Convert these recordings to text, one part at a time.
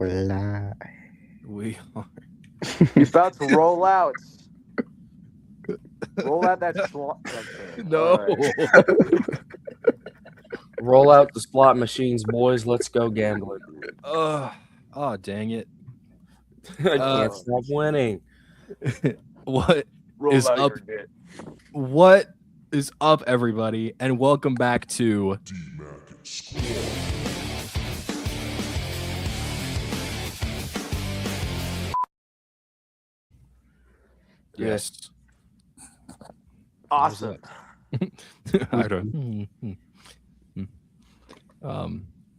live. We are. He's about to roll out. Roll out that slot. No. Roll out the slot machines, boys. Let's go gambling. Oh, dang it. I can't stop winning. What Roll is out up? your dick. What is up, everybody? And welcome back to Yes. Awesome. I don't.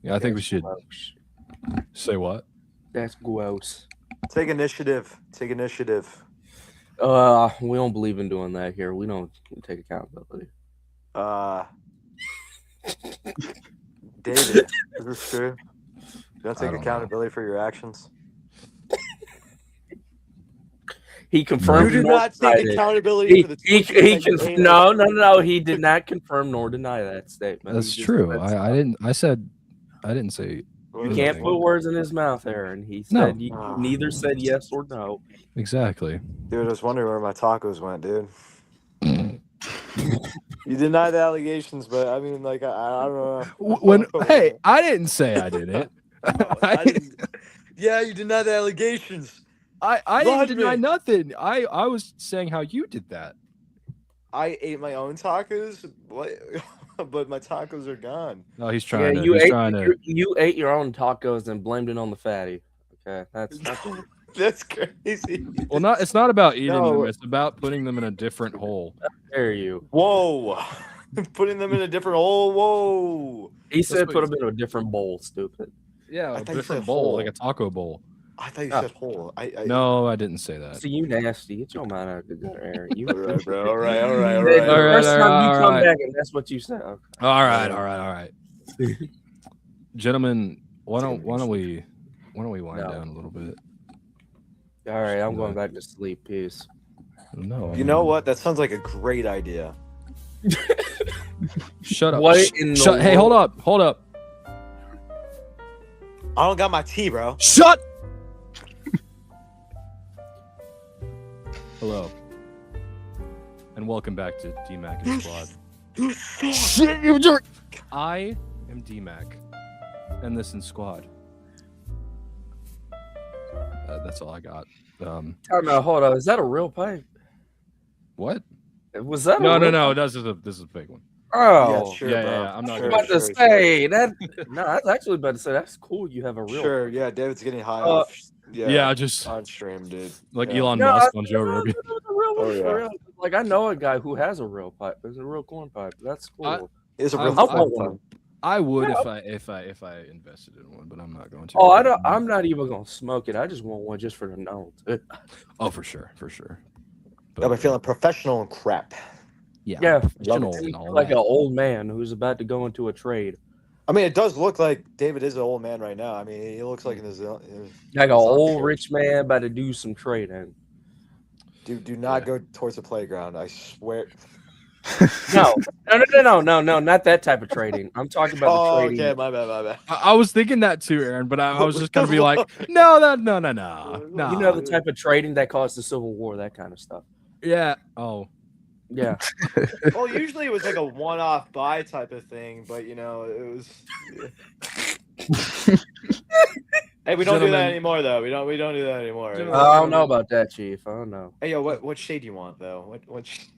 Yeah, I think we should say what? That's gross. Take initiative. Take initiative. We don't believe in doing that here. We don't take accountability. David, is this true? You don't take don't accountability for your actions. He confirmed. You do nor not take denied it. accountability for the No. He did not confirm nor deny that statement. That's He just true. said I didn't. I didn't say. You can't put words in his mouth, Aaron. He No. said you neither said yes or no. Exactly. Dude, I was wondering where my tacos went, dude. You deny the allegations, but I mean, like, I don't know. I didn't say I did it. I didn't. Yeah, you deny the allegations. I Lied didn't to deny me. nothing. I was saying how you did that. I ate my own tacos, but my tacos are gone. No, he's trying to. you He's ate trying to. you ate your own tacos and blamed it on the fatty. Okay, that's That's crazy. Well, it's not about eating No. them. It's about putting them in a different hole. dare you. Whoa. Putting them in a different hole. Whoa. He said what put he them in a different bowl. Stupid. Yeah, I a thought you different said bowl, hole. like a taco bowl. I thought you Oh. said hole. No, I didn't say that. See, you nasty. Get your mind out of the gutter, Aaron. You All right, bro. All right. The first time you come back and that's what you said. Okay. All right. Gentlemen, why don't we wind down a little bit? All right, I'm going back to sleep. Peace. No. You know what? That sounds like a great idea. Shut up. What in the Hey, hold world? up. I don't got my tea, bro. Shut. Hello. And welcome back to DMAC and Squad. Shit, you jerk. I am DMAC and this in Squad. That's all I got. Time out, hold on. Is that a real pipe? What? Was that? No. Pipe? This is a big one. Oh, Yeah, sure, yeah, bro. yeah, I'm not I was gonna- about to say that. No, I was actually about to say that's cool. You have a real. Sure, yeah, David's getting high off. Yeah, just on stream, dude. like Yeah. Elon No, Musk on Joe Rogan. Oh, yeah. Like I know a guy who has a real pipe. There's a real corn pipe. That's cool. It's a I- real I fun want one. time. I would Yeah. if I invested in one, but I'm not going to. Oh, I'm not even gonna smoke it. I just want one just for the nose. Oh, for sure. I'll be feeling professional and crap. Yeah, professional and all like that. an old man who's about to go into a trade. I mean, it does look like David is an old man right now. I mean, he looks like in his Like an Sounds old good. rich man about to do some trading. do not Yeah. go towards the playground. I swear. No, not that type of trading. I'm talking about the Oh, trading. okay, my bad. I was thinking that too, Aaron, but I was just gonna be like, no. You know the type of trading that caused the Civil War, that kind of stuff. Yeah. Oh. Yeah. Well, usually it was like a one-off buy type of thing, but it was. Hey, we don't do that Gentlemen. anymore, though. We don't do that anymore. Gentlemen. I don't know about that, Chief. I don't know. Hey, yo, what shade do you want, though? What shade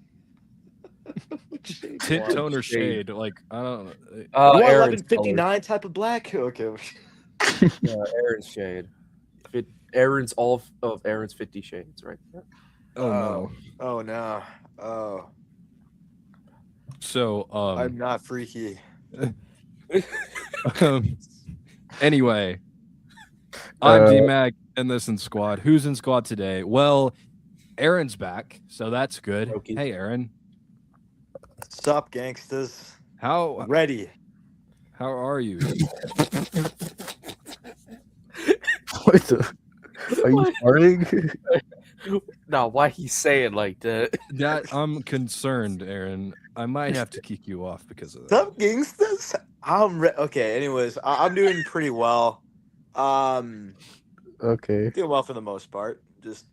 do you Tint want? tone or shade? Like I don't know. You want Aaron's 1159 type of black? Okay. color. Yeah, Aaron's shade. Aaron's all of Aaron's 50 shades right there. Oh no. Oh no. Oh, So I'm not freaky. anyway, I'm DMAC and this in Squad. Who's in Squad today? Well, Aaron's back, so that's good. Okay. Hey, Aaron. Sup, gangsters? How Ready? are you? What the? Are you farting? No, why he say it like that? That I'm concerned, Aaron. I might have to kick you off because of that. Sup, gangsters? Okay. Anyways, I'm doing pretty well. Okay. Doing well for the most part. Just,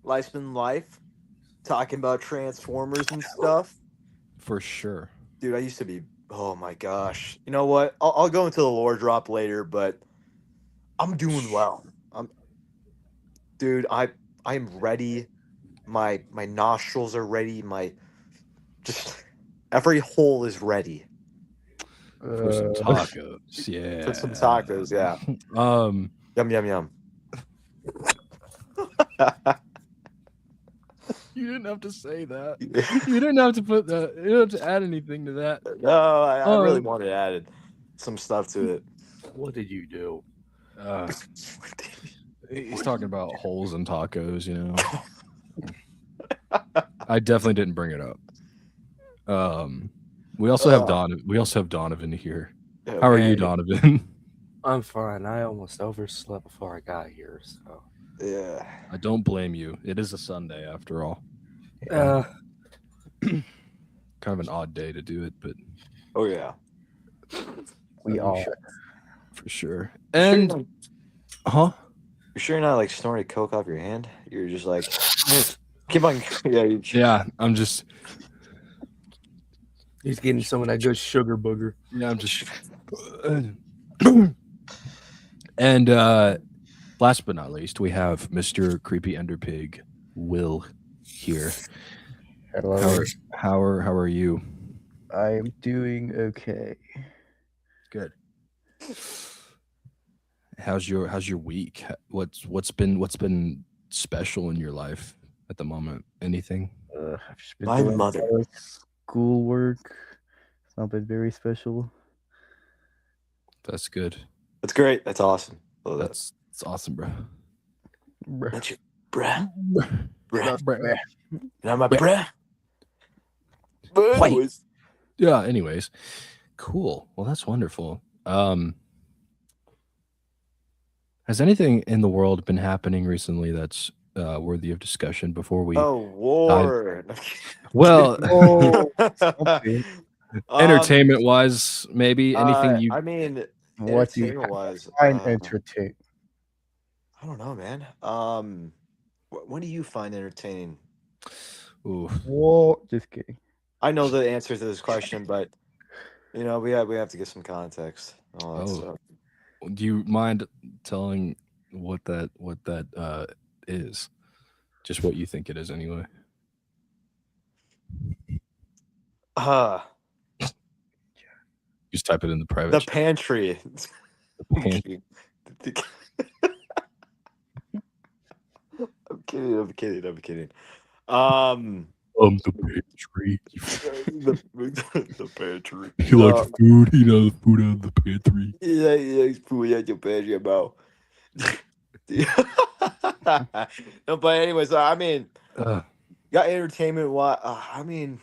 life's been life. Talking about Transformers and stuff. For sure. Dude, I used to be. Oh my gosh. You know what? I'll go into the lore drop later, but I'm doing well. Dude, I'm ready. My nostrils are ready. Just every hole is ready For some tacos. Yeah. for some tacos. Yeah. Yum yum yum. You didn't have to say that. You didn't have to put that. You didn't have to add anything to that. No, I really wanted to add some stuff to it. What did you do? He's talking about holes in tacos, you know. I definitely didn't bring it up. We also have Donovan here. Yeah, How are man. you, Donovan? I'm fine. I almost overslept before I got here, so. Yeah. I don't blame you. It is a Sunday after all. Uh, Kind of an odd day to do it, but Oh yeah. We all. for sure. And You sure you're not like snorting coke off your hand? You're just like keep on. Yeah. yeah, I'm just. he's getting some of that good sugar booger. Yeah, I'm just. And last but not least, we have Mr. Creepy Enderpig Will here. Hello. How are you? I am doing okay. Good. How's your week? What's been special in your life at the moment? Anything? I've just been My doing mother. a lot of schoolwork. It's not been very special. That's good. That's great. That's awesome. Love that. That's awesome, bro. Bruh. That's your bruh. Bruh. Bruh. Not my bruh. But Wait. anyways, Yeah. Anyways, cool. Well, that's wonderful. Has anything in the world been happening recently that's worthy of discussion before we? war. Well, Oh, okay. entertainment-wise, maybe anything you. I mean, What do you entertainment-wise, find entertaining? I don't know, man. What do you find entertaining? Ooh. Whoa, just kidding. I know the answer to this question, but we have to get some context. All that Oh. stuff. Do you mind telling what that is? Just what you think it is, anyway. Just type it in the private. The chat. pantry. The pantry. I'm kidding. The pantry. The pantry. You like food? You know, the food out of the pantry. Yeah, food at your pantry, bro. No, but anyways, I mean, got entertainment. I mean,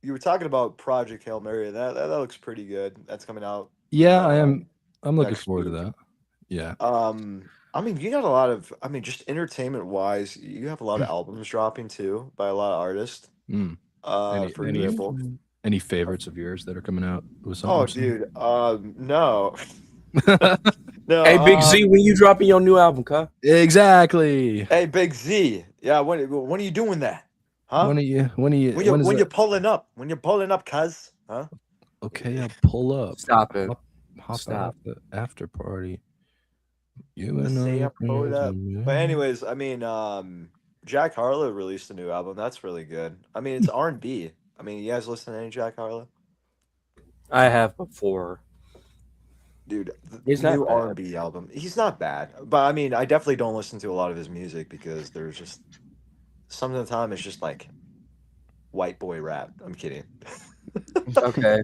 you were talking about Project Hail Mary. That looks pretty good. That's coming out. Yeah, I am. I'm looking next forward to week. that. Yeah. I mean, you got a lot of. I mean, just entertainment wise, you have a lot of albums dropping too by a lot of artists. Mm. For example, Any favorites of yours that are coming out with oh, something? dude, no, no. Hey, Big Z, when you dropping your new album, huh? Exactly. Hey, Big Z. Yeah, when are you doing that? Huh? When are you? When you're pulling up? When you're pulling up, cuz? Huh? Okay, I'll pull up. Stop it. Hop Stop. out the after party. You Let's and say I I pulled up. friends, But yeah. anyways, I mean, Jack Harlow released a new album. That's really good. I mean, it's R&B. I mean, you guys listen to any Jack Harlow? I have before. Dude, He's the not new bad. R&B album. He's not bad, but I mean, I definitely don't listen to a lot of his music because there's just some of the time it's just like white boy rap. I'm kidding. Okay.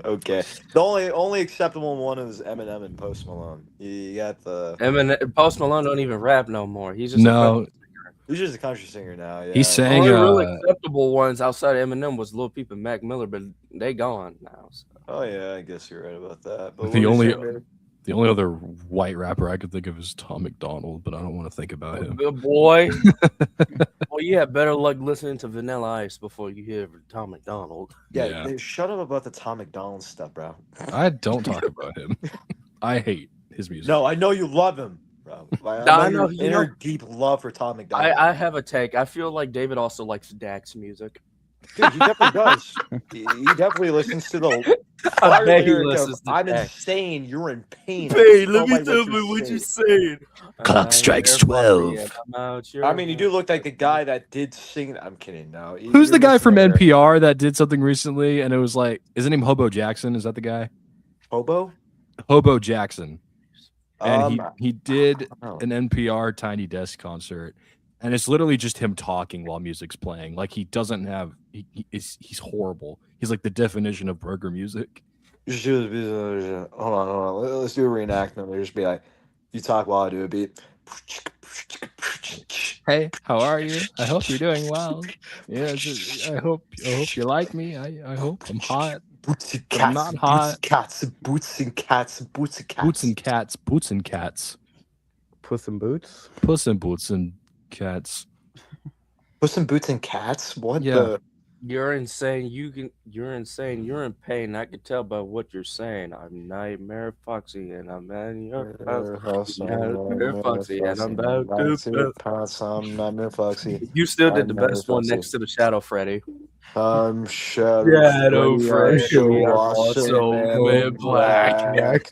Okay. The only acceptable one is Eminem and Post Malone. You got the. Eminem, Post Malone don't even rap no more. He's just No, He's just a country singer now. Yeah. he's The saying only real acceptable ones outside of Eminem was Lil Peep and Mac Miller, but they gone now. So. Oh yeah, I guess you're right about that. But The what was only- your name? The only other white rapper I could think of is Tom McDonald, but I don't want to think about him. Good boy. Well, you had better luck listening to Vanilla Ice before you hear Tom McDonald. Yeah, shut up about the Tom McDonald stuff, bro. I don't talk about him. I hate his music. No, I know you love him, bro. I know know, your inner deep love for Tom McDonald. I have a take. I feel like David also likes Dak's music. Dude, he definitely does. He definitely listens to the. I bet he lyric of, listens to I'm Dak. insane. You're in pain. Hey, Tell let me me tell me what you're saying. Clock strikes 12. I mean, you do look like the guy that did sing. I'm kidding. No. Who's the You're guy from missing there. NPR that did something recently? And it was like, is his name Hobo Jackson? Is that the guy? Hobo? Hobo Jackson. And Um, he did Oh. an NPR Tiny Desk concert. And it's literally just him talking while music's playing. Like he doesn't have, he's horrible. He's like the definition of burger music. Hold on. Let's do a reenactment. We'll just be like, you talk while I do a beat. Hey, how are you? I hope you're doing well. Yeah, I hope you like me. I hope I'm hot. Boots and I'm cats. not hot. Boots and cats. Boots and cats. Boots and cats. Puss in Boots. Puss in Boots and cats. Puss in Boots and cats? What Yeah. the? You're insane. You're insane. You're in pain. I can tell by what you're saying. I'm Nightmare Foxy, and I'm at your house. Nightmare Foxy, and I'm about to pass. I'm Nightmare Foxy. You still did the Nightmare best one Foxy. next to the Shadow Freddy. I'm Shadow Shadow Freddy. Freddy. I'm Also in black.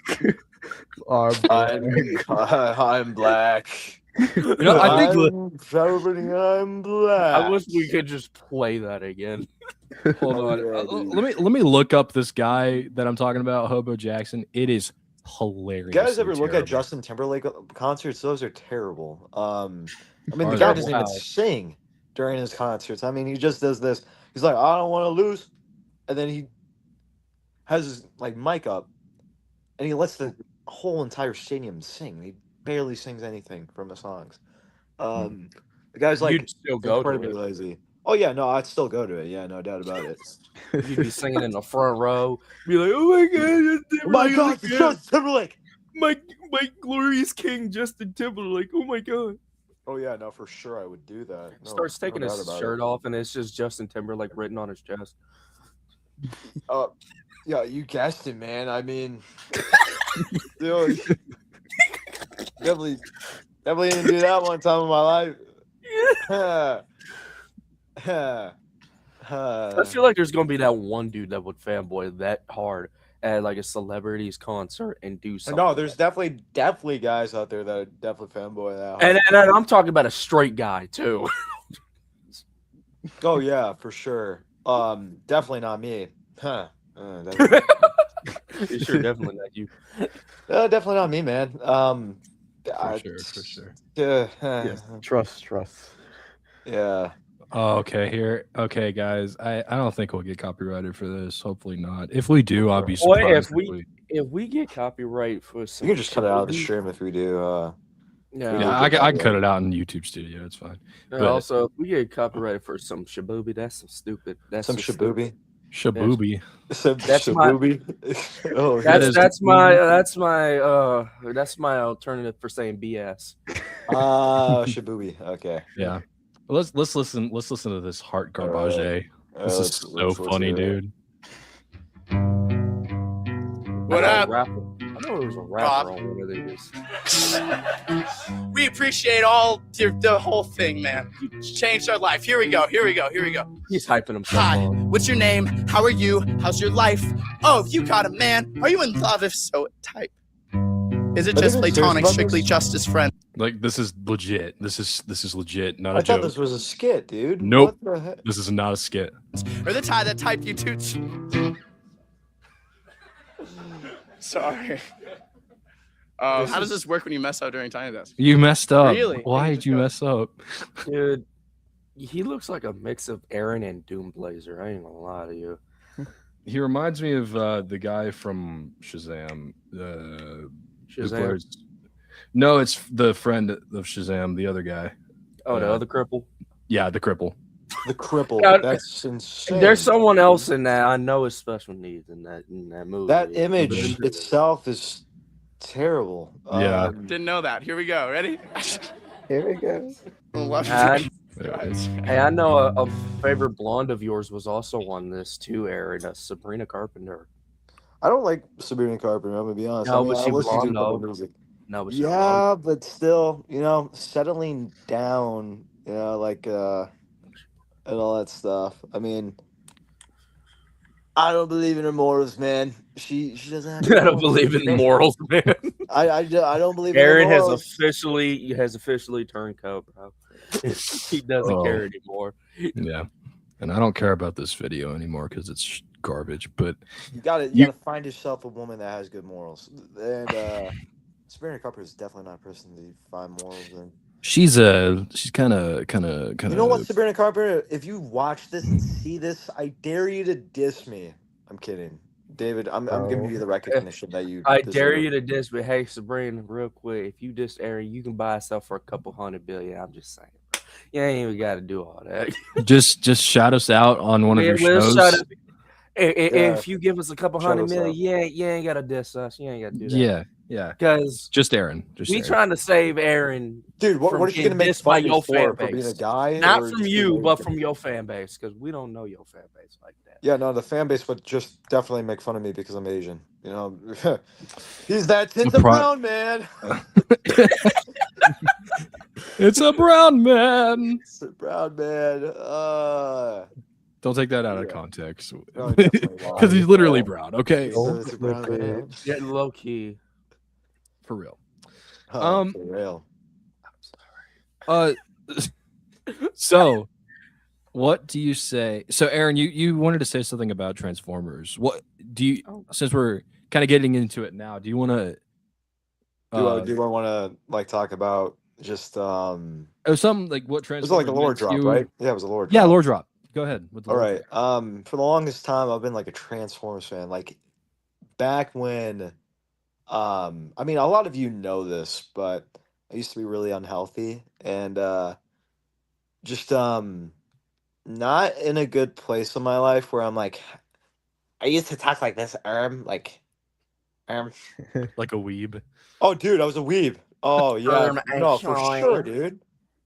I'm black. You know, I think I'm Shadow Freddy. I'm black. I wish we could just play that again. hold on. Yeah, dude. Let me look up this guy that I'm talking about, Hobo Jackson. It is hilarious. You guys ever look at Justin Timberlake concerts? Those are terrible. I mean, the Are guy they? doesn't even sing during his concerts. I mean, he just does this. He's like, I don't want to lose, and then he has his like mic up, and he lets the whole entire stadium sing. He barely sings anything from the songs. The guy's like You'd still go incredibly to it. lazy. Oh yeah, no, I'd still go to it. Yeah, no doubt about it. You'd be singing in the front row. Be like, oh my God, Oh my God, it's Justin Timberlake. my glorious king, Justin Timberlake. Oh my God. Oh yeah, no, for sure I would do that. No, Starts taking no doubt his about shirt it. off, and it's just Justin Timberlake written on his chest. Yeah, you guessed it, man. I mean, dude, definitely didn't do that one time in my life. I feel like there's gonna be that one dude that would fanboy that hard at like a celebrity's concert and do something. No, there's definitely guys out there that are definitely fanboy that. hard. and I'm talking about a straight guy too. Oh yeah, for sure. Definitely not me. Huh. Definitely, Sure, definitely not you. definitely not me, man. For sure. Yes. Trust. Yeah. Oh, okay, guys. I don't think we'll get copyrighted for this. Hopefully not. If we do, I'll be Boy, surprised. if we get copyright for some, You can just cut it out of the stream if we do. Yeah, I can cut it out in YouTube Studio. It's fine. And also, if we get copyrighted for some shaboobie, that's some stupid. That's Some some shaboobie. Shabooby. Some That's my- shaboobie. Oh, That's my alternative for saying BS. shaboobie. Okay. Yeah. Let's listen to this heart garbage. This is let's so funny, hear it. dude. What up? I know there was a rapper on one of these. We appreciate the whole thing, man. You changed our life. Here we go. He's hyping himself Hi, on. what's your name? How are you? How's your life? Oh, you got a man. Are you in love? If so, type. Is it Are just they being serious platonic, about strictly this? just as friends? Like this is legit. This is legit, not a I joke. thought this was a skit, dude. Nope. What the heck? This is not a skit. Or the tie that type you to? Sorry. How does this work when you mess up during Tiny Desk? You messed up. Really? Why Hey, did you mess up? Dude, he looks like a mix of Aaron and Doomblazer. I ain't gonna lie to you. He reminds me of the guy from Shazam. who Shazam. plays- No, it's the friend of Shazam, the other guy. Oh, the other cripple. Yeah, the cripple. The cripple. Yeah, That's insane. There's someone else in that I know is special needs in that movie. That image itself is terrible. Yeah. Didn't know that. Here we go. Ready? Here we go. And, Anyways. hey, I know a favorite blonde of yours was also on this too, Aaron. Sabrina Carpenter. I don't like Sabrina Carpenter. I'm gonna be honest. No, I mean, but I she listen to blonde, a couple though. music. No, but she's blonde. Yeah, but still, settling down, like and all that stuff. I mean, I don't believe in her morals, man. She doesn't have. I don't believe in morals, man. I don't believe Aaron in her has morals. officially turned coat, bro. He doesn't care anymore. Yeah. And I don't care about this video anymore because it's garbage. But You gotta find yourself a woman that has good morals. And Sabrina Carpenter is definitely not a person to find morals in. she's kind of. You know what, Sabrina Carpenter? If you watch this and see this, I dare you to diss me. I'm kidding, David. I'm giving you the recognition that you. I deserve. dare you to diss, but hey, Sabrina, real quick, if you diss Aaron, you can buy yourself for a couple $100 billion. I'm just saying, bro. You ain't even got to do all that. just shout us out on one of your We'll shows. shut up. If you give us a couple Shut $100 us million, up. you ain't got to diss us. You ain't got to do that. Yeah. Because Just Aaron. we trying to save Aaron. Dude, what are you gonna make dissed by fun of me your fan for being a base? guy? Not or from just you, being but lazy? from your fan base, because we don't know your fan base like that. Yeah, no, the fan base would just definitely make fun of me because I'm Asian. He's that tints of brown man. It's a brown man. It's a brown man. Don't take that out of Yeah. context. No, definitely not. Because he's literally brown. Okay. It's a brown man. Yeah, low key. For real. Oh, for real. So what do you say? So Aaron, you wanted to say something about Transformers. What do you since we're kind of getting into it now, do you want to Do I want to like talk about just something like what it Transformers was like a lore meant to drop, you? right? Yeah, it was a lore drop. Yeah, lore drop. Go ahead with the All lore right. drop. For the longest time I've been like a Transformers fan. Like back when I mean a lot of you know this, but I used to be really unhealthy and just not in a good place in my life where I'm like I used to talk like this, like Like a weeb. oh dude, I was a weeb. Oh yeah. No, for actually. sure, dude.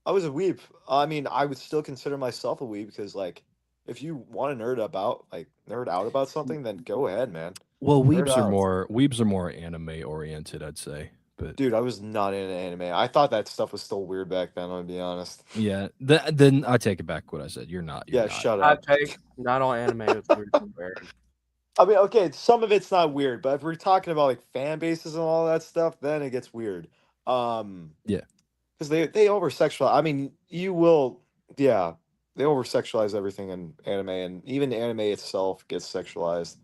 I was a weeb. I mean, I would still consider myself a weeb because like if you want to nerd out about something, then go ahead, man. Well, Nerd out. weebs are more anime oriented, I'd say. But Dude, I was not into anime. I thought that stuff was still weird back then, I'm gonna be honest. yeah, then I take it back what I said. You're not. Yeah, not. shut I up. take not all anime is weird to Aaron. I mean, okay, some of it's not weird, but if we're talking about like fan bases and all that stuff, then it gets weird. Yeah. Because they over sexualize. I mean, yeah, they over sexualize everything in anime, and even anime itself gets sexualized.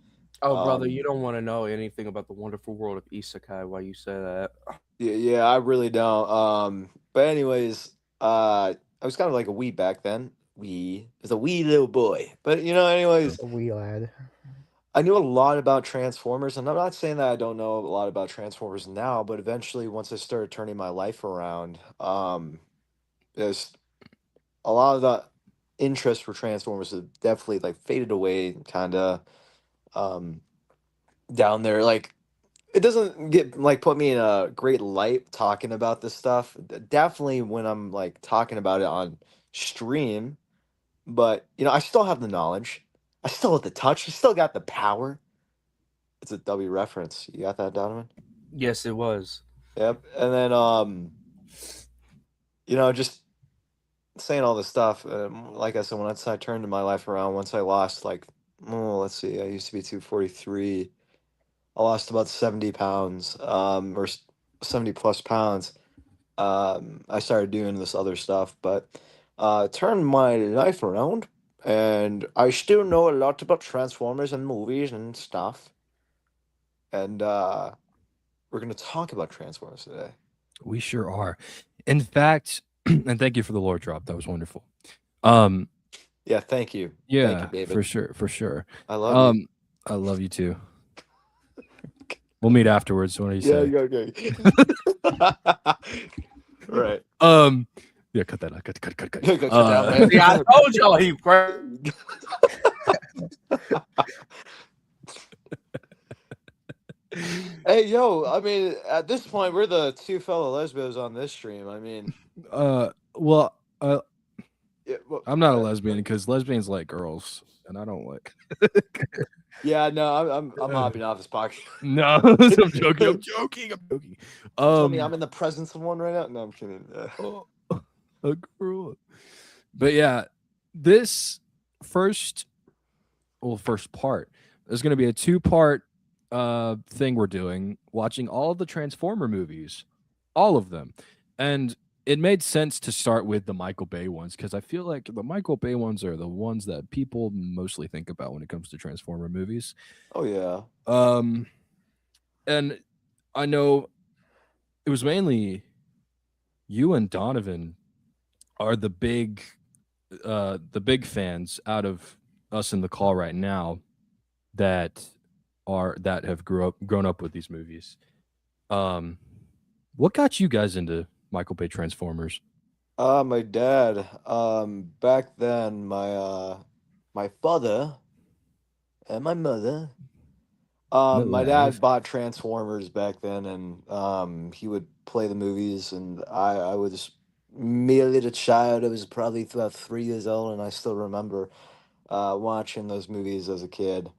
Oh, brother, you don't want to know anything about the wonderful world of isekai. Why you say that? Yeah, I really don't. But anyways, I was kind of like a wee back then. I was a wee little boy. But anyways, A wee lad. I knew a lot about Transformers, and I'm not saying that I don't know a lot about Transformers now, but eventually, once I started turning my life around, there's a lot of the interest for Transformers have definitely like faded away, kind of down there. Like, it doesn't get like put me in a great light talking about this stuff. Definitely when I'm like talking about it on stream, but I still have the knowledge. I still have the touch. I still got the power. It's a W reference. You got that, Donovan? Yes, it was. Yep. And then just saying all this stuff. Like I said, once I turned my life around, once I lost let's see, I used to be 243. I lost about 70 pounds, or 70 plus pounds. I started doing this other stuff, but turned my life around. And I still know a lot about Transformers and movies and stuff. And we're going to talk about Transformers today. We sure are. In fact, and thank you for the lore drop. That was wonderful. Yeah, thank you. Yeah, thank you, David. for sure. I love you. I love you too. We'll meet afterwards. What do you say? Yeah, okay. Right. Yeah, cut that out. Cut. Cut that out, man. See, I told y'all he. Hey, yo, I mean, at this point, we're the two fellow lesbians on this stream. I mean, Well, yeah, well, I'm not a lesbian because lesbians like girls, and I don't like. yeah, no, I'm hopping off this podcast. No, I'm joking. I'm joking. I'm joking. Tell me I'm in the presence of one right now. No, I'm kidding. Oh, a girl. But yeah, this first part is going to be a 2-part thing we're doing, watching all of the Transformer movies, all of them. And it made sense to start with the Michael Bay ones because I feel like the Michael Bay ones are the ones that people mostly think about when it comes to Transformer movies. Oh yeah. And I know it was mainly you and Donovan are the big fans out of us in the call right now that have grown up with these movies. What got you guys into Michael Bay Transformers? My dad. Back then, my father and my mother. My dad bought Transformers back then, and he would play the movies, and I was me a little child. I was probably about 3 years old, and I still remember watching those movies as a kid.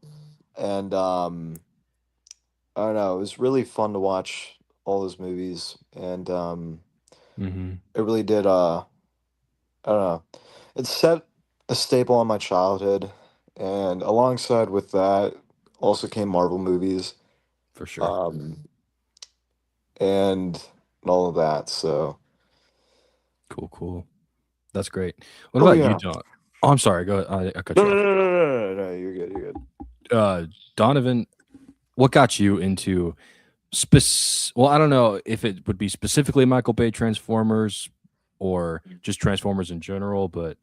And I don't know, it was really fun to watch all those movies, and it really did. I don't know, it set a staple on my childhood, and alongside with that, also came Marvel movies, For sure. and all of that. So Cool. That's great. What about you, Don? Oh, I'm sorry. Go ahead. I cut you off. No, you're good. You're good. Donovan, what got you into well, I don't know if it would be specifically Michael Bay Transformers or just Transformers in general, but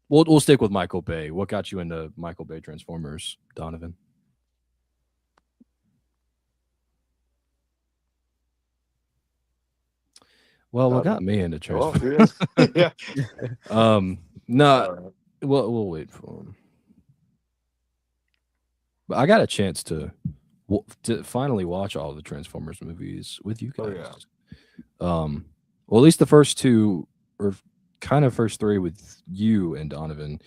we'll stick with Michael Bay. What got you into Michael Bay Transformers, Donovan? Well, what got me into Transformers? Yeah. No, we'll wait for him. But I got a chance to finally watch all the Transformers movies with you guys. Well, at least the first 2, or kind of first 3 with you and Donovan,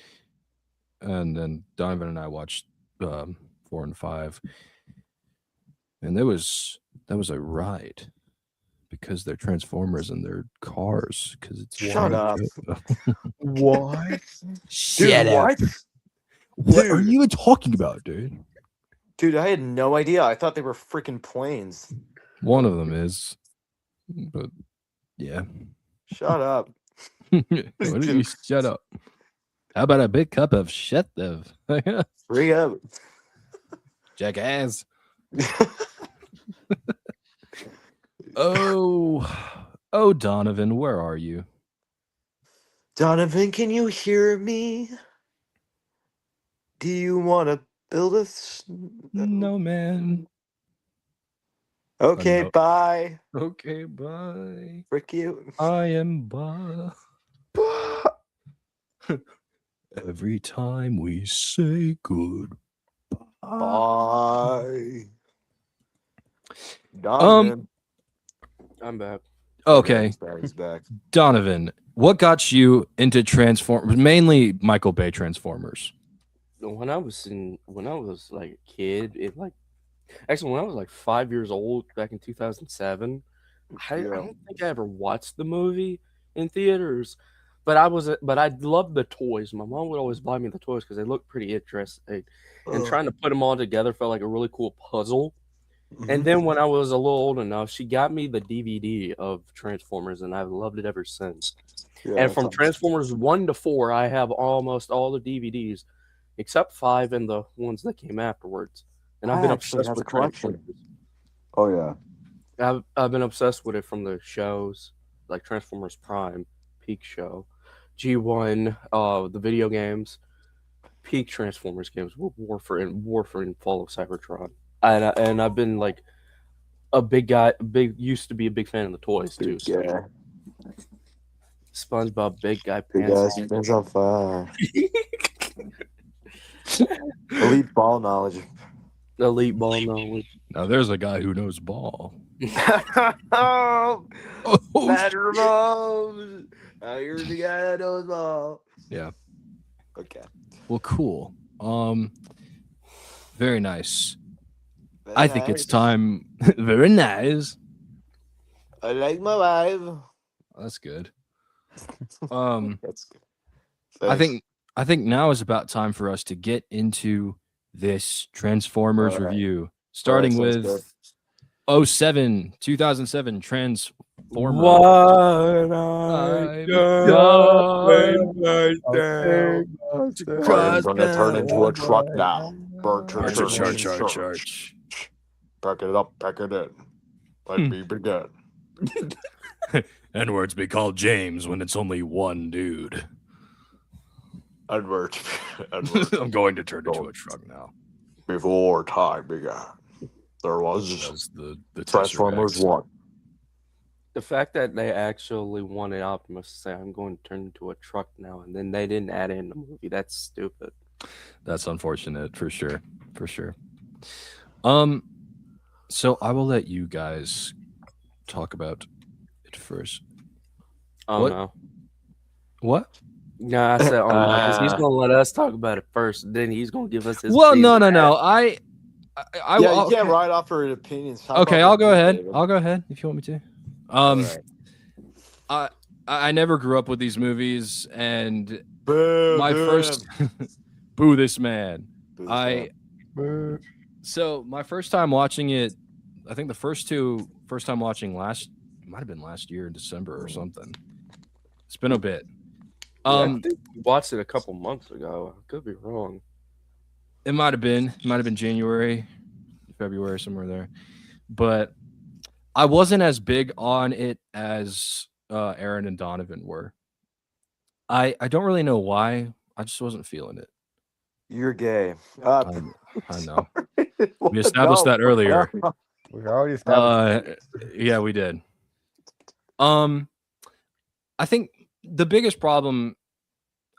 and then Donovan and I watched 4 and 5, and that was a ride because they're Transformers and they're cars. Because it's shut up. What? Shut up. What are you even talking about, dude? Dude, I had no idea. I thought they were freaking planes. One of them is, but yeah. Shut up. What did you shut up? How about a big cup of shut up? Free up. Jackass. Oh, Donovan, where are you? Donovan, can you hear me? Do you want to build a... No, man. Okay, no. bye. Okay, bye. Frick you. I am bye. Every time we say goodbye. Bye. Donovan. I'm back. Okay. He's back. Donovan, what got you into Transformers? Mainly Michael Bay Transformers. When I was like a kid, when I was like 5 years old back in 2007, I don't think I ever watched the movie in theaters, but I loved the toys. My mom would always buy me the toys because they looked pretty interesting, and trying to put them all together felt like a really cool puzzle. And then when I was a little old enough, she got me the DVD of Transformers, and I've loved it ever since. Yeah, and from Transformers 1 to 4, I have almost all the DVDs, except 5 and the ones that came afterwards. And I've been obsessed with Transformers. Oh yeah. I've been obsessed with it from the shows like Transformers Prime, Peak Show, G1, the video games, Peak Transformers games, Warfare and Fall of Cybertron. And I've been like used to be a big fan of the toys too. Yeah. SpongeBob, big guy pants. Big guys on fire. Elite ball knowledge. Elite ball knowledge. Now there's a guy who knows ball. Oh, Oh, Matt Ramos. Here's the guy that knows ball. yeah. Okay. Well, cool. Very nice. Very I think it's nice. time. Very nice. I like my wife. That's good. That's good. I Thanks. think now is about time for us to get into this Transformers All right. review, starting All right, sounds with good. 2007 Transformers. What I I got when I I'm gonna turn into a truck now. Charge. Pack it up, pack it in. Let me begin. N-words be called James when it's only one dude. Edward. I'm going to turn into a truck now. Before time began, there was That's the Transformers Tesseract. 1. The fact that they actually wanted Optimus to say, I'm going to turn into a truck now, and then they didn't add it in the movie, that's stupid. That's unfortunate for sure. For sure. So I will let you guys talk about it first. Oh, What? no. What? No, I said, oh, no, because he's going to let us talk about it first, then he's going to give us his Well, no. opinion. I Yeah, you can't write off her opinions. How Okay, about I'll go you, ahead. David? I'll go ahead if you want me to. All right. I never grew up with these movies, and Boo, my boo first him. boo this man. Boo this man. So my first time watching it, I think the first time watching might have been last year in December or something. It's been a bit. I think we watched it a couple months ago. I could be wrong. It might have been January, February, somewhere there. But I wasn't as big on it as Aaron and Donovan were. I don't really know why. I just wasn't feeling it. You're gay. I know. We established that earlier. We already established. Yeah, we did. I think the biggest problem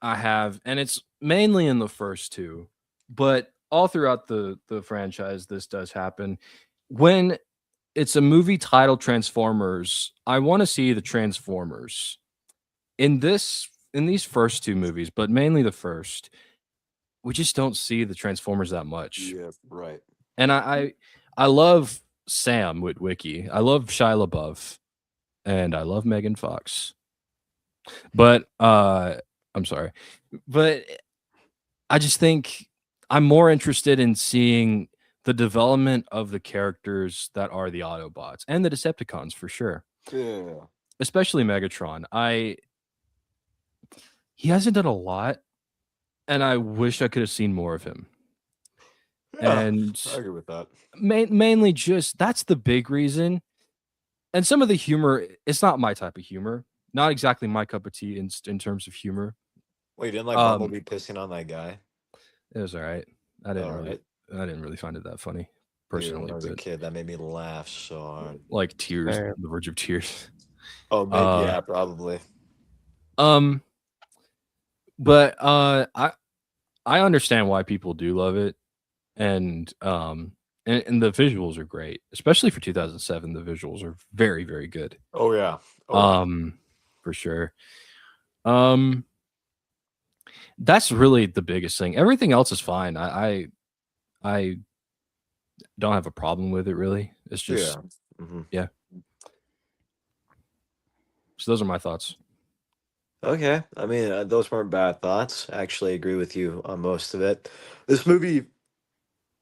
I have, and it's mainly in the first two, but all throughout the franchise, this does happen. When it's a movie titled Transformers, I want to see the Transformers. In these first two movies, but mainly the first, we just don't see the Transformers that much. Yeah, right. And I love Sam Witwicky. I love Shia LaBeouf, and I love Megan Fox. But I'm sorry, but I just think I'm more interested in seeing the development of the characters that are the Autobots and the Decepticons for sure. Yeah. Especially Megatron. He hasn't done a lot, and I wish I could have seen more of him. Yeah, And I agree with that. mainly just that's the big reason. And some of the humor, it's not my type of humor. Not exactly my cup of tea in terms of humor. Wait, you didn't like Bumblebee pissing on that guy? It was all right. I didn't All really find it that funny Dude, personally. when I was a But kid, that made me laugh so hard. like tears, Fair. on the verge of tears. Oh, maybe, yeah, probably. But I understand why people do love it, and the visuals are great, especially for 2007. The visuals are very, very good. Oh yeah. Oh, yeah. For sure. That's really the biggest thing. Everything else is fine. I don't have a problem with it really. It's just Yeah. Mhm. yeah. So those are my thoughts. Okay. I mean, those weren't bad thoughts. I actually agree with you on most of it. This movie,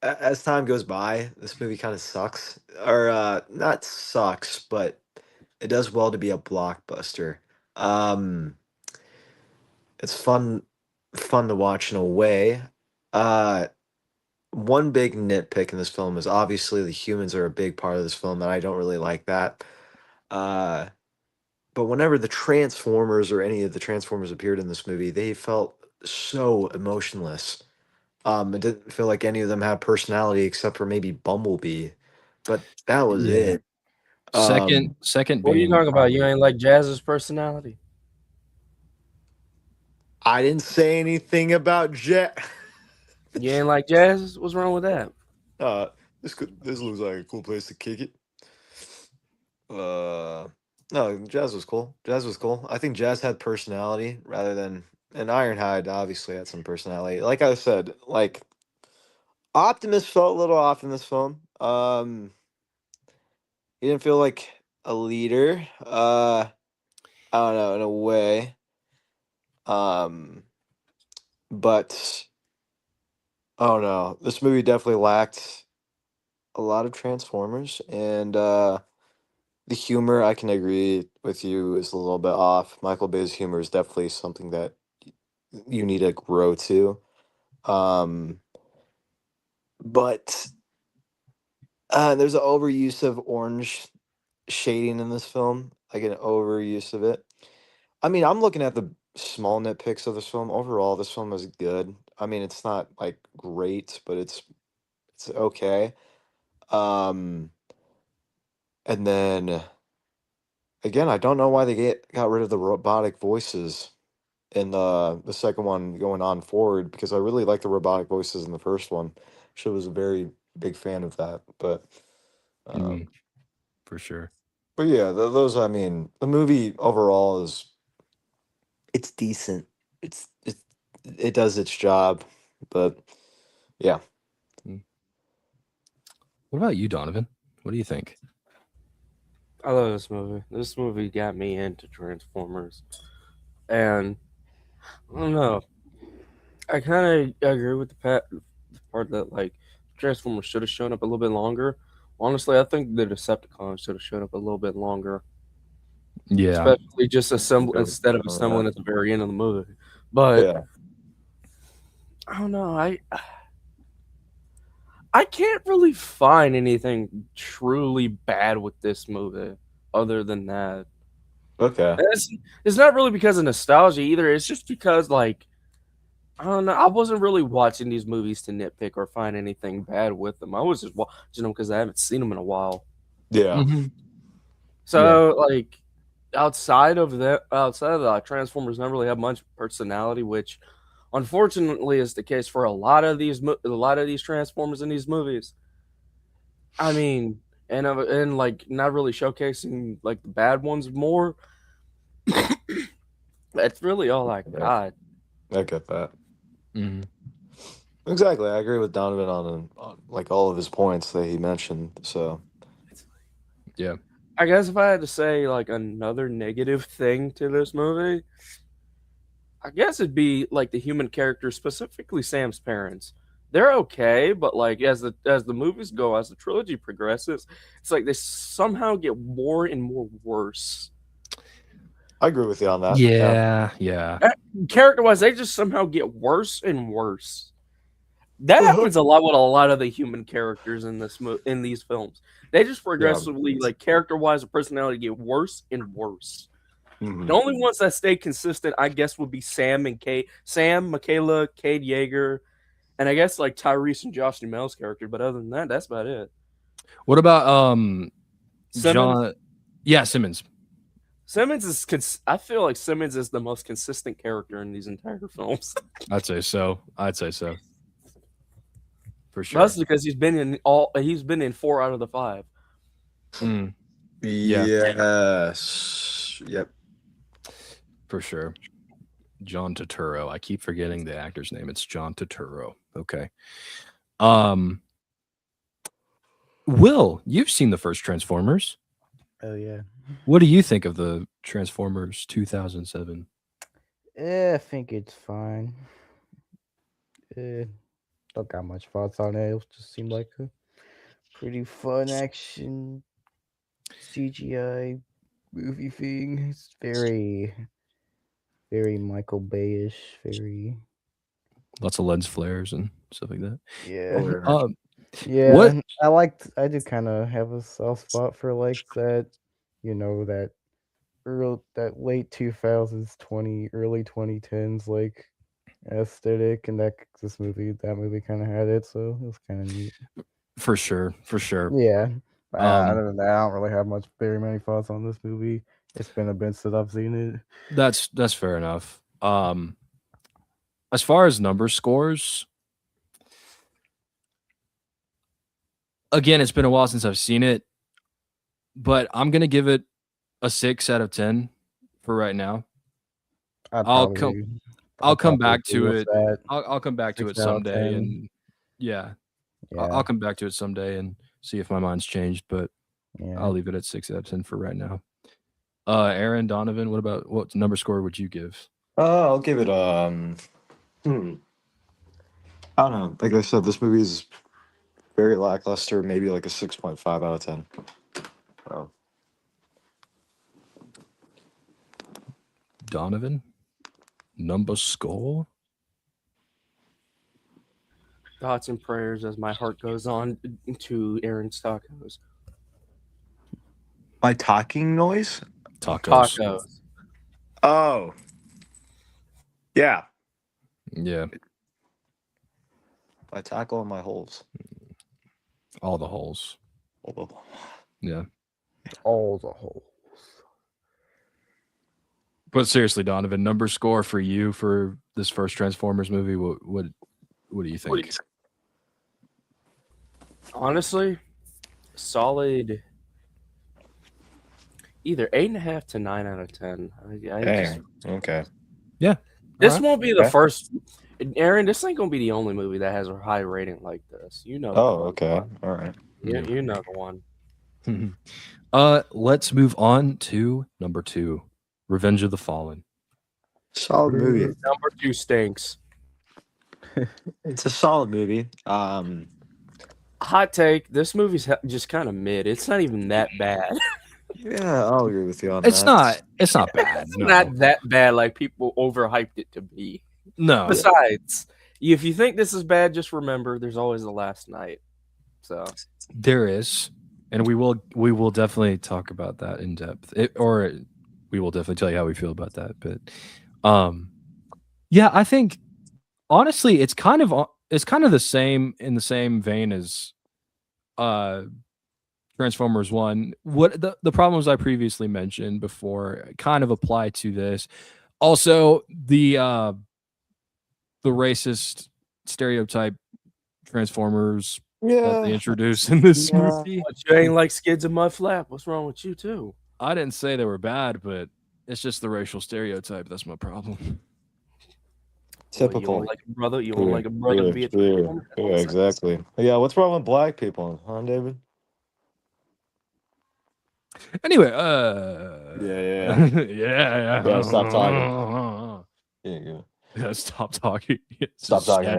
as time goes by, this movie kind of sucks. Or not sucks, but it does well to be a blockbuster. Um, it's fun to watch in a way. One big nitpick in this film is obviously the humans are a big part of this film, and I don't really like that. But whenever the Transformers or any of the Transformers appeared in this movie, they felt so emotionless. It didn't feel like any of them had personality except for maybe Bumblebee, but that was Yeah. it. Second What are you being talking about? You ain't like Jazz's personality? I didn't say anything about Jet. You ain't like Jazz? What's wrong with that? This looks like a cool place to kick it. No, Jazz was cool. Jazz was cool. I think Jazz had personality rather than and Ironhide obviously had some personality. Like I said, like Optimus felt a little off in this film. He didn't feel like a leader. I don't know, in a way. But I don't know. This movie definitely lacked a lot of Transformers, and the humor, I can agree with you, is a little bit off. Michael Bay's humor is definitely something that you need to grow to. Um, but there's an overuse of orange shading in this film, like an overuse of it. I mean, I'm looking at the small nitpicks of this film. Overall, this film is good. I mean, it's not like great, but it's okay. Um, and then again, I don't know why they got rid of the robotic voices in the second one going on forward because I really like the robotic voices in the first one. She was a very big fan of that, Mm, um, for sure. but yeah, those I mean, the movie overall is it's decent. It does its job, but yeah. What about you, Donovan? What do you think? I love this movie. This movie got me into Transformers, and I don't know. I kind of agree with the part that like Transformers should have shown up a little bit longer. Honestly, I think the Decepticons should have shown up a little bit longer, Yeah. especially just assemble instead of assembling at the very end of the movie. But Yeah. I don't know. I can't really find anything truly bad with this movie other than that. Okay. It's not really because of nostalgia either. It's just because, like, I don't know. I wasn't really watching these movies to nitpick or find anything bad with them. I was just watching them because I haven't seen them in a while. Yeah. So, like, outside of that, Transformers never really have much personality, which unfortunately is the case for a lot of these Transformers in these movies. I mean, and like not really showcasing like the bad ones more. That's really all I got. I get that. Mhm. Exactly. I agree with Donovan on like all of his points that he mentioned. So Yeah. I guess if I had to say like another negative thing to this movie, I guess it'd be like the human characters, specifically Sam's parents. They're okay, but like as the movies go, as the trilogy progresses, it's like they somehow get more and more worse. I agree with you on that. Yeah. Character wise, they just somehow get worse and worse. That happens a lot with a lot of the human characters in in these films. They just progressively, like character wise, or personality, get worse and worse. Mhm. The only ones that stay consistent, I guess, would be Sam and Kate, Sam, Michaela, Cade Yeager, and I guess like Tyrese and Josh Duhamel's character. But other than that, that's about it. What about Simmons? John? Yeah, Simmons. Simmons is. I feel like Simmons is the most consistent character in these entire films. I'd say so. For sure. Mostly because he's been in 4 out of the 5. Mm, Yes. Yep. for sure. John Turturro. I keep forgetting the actor's name. It's John Turturro. Okay. Will, you've seen the first Transformers. Oh yeah. What do you think of the Transformers 2007? I think it's fine. Don't got much thoughts on it. It just seemed like a pretty fun action CGI movie thing. It's very, very Michael Bay-ish. Very Lots of lens flares and stuff like that. yeah. Yeah, What? I do kind of have a soft spot for like that, that that late 2000s, early 2010s like aesthetic, and that movie kind of had it, so it was kind of neat. For sure. Yeah. Other than that, I don't really have very many thoughts on this movie. It's been a bit since I've seen it. That's fair enough. As far as number scores, again, it's been a while since I've seen it, but I'm gonna give it a 6 out of 10 for right now. I'd I'll probably, I'll I'd come probably back agree to with it. that. I'll come back to it 6 out of someday, 10. and yeah, I'll Yeah, come back to it someday and see if my mind's changed. But yeah. I'll leave it at 6 out of 10 for right now. Aaron, Donovan, what number score would you give? I'll give it I don't know. Like I said, this movie is very lackluster. Maybe like a 6.5 out of 10. Oh. Donovan, number score. Thoughts and prayers as my heart goes on to Aaron's tacos. My talking noise? Tacos. Tacos. Oh. Yeah. Yeah, My tackle and my holes. all the holes. Yeah. All the holes. But seriously, Donovan, number score for you for this first Transformers movie. What do you think? Honestly, solid. Either 8.5 to 9 out of 10. Okay. Yeah. This Alright. won't be the Okay. first. Aaron, this ain't gonna be the only movie that has a high rating like this. You know. Oh, okay. All right. You know the one. Let's move on to number 2, Revenge of the Fallen. Solid movie. Number 2 stinks. It's a solid movie. Hot take: this movie's just kind of mid. It's not even that bad. Yeah, I'll agree with you on It's that. It's not bad. It's No. not that bad like people overhyped it to be. No. Besides, if you think this is bad, just remember there's always the last night. So There is, and we will definitely talk about that in depth. We will definitely tell you how we feel about that. But yeah, I think honestly it's kind of the same in the same vein as Transformers 1. What the problems I previously mentioned before kind of apply to this. Also, the racist stereotype Transformers that they introduced in this movie. What, you ain't like Skids and Mud Flap? What's wrong with you too? I didn't say they were bad, but it's just the racial stereotype. That's my problem. What, you want like a brother? You want like a brother to be a Transformer? Yeah, exactly. Yeah, what's wrong with black people, huh, David? Anyway, Yeah. yeah. Yeah, stop talking. Yeah. Stop talking. Stop talking, Shut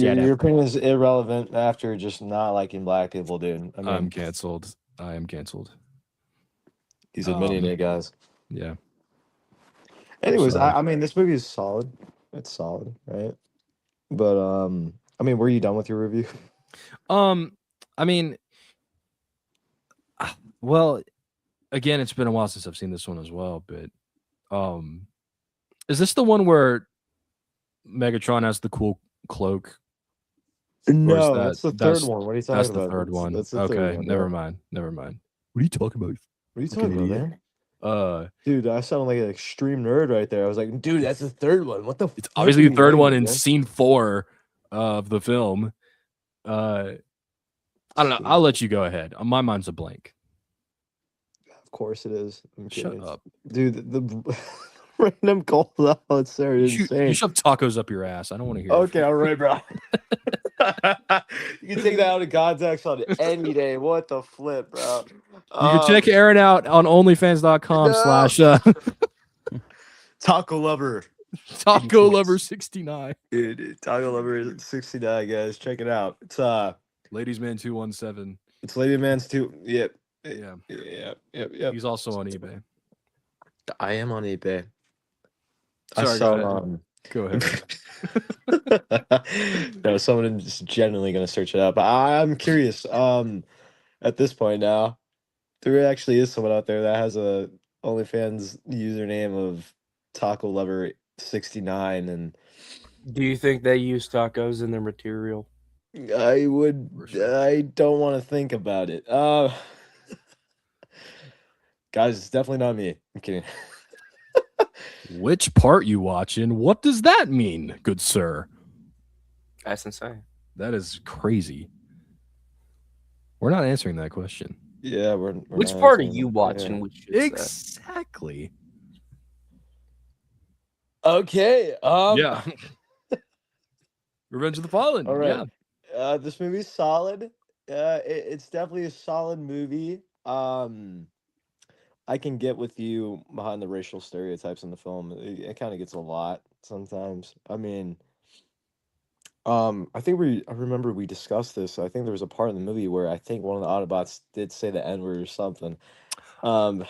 man. up. Your opinion is irrelevant after just not liking black people, dude. I mean, I'm canceled. I am canceled. He's admitting it, guys. Yeah. Anyways, Sorry. I mean, this movie is solid. It's solid, right? But I mean, were you done with your review? I mean, well, again, it's been a while since I've seen this one as well, but is this the one where Megatron has the cool cloak? No, that's the third one. What are you talking That's about? the third one. That's the Okay, third one. never mind. What are you talking about? What are you talking about, idiot. man? Dude, I sound like an extreme nerd right there. I was like, dude, that's the third one. What the? It's obviously the third one in scene 4 of the film. I don't know. I'll let you go ahead. My mind's a blank. Of course it is. Shut up, dude. The random call outs are insane. You shove tacos up your ass. I don't want to hear. Okay, all right, bro. You can take that out of context on any day. What the flip, bro? You can check Aaron out on onlyfans.com/ Taco Lover. Taco Lover 69. Dude, Taco Lover 69, guys. Check it out. It's Ladies Man 217. It's Lady Man's 2. Yep. Yeah. He's also on eBay. I am on eBay. Sorry, I saw go ahead. No, someone is genuinely gonna search it up. But I'm curious. At this point now, there actually is someone out there that has a OnlyFans username of Taco Lover 69, and do you think they use tacos in their material? I don't want to think about it. Guys, it's definitely not me. I'm kidding. Which part you watching? What does that mean, good sir? That's insane. That is crazy. We're not answering that question. Yeah, we're Which not part are answering you that. watching? Yeah. We should say. Exactly. Okay. Yeah. Revenge of the Fallen. All right. Yeah. This movie's solid. It's definitely a solid movie. I can get with you behind the racial stereotypes in the film. It kind of gets a lot sometimes. I mean, I remember we discussed this. I think there was a part in the movie where I think one of the Autobots did say the N-word or something. Um,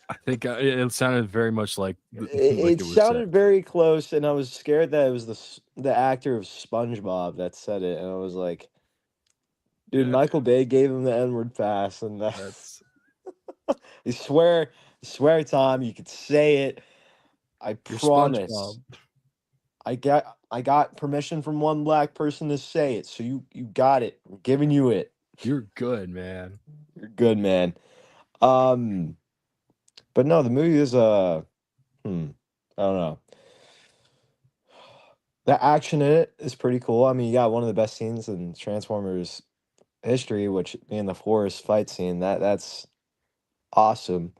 I think it sounded very much like it, like it it was said. sounded very close, and I was scared that it was the actor of SpongeBob that said it, and I was like, dude, Yeah. Michael Bay gave him the N-word pass, and That's you swear, Tom, you could say it. I your promise. SpongeBob. I got permission from one black person to say it, so you got it. I'm giving you it. You're good, man. You're good, man. But no, the movie is I don't know. The action in it is pretty cool. I mean, you got one of the best scenes in Transformers history, which being the forest fight scene. That's awesome.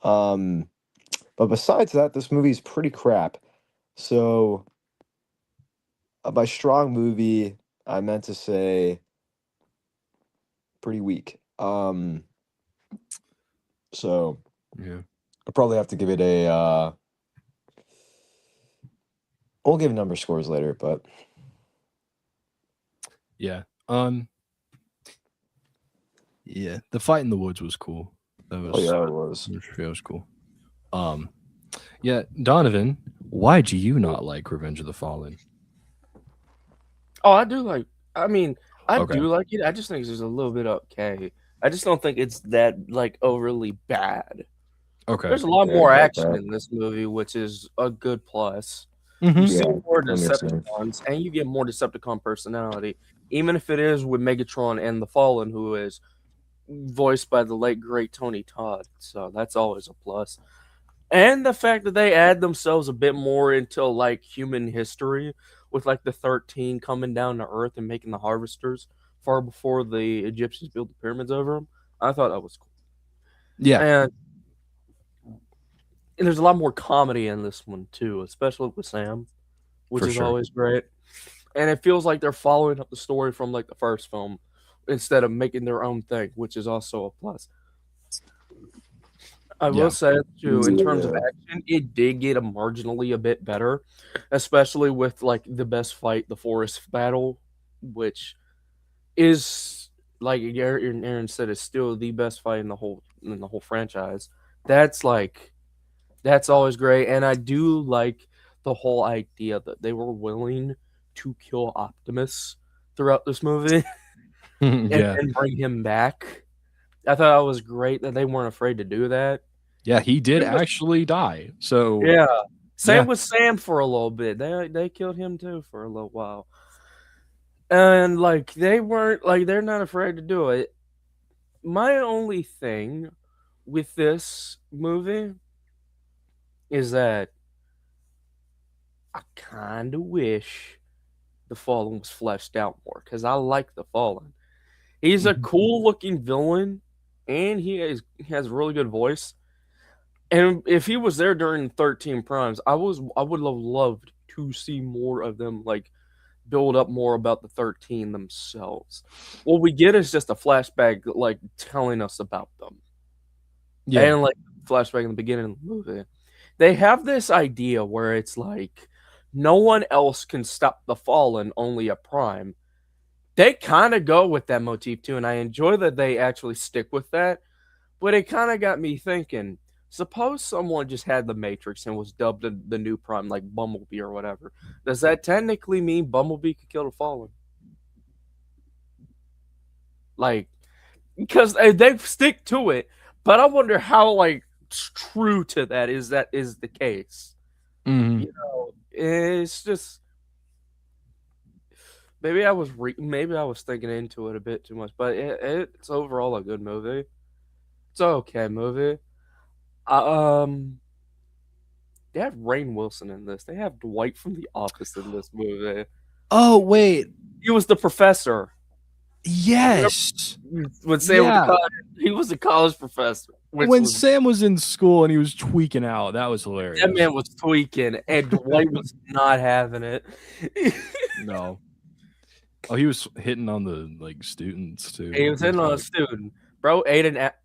But besides that, this movie is pretty crap. So by strong movie, I meant to say pretty weak. So Yeah. I'll probably have to give it a we'll give number scores later, but Yeah. Yeah. The fight in the woods was cool. That was it was. that was cool. Yeah, Donovan, why do you not like Revenge of the Fallen? Oh, I do like. I mean, I Okay. do like it. I just think it's just a little bit okay. I just don't think it's that like overly bad. Okay. There's a lot Yeah, more I get action that. in this movie, which is a good plus. Mhm. You see Yeah, more that makes sense. Decepticons, and you get more Decepticon personality, even if it is with Megatron and the Fallen, who is voiced by the late great Tony Todd. So that's always a plus. And the fact that they add themselves a bit more into like human history, with like the 13 coming down to Earth and making the harvesters far before the Egyptians built the pyramids over them. I thought that was cool. Yeah. And there's a lot more comedy in this one too, especially with Sam, which For is sure. always great. And it feels like they're following up the story from like the first film instead of making their own thing, which is also a plus. I Yeah. will say too, in terms of Yeah. action, it did get marginally a bit better, especially with like the best fight, the forest battle, which is like Aaron said, is still the best fight in the whole franchise. That's like that's always great, and I do like the whole idea that they were willing to kill Optimus throughout this movie and Yeah. then bring him back. I thought it was great that they weren't afraid to do that. Yeah, he did It was- actually die. So Yeah. Same Yeah. with Sam for a little bit. They killed him too for a little while. And like they weren't like they're not afraid to do it. My only thing with this movie is that I kind of wish the Fallen was fleshed out more because I like the Fallen. He's a Mhm. cool looking villain, and he has a really good voice. And if he was there during 13 Primes, I would have loved to see more of them like build up more about the 13 themselves. What we get is just a flashback like telling us about them. Yeah. And like flashback in the beginning of the movie. They have this idea where it's like no one else can stop the Fallen, only a Prime. They kind of go with that motif too, and I enjoy that they actually stick with that. But it kind of got me thinking, suppose someone just had the Matrix and was dubbed the new Prime, like Bumblebee or whatever. Does that technically mean Bumblebee could kill the Fallen? Like, because they stick to it, but I wonder how like true to that is the case. Mhm. You know, it's just maybe I was thinking into it a bit too much, but it's overall a good movie. It's an okay movie. They have Rainn Wilson in this. They have Dwight from The Office in this movie. Oh, wait. He was the professor. Yes. When Sam Yeah. he was a college professor. When Sam was in school and he was tweaking out, that was That hilarious. man was tweaking, and Dwight was not having it. No. Oh, he was hitting on the like students too. He was hitting on a student. Bro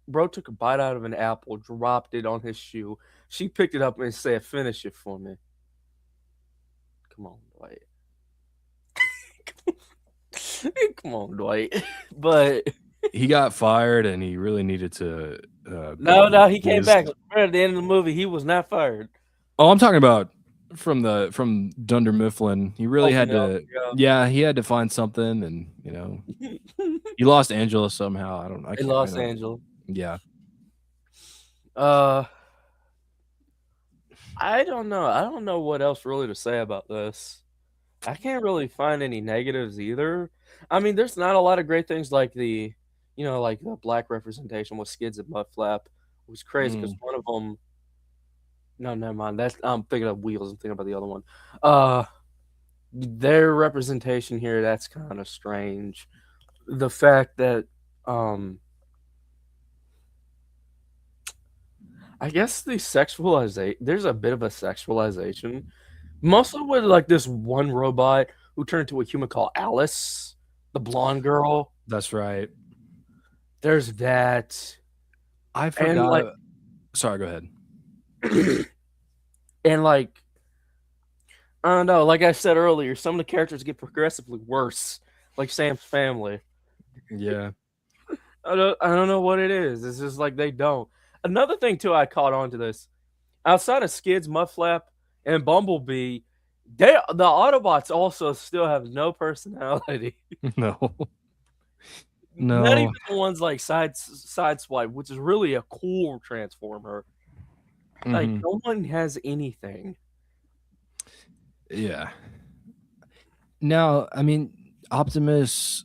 bro took a bite out of an apple, dropped it on his shoe. She picked it up and said, "Finish it for me." Come on, Dwight. Come on, Dwight. But he got fired and he really needed to no, he came back. At the end of the movie, he was not fired. Oh, I'm talking about from Dunder Mifflin. He really had to he had to find something, and you know he lost Angela somehow. I don't know. He lost Angela. Yeah. I don't know. I don't know what else really to say about this. I can't really find any negatives either. I mean, there's not a lot of great things like the black representation with Skids and Mudflap. It was crazy because one of them. No, never mind. I'm thinking of Wheels. I'm thinking about the other one. Their representation here, that's kind of strange. The fact that I guess there's a bit of a sexualization. Mostly with like this one robot who turned into a human called Alice, the blonde girl. That's right. There's that. I forgot. Sorry, go ahead. And like, I don't know. Like I said earlier, some of the characters get progressively worse. Like Sam's family. Yeah. I don't know what it is. It's just like they don't. Another thing too, I caught on to this. Outside of Skids, Mudflap, and Bumblebee, the Autobots also still have no personality. No. Not even the ones like Sideswipe, which is really a cool Transformer. Like no one has anything. Yeah. Now, I mean, Optimus.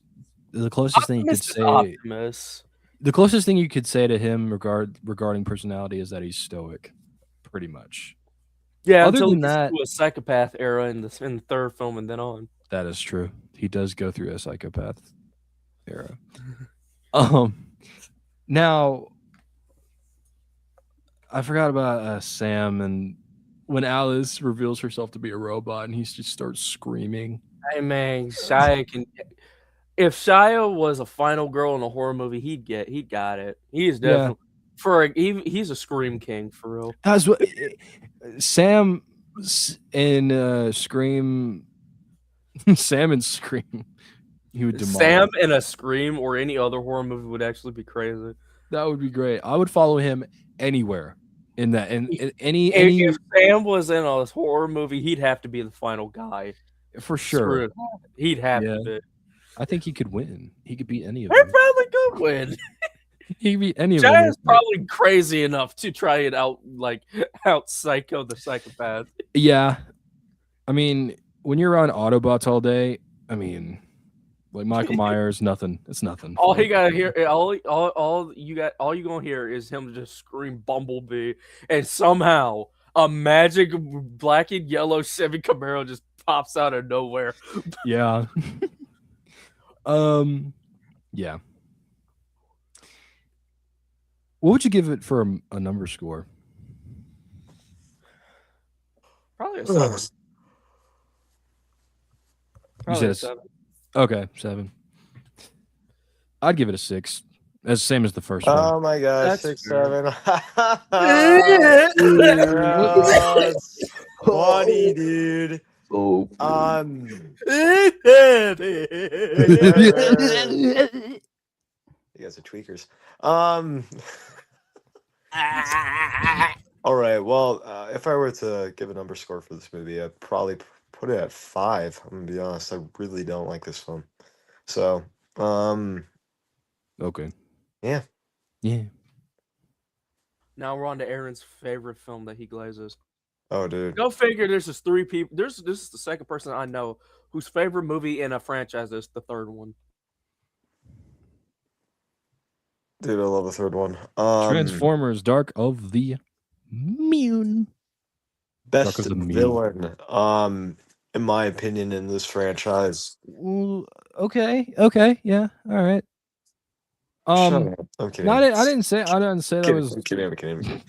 The closest thing you could say. Optimus. The closest thing you could say to him regarding personality is that he's stoic, pretty much. Yeah, other than that, to a psychopath era in the third film and then on. That is true. He does go through a psychopath era. Now I forgot about Sam, and when Alice reveals herself to be a robot and he just starts screaming. Hey man, Shia can. If Shia was a final girl in a horror movie, he got it. He is definitely he's a scream king for real. That's what Sam in Scream. Sam and Scream. He would demolish. Sam in a Scream or any other horror movie would actually be crazy. That would be great. I would follow him anywhere in that. And any if Sam was in a horror movie, he'd have to be the final guy for sure. He'd have to be. I think he could win. He could beat any of them. He probably could win. He could beat any of them. Giant's probably crazy enough to try it out, out psycho the psychopath. Yeah. I mean, when you're on Autobots all day, I mean, like Michael Myers, nothing. It's nothing. All he gotta hear, all you gonna hear is him just scream Bumblebee, and somehow a magic black and yellow Chevy Camaro just pops out of nowhere. Yeah. Yeah. What would you give it for a number score? Probably a 7. Probably a 7. Okay, 7. I'd give it a 6. As the same as the first one. Oh my gosh, 6, 7. That's funny, dude. Oh. You guys are tweakers. All right. Well, if I were to give a number score for this movie, I'd probably put it at 5. I'm gonna be honest. I really don't like this film. So, okay. Yeah. Now we're on to Aaron's favorite film that he glazes. Oh, dude. Go figure. There's just 3 people. This is the second person I know whose favorite movie in a franchise is the third one. Dude, I love the third one. Transformers: Dark of the Moon. Best villain. in my opinion, in this franchise. Okay, yeah, all right. Shut up. I'm kidding. No, I didn't say that was. I'm kidding.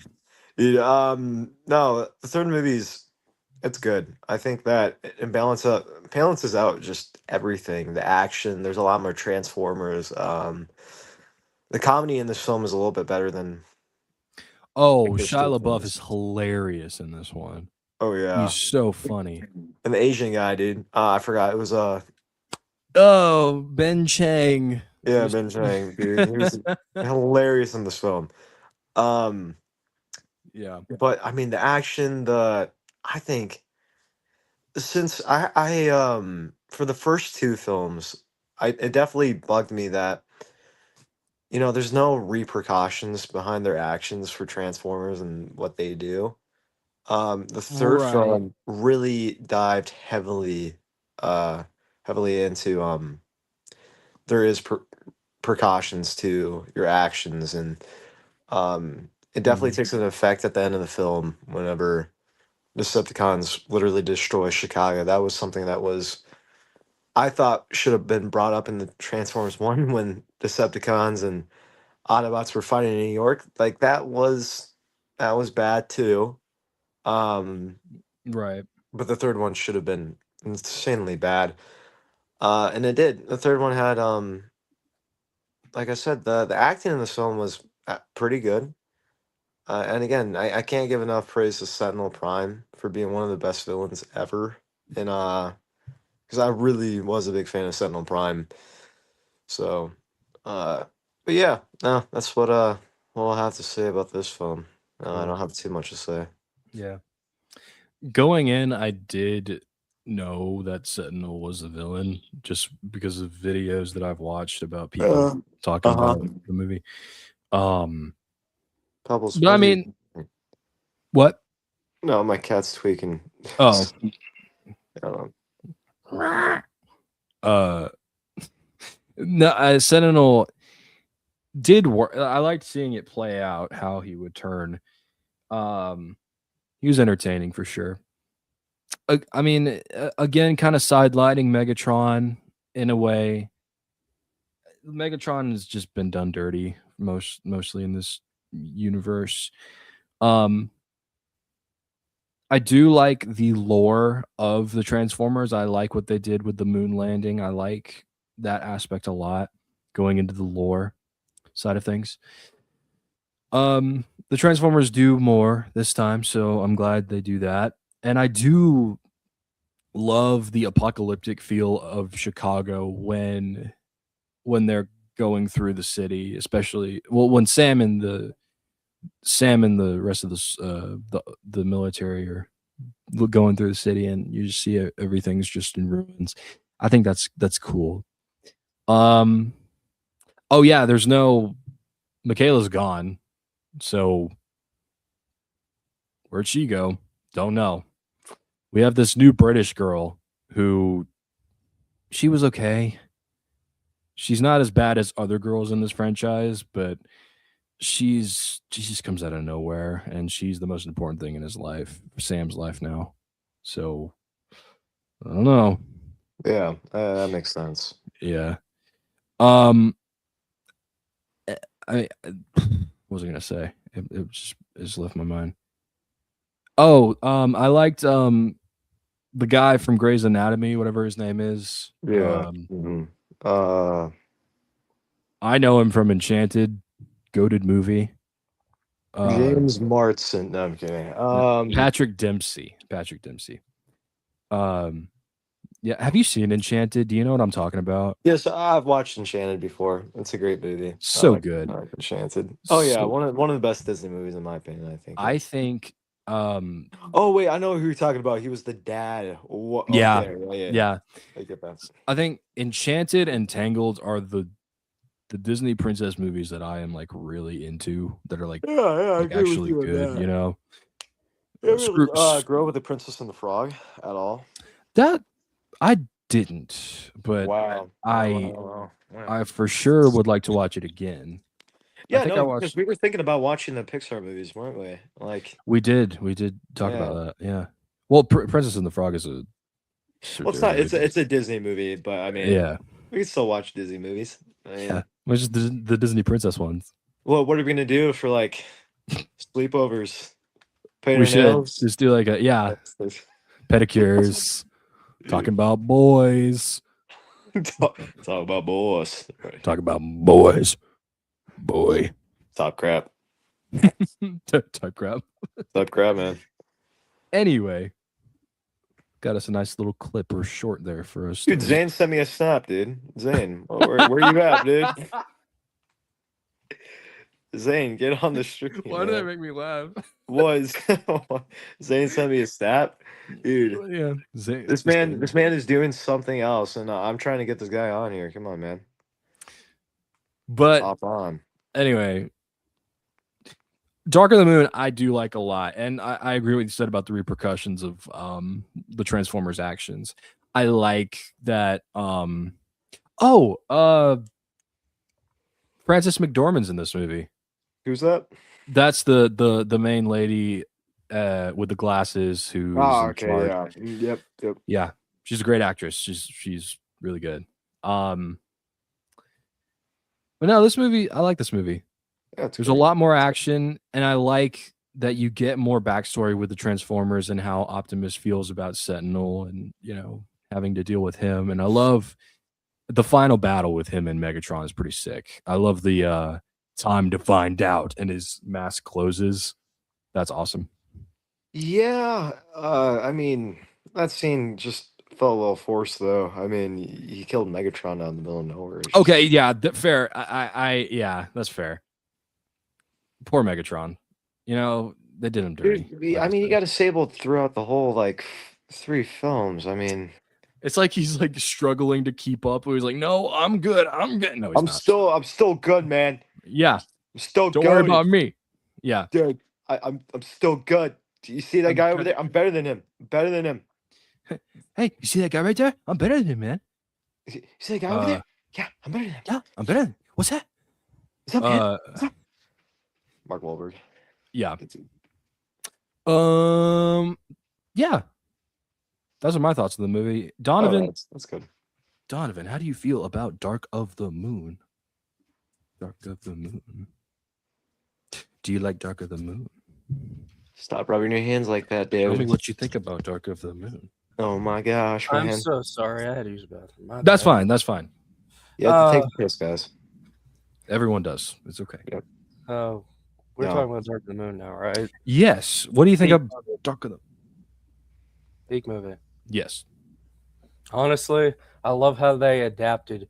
Dude, no, the third movie's it's good. I think that it balances out just everything. The action, there's a lot more Transformers. The comedy in this film is a little bit better than Oh, the first two Shia LaBeouf films. is hilarious in this one. Oh yeah, He's so funny. and the Asian guy, dude. I forgot it was Oh, Ben Chang. yeah, Ben Chang, dude. He was hilarious in this film. Yeah. But I mean, the action, I think since I for the first two films, it definitely bugged me that there's no repercussions behind their actions for Transformers and what they do. The third Right. film really dived heavily into there is precautions to your actions, and it definitely takes an effect at the end of the film whenever Decepticons literally destroy Chicago. That was something that I thought should have been brought up in the Transformers one when Decepticons and Autobots were fighting in New York. Like that was bad too. Right. But the third one should have been insanely bad. And it did. The third one had like I said, the acting in this film was pretty good. And again, I can't give enough praise to Sentinel Prime for being one of the best villains ever. And because I really was a big fan of Sentinel Prime. So but yeah, no, that's what I'll have to say about this film. I don't have too much to say. Yeah. Going in, I did know that Sentinel was a villain just because of videos that I've watched about people talking about the movie. Pebbles, But I mean, what? No, my cat's tweaking. Oh. No, Sentinel did work. I liked seeing it play out, how he would turn. He was entertaining for sure. I mean, again, kind of sidelighting Megatron in a way. Megatron has just been done dirty mostly in this universe. I do like the lore of the Transformers. I like what they did with the moon landing. I like that aspect a lot, going into the lore side of things. The Transformers do more this time, so I'm glad they do that. And I do love the apocalyptic feel of Chicago when they're going through the city, especially when Sam and the rest of the military are going through the city, and you just see everything's just in ruins. I think that's cool. Oh yeah, there's no Michaela's gone, so where'd she go? Don't know. We have this new British girl who she was okay. She's not as bad as other girls in this franchise, but she just comes out of nowhere, and she's the most important thing in his life, Sam's life now. So I don't know. Yeah, that makes sense. Yeah. What was I gonna say? It just left my mind. Oh, I liked the guy from Grey's Anatomy, whatever his name is. Yeah. I know him from Enchanted, goated movie. James Marsden. No, I'm kidding. Patrick Dempsey. Yeah, have you seen Enchanted? Do you know what I'm talking about? Yes, I've watched Enchanted before. It's a great movie. So good. I like Enchanted. Oh yeah, So- one of the best Disney movies in my opinion. I think. Oh wait, I know who you're talking about. He was the dad. Yeah. Yeah. I get that. I think Enchanted and Tangled are the Disney princess movies that I am like really into, that are like, I agree actually with you on good, that. you know. Grow with the Princess and the Frog at all? That I didn't, but Wow. I for sure would like to watch it again. Yeah, I think no, because we were thinking about watching the Pixar movies, weren't we? Like we did talk about that. Yeah. Well, Princess and the Frog is Well, it's not. It's a Disney movie, but I mean, yeah, we can still watch Disney movies. I mean, yeah. Which is the Disney princess ones. well, what are we gonna do for like sleepovers? Paint We our should nails. just do like pedicures, talking about boys. talk about boys. Right. Talk about boys. Boy. Top crap. Type crap. Top crap, man. Anyway, got us a nice little clip or short there for us. Dude, Zane sent me a snap, dude. Zane, where you at, dude? Zane, get on the stream. Why did that make me laugh? Was Zane sent me a snap, dude? Yeah, Zane, This man is doing something else, and I'm trying to get this guy on here. Come on, man. But Hop on. Anyway, Dark of the Moon, I do like a lot, and I agree with what you said about the repercussions of the Transformers actions. I like that. Frances McDormand's in this movie. Who's that? That's the main lady with the glasses who's okay, yeah, yep. Yeah, she's a great actress. She's really good. But no, this movie, I like this movie. Yeah, there's a lot more action, and I like that you get more backstory with the Transformers and how Optimus feels about Sentinel, and having to deal with him. And I love the final battle with him and Megatron is pretty sick. I love the time to find out, and his mask closes. That's awesome. Yeah, I mean, that scene just felt a little forced, though. I mean, he killed Megatron out in the middle of nowhere. Okay, yeah, fair. Yeah, that's fair. Poor Megatron. They did him dirty. Dude, I mean, he got disabled throughout the whole 3 films. I mean, it's like he's struggling to keep up. He's like, "No, I'm good. I'm good." No, I'm still good, man. Yeah, I'm still. Don't worry about me. Yeah, dude, I'm still good. Do you see that guy over there? I'm better than him. Hey, you see that guy right there? I'm better than him, man. You see that guy over there? Yeah, I'm better than him. Yeah, I'm better than him. What's that? What's up, man? What's up? Mark Wahlberg. Yeah. Yeah. Those are my thoughts of the movie. Donovan. That's good. Donovan, how do you feel about Dark of the Moon? Dark of the Moon. Do you like Dark of the Moon? Stop rubbing your hands like that, David. Tell me what you think about Dark of the Moon. Oh my gosh, man. I'm so sorry. I had to use the bathroom. That's fine. That's fine. You have to take a piss, guys. Everyone does. It's okay. Yep. Oh, we're talking about Dark of the Moon now, right? Yes. What do you think of Dark of the Peak movie? Yes. Honestly, I love how they adapted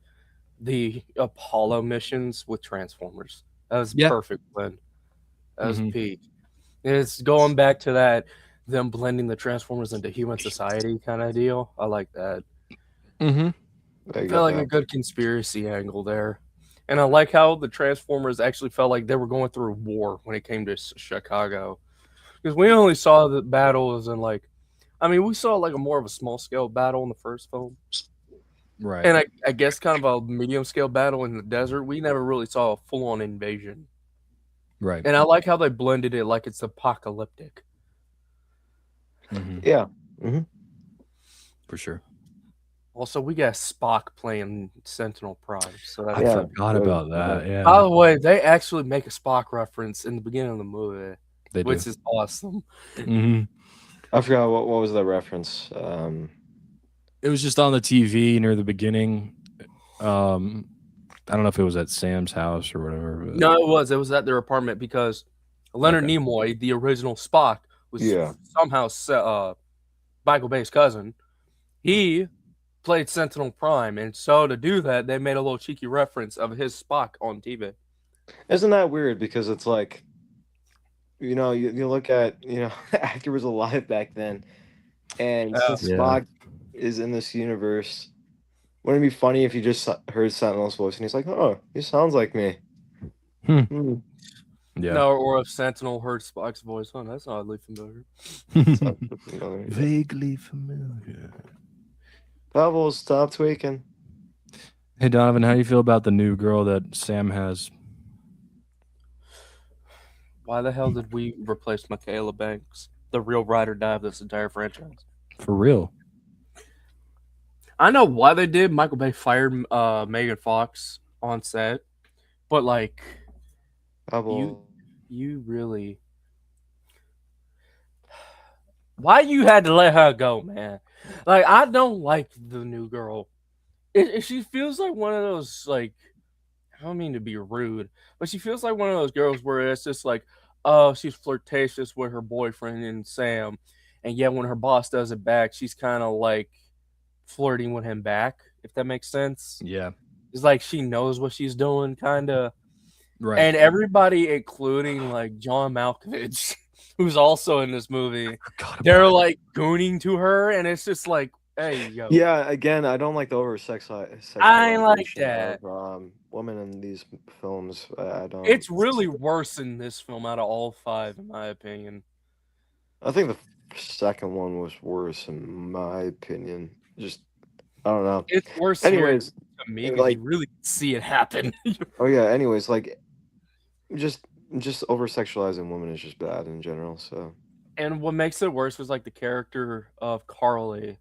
the Apollo missions with Transformers. That was perfect, Glenn. That was peak. It's going back to that, them blending the Transformers into human society kind of deal. I like that. I felt like a good conspiracy angle there. And I like how the Transformers actually felt like they were going through war when it came to Chicago. Because we only saw the battles in we saw a more of a small scale battle in the first film. Right. And I guess kind of a medium scale battle in the desert. We never really saw a full on invasion. Right. And I like how they blended it like it's apocalyptic. Yeah. For sure. Also, we got Spock playing Sentinel Prime. So I forgot about that. Yeah. By the way, they actually make a Spock reference in the beginning of the movie, which is awesome. I forgot what was that reference. It was just on the TV near the beginning. I don't know if it was at Sam's house or whatever. But... No, it was at their apartment because Leonard Nimoy, the original Spock, was somehow Michael Bay's cousin. He played Sentinel Prime, and so to do that, they made a little cheeky reference of his Spock on TV. Isn't that weird? Because it's like, you look at, the actor was alive back then, and since Spock is in this universe, wouldn't it be funny if you just heard Sentinel's voice and he's like, oh, he sounds like me? Yeah. No, or if Sentinel heard Spock's voice, that's oddly familiar. Vaguely familiar. Bubbles, stop tweaking. Hey, Donovan, how do you feel about the new girl that Sam has? Why the hell did we replace Michaela Banks, the real ride or die of this entire franchise? For real? I know why they did. Michael Bay fired Megan Fox on set, but like you really, why you had to let her go, man? Like I don't like the new girl. She feels like one of those like, I don't mean to be rude, but she feels like one of those girls where it's just like, oh, she's flirtatious with her boyfriend and Sam, and yet when her boss does it back, she's kind of like flirting with him back, if that makes sense. Yeah. It's like she knows what she's doing, kind of. Right. And everybody, including like John Malkovich, who's also in this movie, they're like gooning to her, and it's just like, hey, yo. Yeah, again, I don't like the I ain't like that. of women in these films. I don't. It's really worse in this film out of all 5, in my opinion. I think the second one was worse, in my opinion. Just, I don't know. It's worse. Anyways, to me, like, you really see it happen. Oh yeah. Anyways, like, just over sexualizing women is just bad in general. So. And what makes it worse was like the character of Carly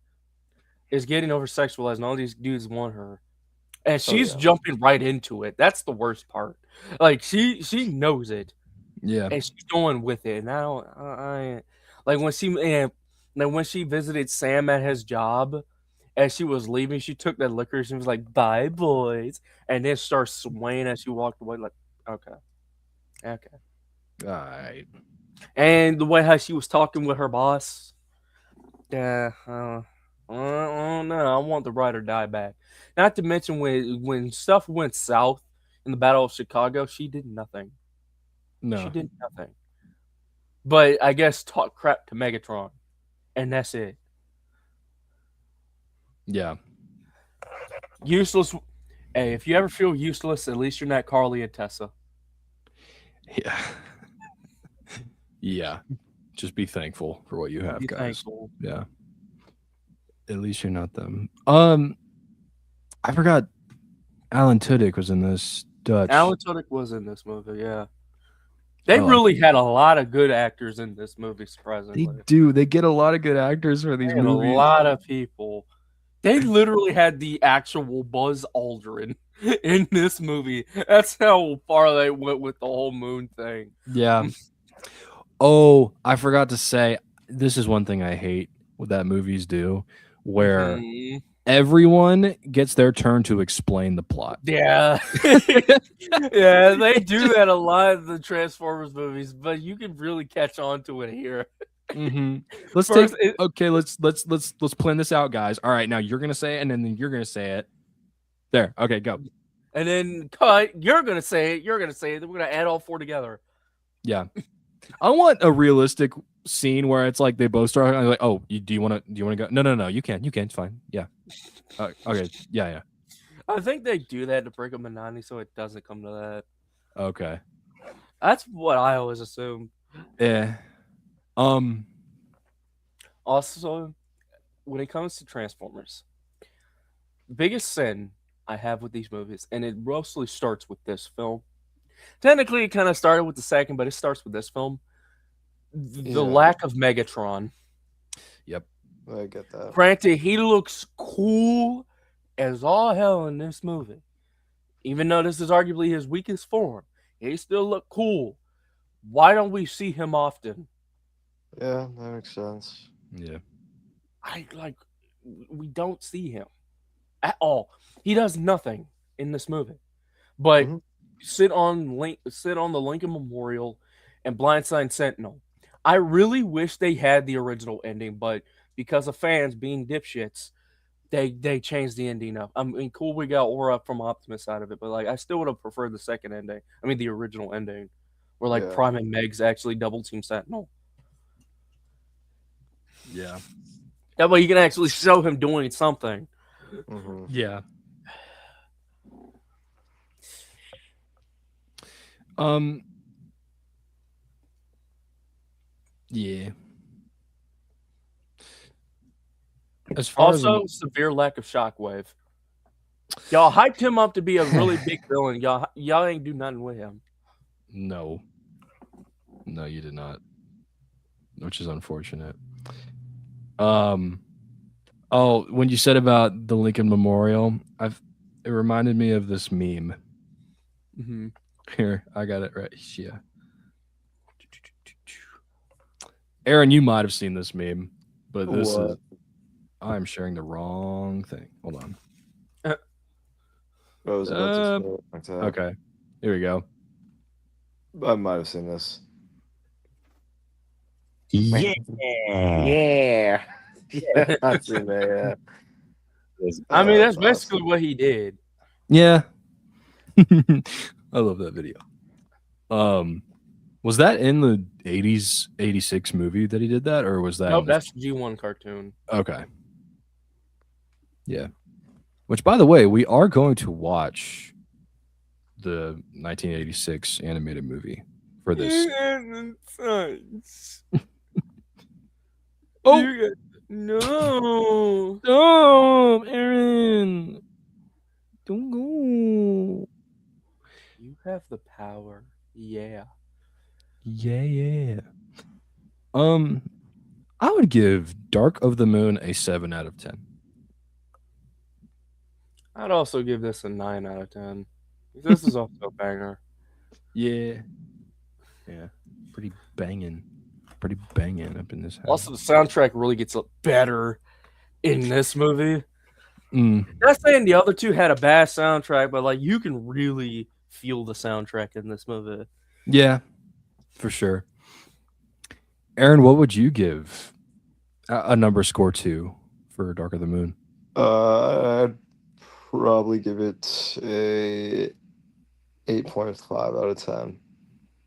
is getting over sexualized, and all these dudes want her, and she's jumping right into it. That's the worst part. Like she knows it, yeah, and she's going with it. And I like when she visited Sam at his job. As she was leaving, she took that liquor. She was like, "Bye, boys," and then starts swaying as she walked away. Like, okay, all right. And the way how she was talking with her boss, yeah, no, I want the ride or die back. Not to mention when stuff went south in the Battle of Chicago, she did nothing. No, she did nothing. But I guess talk crap to Megatron, and that's it. Yeah. Useless. Hey, if you ever feel useless, at least you're not Carly and Tessa. Yeah. Yeah. Just be thankful for what you have, be guys. Thankful. Yeah. At least you're not them. I forgot Alan Tudyk was in this. Dutch. Alan Tudyk was in this movie, yeah. They really had a lot of good actors in this movie, surprisingly. They do. They get a lot of good actors for these movies. A lot of people. They literally had the actual Buzz Aldrin in this movie. That's how far they went with the whole moon thing. Yeah. Oh, I forgot to say, this is one thing I hate that movies do, where everyone gets their turn to explain the plot. Yeah. Yeah, they do that a lot in the Transformers movies, but you can really catch on to it here. Mm-hmm. Let's plan this out, guys. All right, now you're gonna say it, and then you're gonna say it. There, okay, go. And then cut. You're gonna say it. You're gonna say it. Then we're gonna add all 4 together. Yeah, I want a realistic scene where it's like they both start like, "Oh, do you want to go?" No, you can, it's fine. Yeah, okay, yeah. I think they do that to break up monotony, so it doesn't come to that. Okay, that's what I always assume. Yeah. Also, when it comes to Transformers, the biggest sin I have with these movies, and it mostly starts with this film. Technically, it kind of started with the second, but it starts with this film. The lack of Megatron. Yep. I get that. Granted, he looks cool as all hell in this movie. Even though this is arguably his weakest form, he still look cool. Why don't we see him often? Yeah, that makes sense. Yeah. We don't see him at all. He does nothing in this movie. But sit on the Lincoln Memorial and Blindside Sentinel. I really wish they had the original ending, but because of fans being dipshits, they changed the ending up. I mean, cool, we got Aura from Optimus out of it, but like I still would have preferred the second ending. I mean, the original ending, where like Prime and Megs actually double team Sentinel. Yeah. That way you can actually show him doing something. Mm-hmm. Yeah. Yeah. As far also, as severe lack of Shockwave. Y'all hyped him up to be a really big villain. Y'all ain't do nothing with him. No, you did not. Which is unfortunate. Oh, when you said about the Lincoln Memorial, it reminded me of this meme. Mm-hmm. Here, I got it right. Yeah. Aaron, you might have seen this meme, but this is I'm sharing the wrong thing. Hold on. I was about to say it. Okay. Here we go. I might have seen this. Yeah. Yeah. Yeah, I've seen that, yeah. I mean, that's awesome. basically what he did. Yeah. I love that video. Was that in the 80s 86 movie that he did that, or was that Nope, that's G1 cartoon. Okay. Yeah. Which, by the way, we are going to watch the 1986 animated movie for this. Oh no, no, Aaron, don't go. You have the power. Yeah. Yeah. I would give Dark of the Moon a 7 out of 10. I'd also give this a 9 out of 10. This is also a banger. Yeah. Yeah. Pretty banging up in this house. Also, the soundtrack really gets better in this movie. Mm. Not saying the other two had a bad soundtrack, but like you can really feel the soundtrack in this movie. Yeah, for sure. Aaron, what would you give a number score to for Dark of the Moon? I'd probably give it a 8.5 out of 10.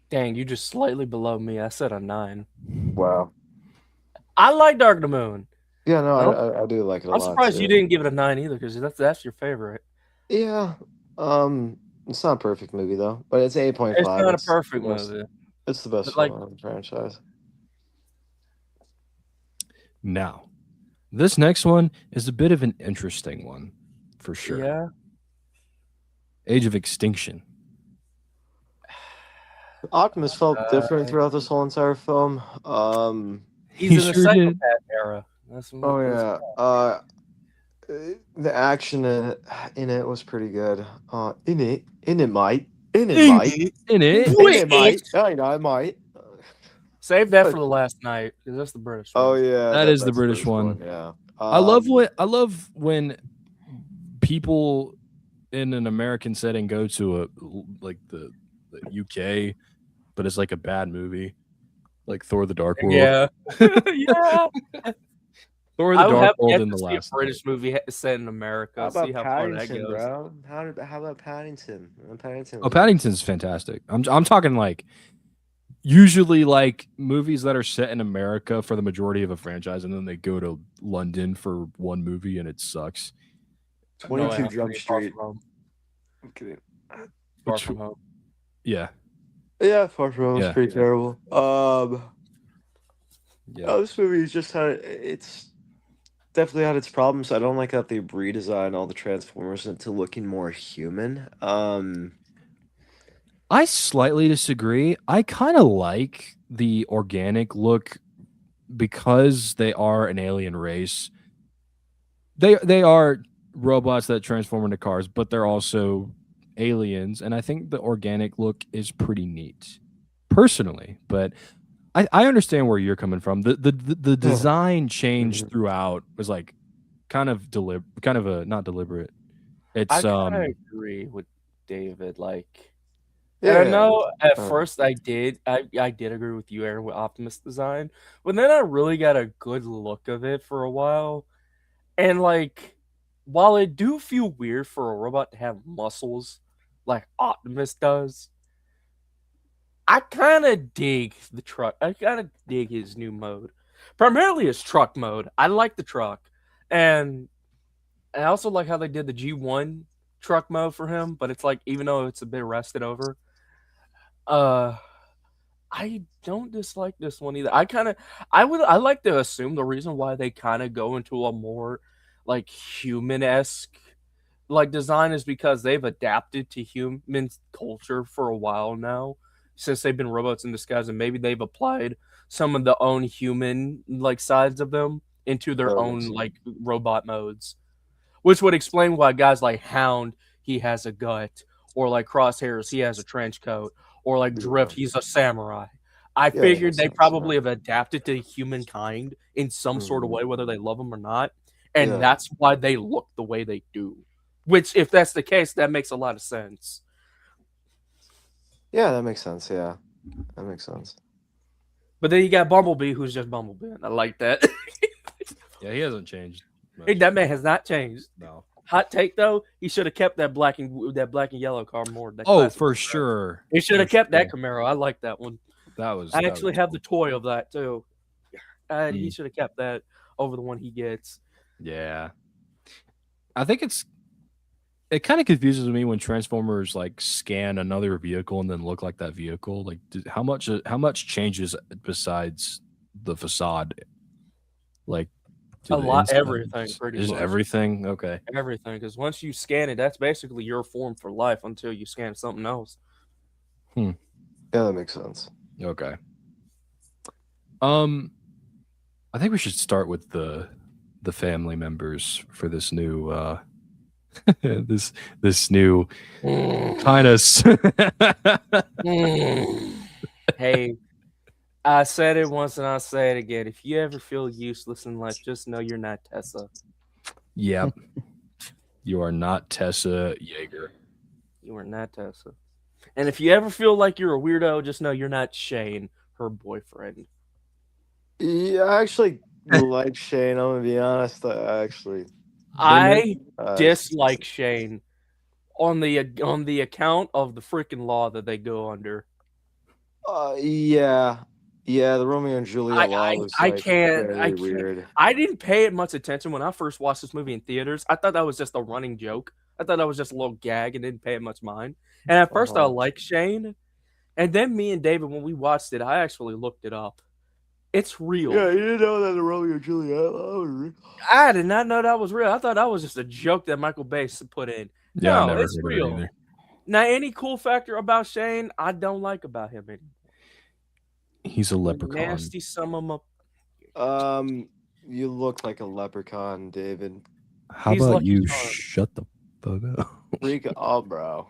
Dang, you just slightly below me. I said a 9. Wow. I like Dark of the Moon. Yeah, no, I do like it a lot. I'm surprised too. you didn't give it a 9 either, because that's your favorite. Yeah. It's not a perfect movie though, but it's 8.5. It's not a perfect movie. It's the best But, one in the franchise. Now, this next one is a bit of an interesting one, for sure. Yeah. Age of Extinction. Optimus felt different throughout this whole entire film. He's in the psychopath era. The action in it was pretty good. In it might. I might. Save that for the last night, because that's the British one. Oh yeah, that is the British one. Yeah. I love when people in an American setting go to the UK, but it's like a bad movie, like Thor: The Dark World. Yeah, yeah. Thor: The Dark World in the last British movie set in America. How about see how far that goes, bro? How about Paddington? Oh, Paddington's fantastic. I'm talking like usually like movies that are set in America for the majority of a franchise, and then they go to London for one movie and it sucks. 22 Jump Street. I'm kidding. Far From Home. Yeah. Yeah, Far From Home is pretty terrible. Yeah. This movie is just it's definitely had its problems. I don't like that they redesigned all the Transformers into looking more human. I slightly disagree. I kind of like the organic look because they are an alien race. They are robots that transform into cars, but they're also aliens, and I think the organic look is pretty neat, personally. But I understand where you're coming from. The design change throughout was like kind of not deliberate. It's I kind of agree with David. Like, Yeah, I know at first I did agree with you, Aaron, with Optimus design, but then I really got a good look of it for a while, and like, while it do feel weird for a robot to have muscles like Optimus does, I kind of dig the truck. I kind of dig his new mode, primarily his truck mode. I like the truck, and I also like how they did the G1 truck mode for him. But it's like, even though it's a bit rested over, I don't dislike this one either. I like to assume the reason why they kind of go into a more like human-esque like design is because they've adapted to human culture for a while now, since they've been robots in disguise, and maybe they've applied some of the own human like sides of them into their own like robot modes, which would explain why guys like Hound, he has a gut, or like Crosshairs, he has a trench coat, or like Drift, he's a samurai. I figured they probably have adapted to humankind in some sort of way, whether they love them or not, and that's why they look the way they do. Which, if that's the case, that makes a lot of sense. Yeah, that makes sense. Yeah, that makes sense. But then you got Bumblebee, who's just Bumblebee. I like that. Yeah, he hasn't changed. Hey, that man has not changed. No. Hot take though, he should have kept that black and yellow car more. Oh, for sure. He should have kept that Camaro. I like that one. I actually have the toy of that too. He should have kept that over the one he gets. Yeah, I think it kind of confuses me when Transformers like scan another vehicle and then look like that vehicle. Like, how much changes besides the facade? Like, a lot, everything. Pretty much. Everything okay. Everything, because once you scan it, that's basically your form for life until you scan something else. Yeah, that makes sense. Okay. I think we should start with the family members for this new this new kind of Hey, I said it once and I'll say it again. If you ever feel useless in life, just know you're not Tessa. Yep. You are not Tessa Yeager. You are not Tessa. And if you ever feel like you're a weirdo, just know you're not Shane, her boyfriend. Yeah, I actually like Shane. I'm gonna be honest. I dislike Shane on the account of the freaking law that they go under. Yeah, the Romeo and Juliet law was weird. I didn't pay it much attention when I first watched this movie in theaters. I thought that was just a running joke. I thought that was just a little gag and didn't pay it much mind. And at first I liked Shane, and then me and David, when we watched it, I actually looked it up. It's real. Yeah, you didn't know that the Romeo and Juliet law was real. I did not know that was real. I thought that was just a joke that Michael Bay put in. Yeah, no, it's real. Now, any cool factor about Shane, I don't like about him anymore. He's a leprechaun. Nasty sum him up. You look like a leprechaun, David. How about you shut the fuck up? Freak off, bro.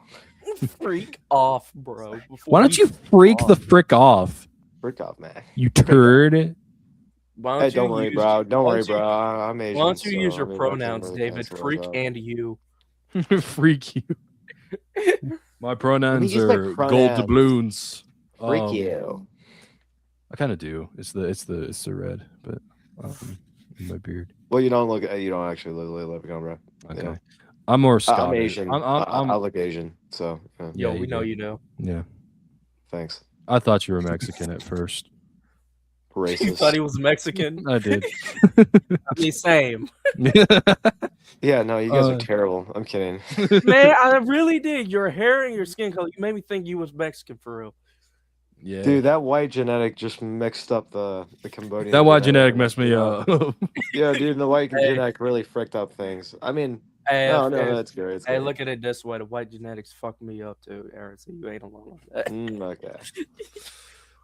Freak off, bro. Why don't you freak the frick off? Freak off, man. You turd. Hey, don't worry, bro. Don't worry, bro. I'm Asian. Why don't you use your pronouns, David? Freak and you. Freak you. My pronouns are gold doubloons. Freak you. I kind of do. It's the red, but in my beard. Well, you don't actually look like a leprechaun, bro. Okay. You know? I'm more Scottish. I'm Asian. I look Asian, so. Yo, we know you know. Yeah. Thanks. I thought you were Mexican at first. Racist. You thought he was Mexican? I did. I mean, same. Yeah, no, you guys are terrible. I'm kidding. Man, I really did. Your hair and your skin color, you made me think you was Mexican for real. Yeah. Dude, that white genetic just mixed up the Cambodian. That white genetic messed me up. Yeah, dude, the white genetic really fricked up things. I mean, no, that's good. Hey, look at it this way. The white genetics fucked me up too, Aaron, so you ain't alone with that. Okay.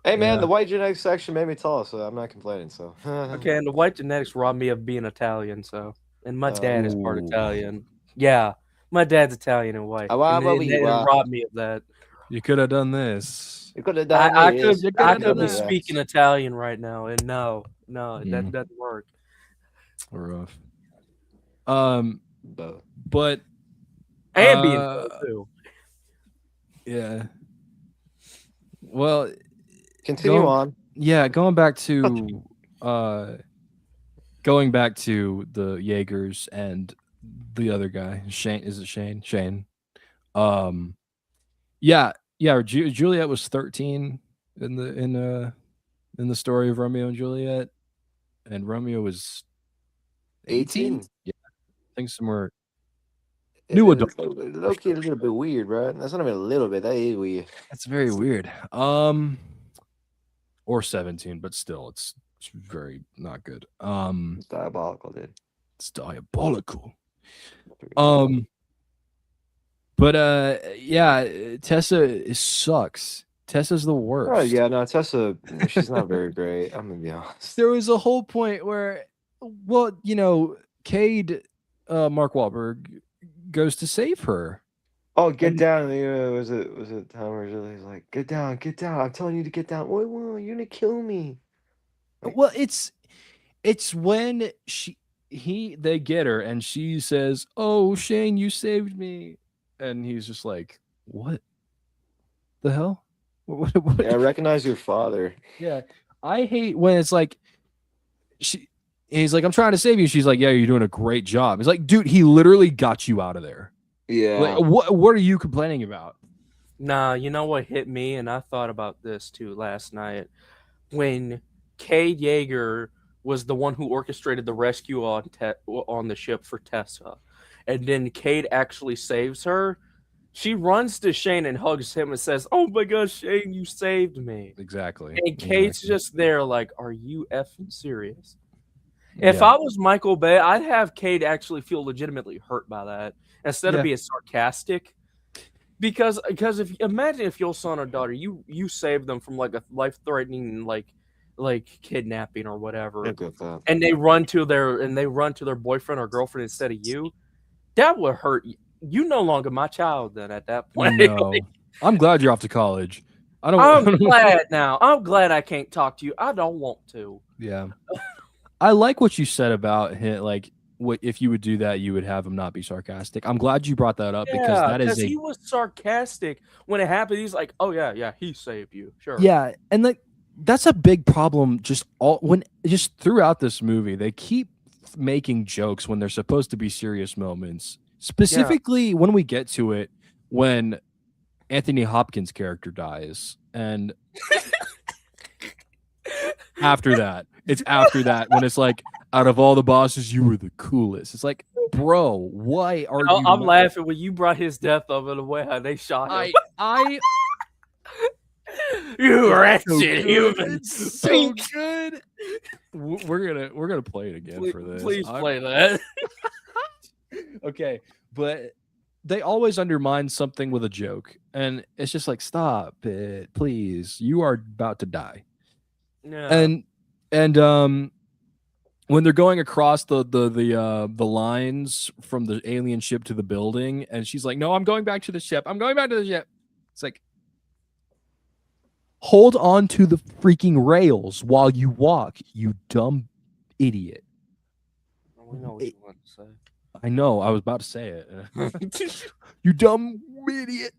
Hey, man, the white genetics section made me tall, so I'm not complaining. So. Okay, and the white genetics robbed me of being Italian, so. And my dad is part Italian. Yeah, my dad's Italian and white. And they robbed me of that. You could have done this. You could have done I could be speaking Italian right now, and no, that doesn't work. Rough. But and being too. Yeah. Well, continue on. Yeah, going back to the Jaegers and the other guy, Shane. Is it Shane? Shane. Yeah. Juliet was 13 in the story of Romeo and Juliet, and Romeo was 18. Yeah, I think somewhere. New adult. Low-key a little bit weird, right? That's not even a little bit. That is weird. That's very weird. Or 17, but still, it's very not good. It's diabolical, dude. It's diabolical. But yeah, Tessa sucks. Tessa's the worst. Oh yeah, no, Tessa, she's not very great. I'm gonna be honest. There was a whole point where Well, you know, Cade, Mark Wahlberg goes to save her. Oh, get down! Was it Tom or he's like, get down! I'm telling you to get down. Wait, you're gonna kill me. Well, it's when they get her and she says, "Oh, Shane, you saved me," and he's just like, "What the hell?" What? Yeah, I recognize your father. Yeah, I hate when it's like he's like, "I'm trying to save you." She's like, "Yeah, you're doing a great job." It's like, dude, he literally got you out of there. Yeah. Like, what are you complaining about? Nah, you know what hit me, and I thought about this too last night when Cade Yeager was the one who orchestrated the rescue on the ship for Tessa, and then Cade actually saves her. She runs to Shane and hugs him and says, "Oh my gosh, Shane, you saved me." Exactly. And Cade's just there like, "Are you effing serious?" Yeah. If I was Michael Bay, I'd have Cade actually feel legitimately hurt by that instead of being sarcastic. Because imagine if your son or daughter, you saved them from like a life-threatening like kidnapping or whatever, and they run to their boyfriend or girlfriend instead of you, that would hurt you. You no longer my child then at that point. No. I'm glad you're off to college. I'm glad now. I'm glad I can't talk to you. I don't want to. Yeah. I like what you said about him, like what if you would do that, you would have him not be sarcastic. I'm glad you brought that up because that is he was sarcastic when it happened. He's like, "Oh yeah, he saved you." Sure. Yeah, and like that's a big problem just throughout this movie. They keep making jokes when they're supposed to be serious moments. Specifically when we get to it when Anthony Hopkins' character dies and after that when it's like, out of all the bosses, you were the coolest. It's like, bro, why are you? I'm laughing when you brought his death up in the way how they shot him. You wretched human. So good. We're gonna play it again for this. Please play that. Okay, but they always undermine something with a joke, and it's just like, stop it, please. You are about to die. Yeah. And when they're going across the lines from the alien ship to the building, and she's like, "No, I'm going back to the ship. I'm going back to the ship." It's like, hold on to the freaking rails while you walk, you dumb idiot. We know what you want to say. I know. I was about to say it. You dumb idiot.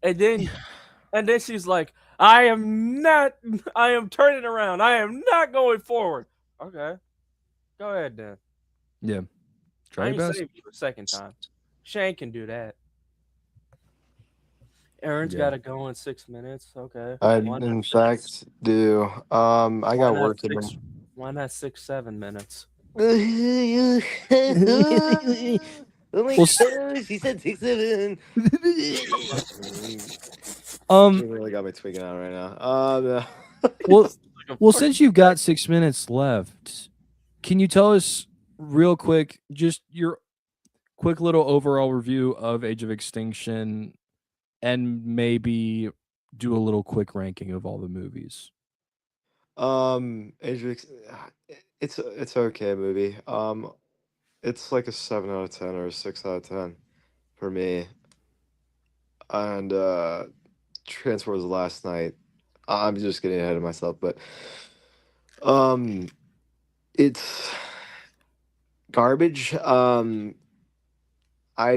And then she's like, I am turning around. I am not going forward. Okay. Go ahead then. Yeah. Try your best. Save you a second time. Shane can do that. Aaron's got to go in 6 minutes. Okay. I in fact do. I got work to do. Why not 6-7 minutes? He said 6-7. You really got me tweaking out right now. Well, since you've got 6 minutes left, can you tell us real quick, just your quick little overall review of Age of Extinction, and maybe do a little quick ranking of all the movies? Age of it's an okay movie. It's like a 7 out of 10 or a 6 out of 10 for me. And Transformers last night. I'm just getting ahead of myself, but it's garbage. I'd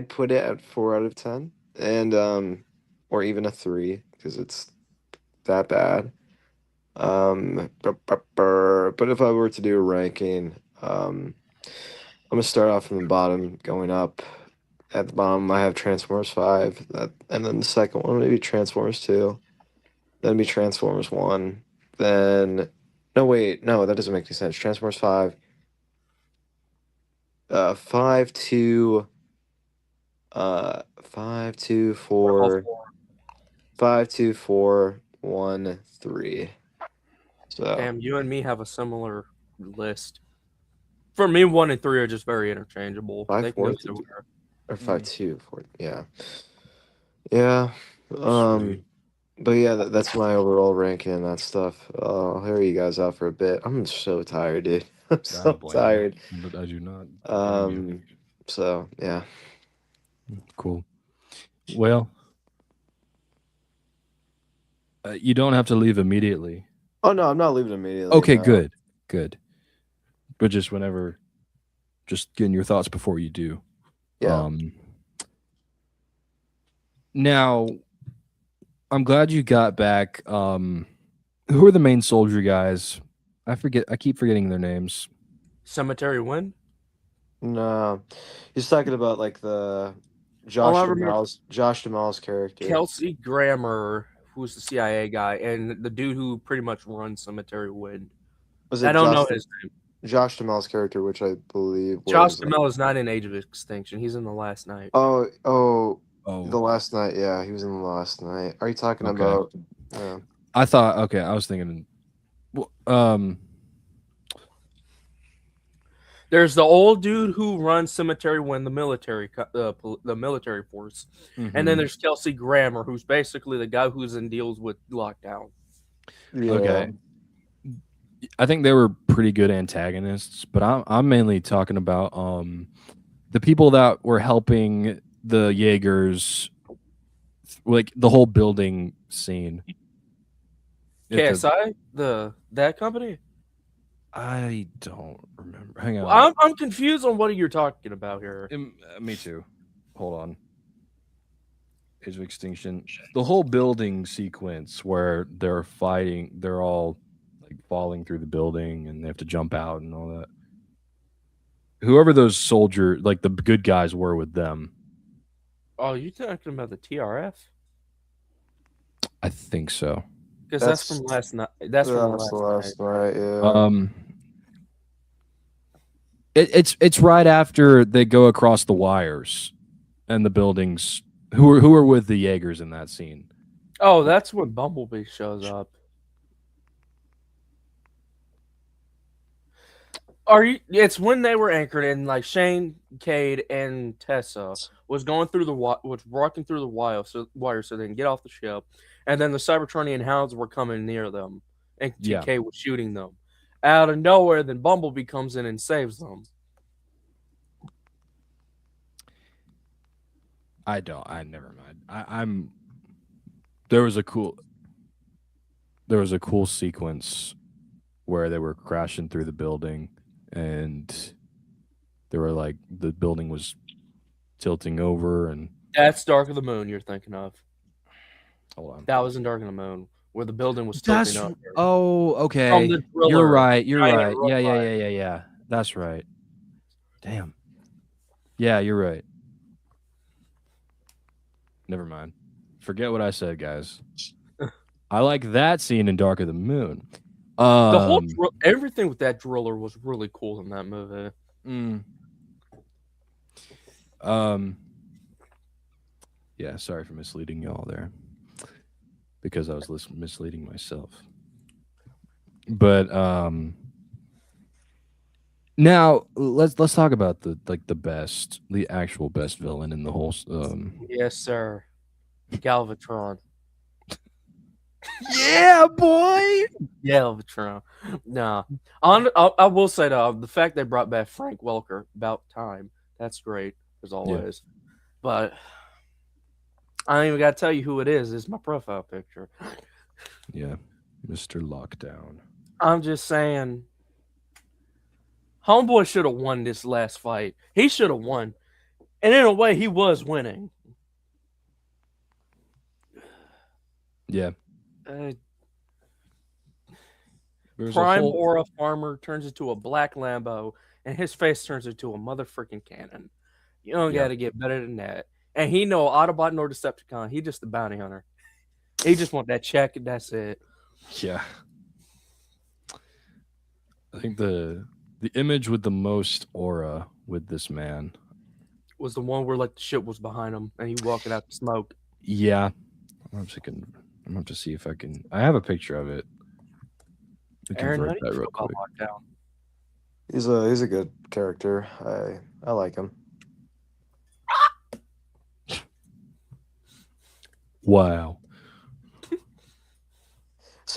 put it at 4 out of 10, and or even a 3 because it's that bad. But if I were to do a ranking, I'm gonna start off from the bottom, going up. At the bottom, I have Transformers 5, and then the second one maybe Transformers 2, then be Transformers 1, then no, that doesn't make any sense. Transformers 5, 5 to 4, 5 to 4, 1, 3. So damn, you and me have a similar list. For me, 1 and 3 are just very interchangeable. 5, 4, 2, or 5, 2, 4. Yeah. But yeah, that's my overall ranking and that stuff. I'll hear you guys out for a bit. I'm so tired, dude. I'm so tired. But I do not. So yeah. Cool. Well, you don't have to leave immediately. Oh no, I'm not leaving immediately. Okay, no. good. But just whenever, just getting your thoughts before you do. Yeah. Now, I'm glad you got back. Who are the main soldier guys? I keep forgetting their names. Cemetery Wind. No, he's talking about like the All I remember, Josh Duhamel's character. Kelsey Grammer, who's the CIA guy, and the dude who pretty much runs Cemetery Wind. I don't know his name. Josh Duhamel's character, which I believe Josh Duhamel is not in Age of Extinction. He's in The Last Night. Oh, The Last Night. Yeah, he was in The Last Night. Are you talking about? I thought. Okay, I was thinking. There's the old dude who runs Cemetery Wind, the military force, and then there's Kelsey Grammer, who's basically the guy who's in deals with lockdown. Yeah. Okay. I think they were pretty good antagonists, but I'm mainly talking about the people that were helping the Jaegers, like the whole building scene. KSI, that company. I don't remember. Hang on. I'm confused on what you're talking about here. Me too. Hold on. Age of Extinction. The whole building sequence where they're fighting, they're all like falling through the building and they have to jump out and all that. Whoever those soldiers, like the good guys, were with them. Oh, you talking about the TRF? I think so. Because that's from last night. That's from last night. Yeah. It's right after they go across the wires, and the buildings. Who are with the Jaegers in that scene? Oh, that's when Bumblebee shows up. It's when they were anchored in, like Shane, Cade, and Tessa was walking through the wire so they can get off the ship, and then the Cybertronian hounds were coming near them, and TK was shooting them. Out of nowhere, then Bumblebee comes in and saves them. Never mind. There was a cool sequence where they were crashing through the building and they were like the building was tilting over, and that's Dark of the Moon you're thinking of. Hold on. That was in Dark of the Moon where the building was tilting over. Oh, okay. You're right. Yeah. That's right. Damn. Yeah, you're right. Never mind. Forget what I said, guys. I like that scene in Dark of the Moon. The whole everything with that driller was really cool in that movie. Yeah, sorry for misleading y'all there, because I was misleading myself. But now let's talk about the actual best villain in the whole. Yes, sir. Galvatron. Yeah, boy. Galvatron. Nah. I will say though, the fact they brought back Frank Welker, about time. That's great as always. Yeah. But I don't even got to tell you who it is. It's my profile picture. Yeah, Mr. Lockdown. I'm just saying, Homeboy should have won this last fight. He should have won, and in a way, he was winning. Yeah. Prime Aura Farmer turns into a black Lambo, and his face turns into a motherfucking cannon. You don't got to get better than that. And he no Autobot nor Decepticon. He just a bounty hunter. He just want that check, and that's it. Yeah. I think the image with the most aura with this man was the one where like the shit was behind him, and he walking out the smoke. Yeah. I'm going to have to see if I can. I have a picture of it. Aaron, how do you feel about Lockdown? He's a good character. I like him.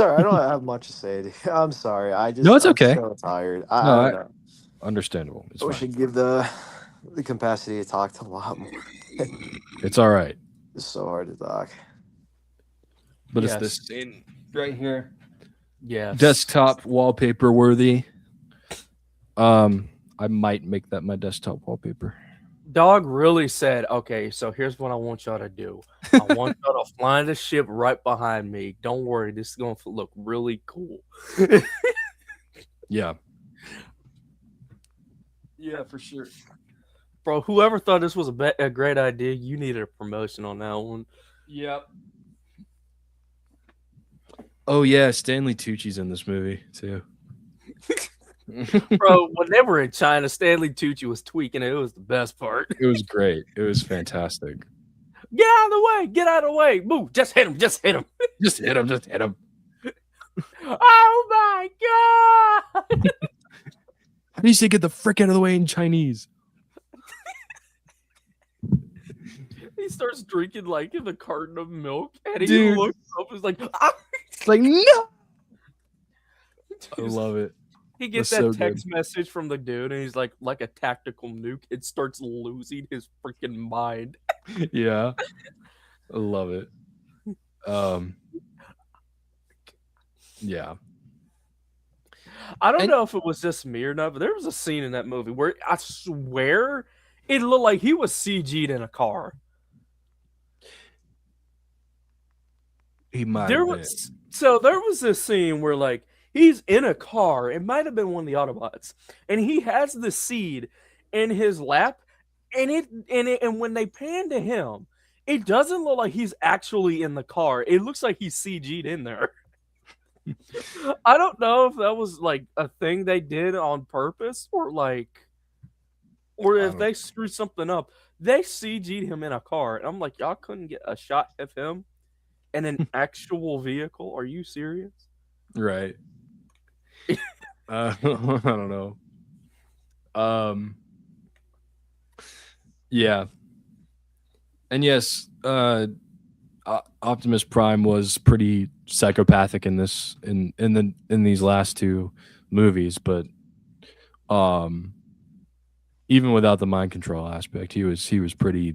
Sorry, I don't have much to say. I'm sorry. No, it's okay. I'm so tired. No, I don't know. Understandable. It's We fine. should give the capacity to talk to a lot more. It's all right. It's so hard to talk. But Yes. it's this scene right here. Yeah. Desktop wallpaper worthy. I might make that my desktop wallpaper. Dog really said, okay, so here's what I want y'all to do. I want y'all to fly the ship right behind me. Don't worry, this is going to look really cool. Yeah. Yeah, for sure. Bro, whoever thought this was a great idea, you needed a promotion on that one. Yep. Oh, yeah, Stanley Tucci's in this movie, too. Bro, when they were in China, Stanley Tucci was tweaking it. It was the best part. It was great. It was fantastic. Get out of the way. Get out of the way. Move. Just hit him. Just hit him. Just hit him. Just hit him. Oh, my God. How do you say get the frick out of the way in Chinese? He starts drinking like in the carton of milk, and he Dude. looks up. He's like, ah. It's like, no. I love it. He gets That's that so text message from the dude, and he's like a tactical nuke. It starts losing his freaking mind. Yeah. I love it. Yeah. I don't And- know if it was just me or not, but there was a scene in that movie where I swear it looked like he was CG'd in a car. He might There have been. there was this scene where like he's in a car. It might have been one of the Autobots, and he has the seed in his lap, and when they pan to him, it doesn't look like he's actually in the car. It looks like he's CG'd in there. I don't know if that was like a thing they did on purpose or if they screwed something up. They CG'd him in a car, and I'm like, y'all couldn't get a shot of him in an actual vehicle? Are you serious? Right. I don't know. Yeah. And yes, Optimus Prime was pretty psychopathic in this in these last two movies, but even without the mind control aspect, he was pretty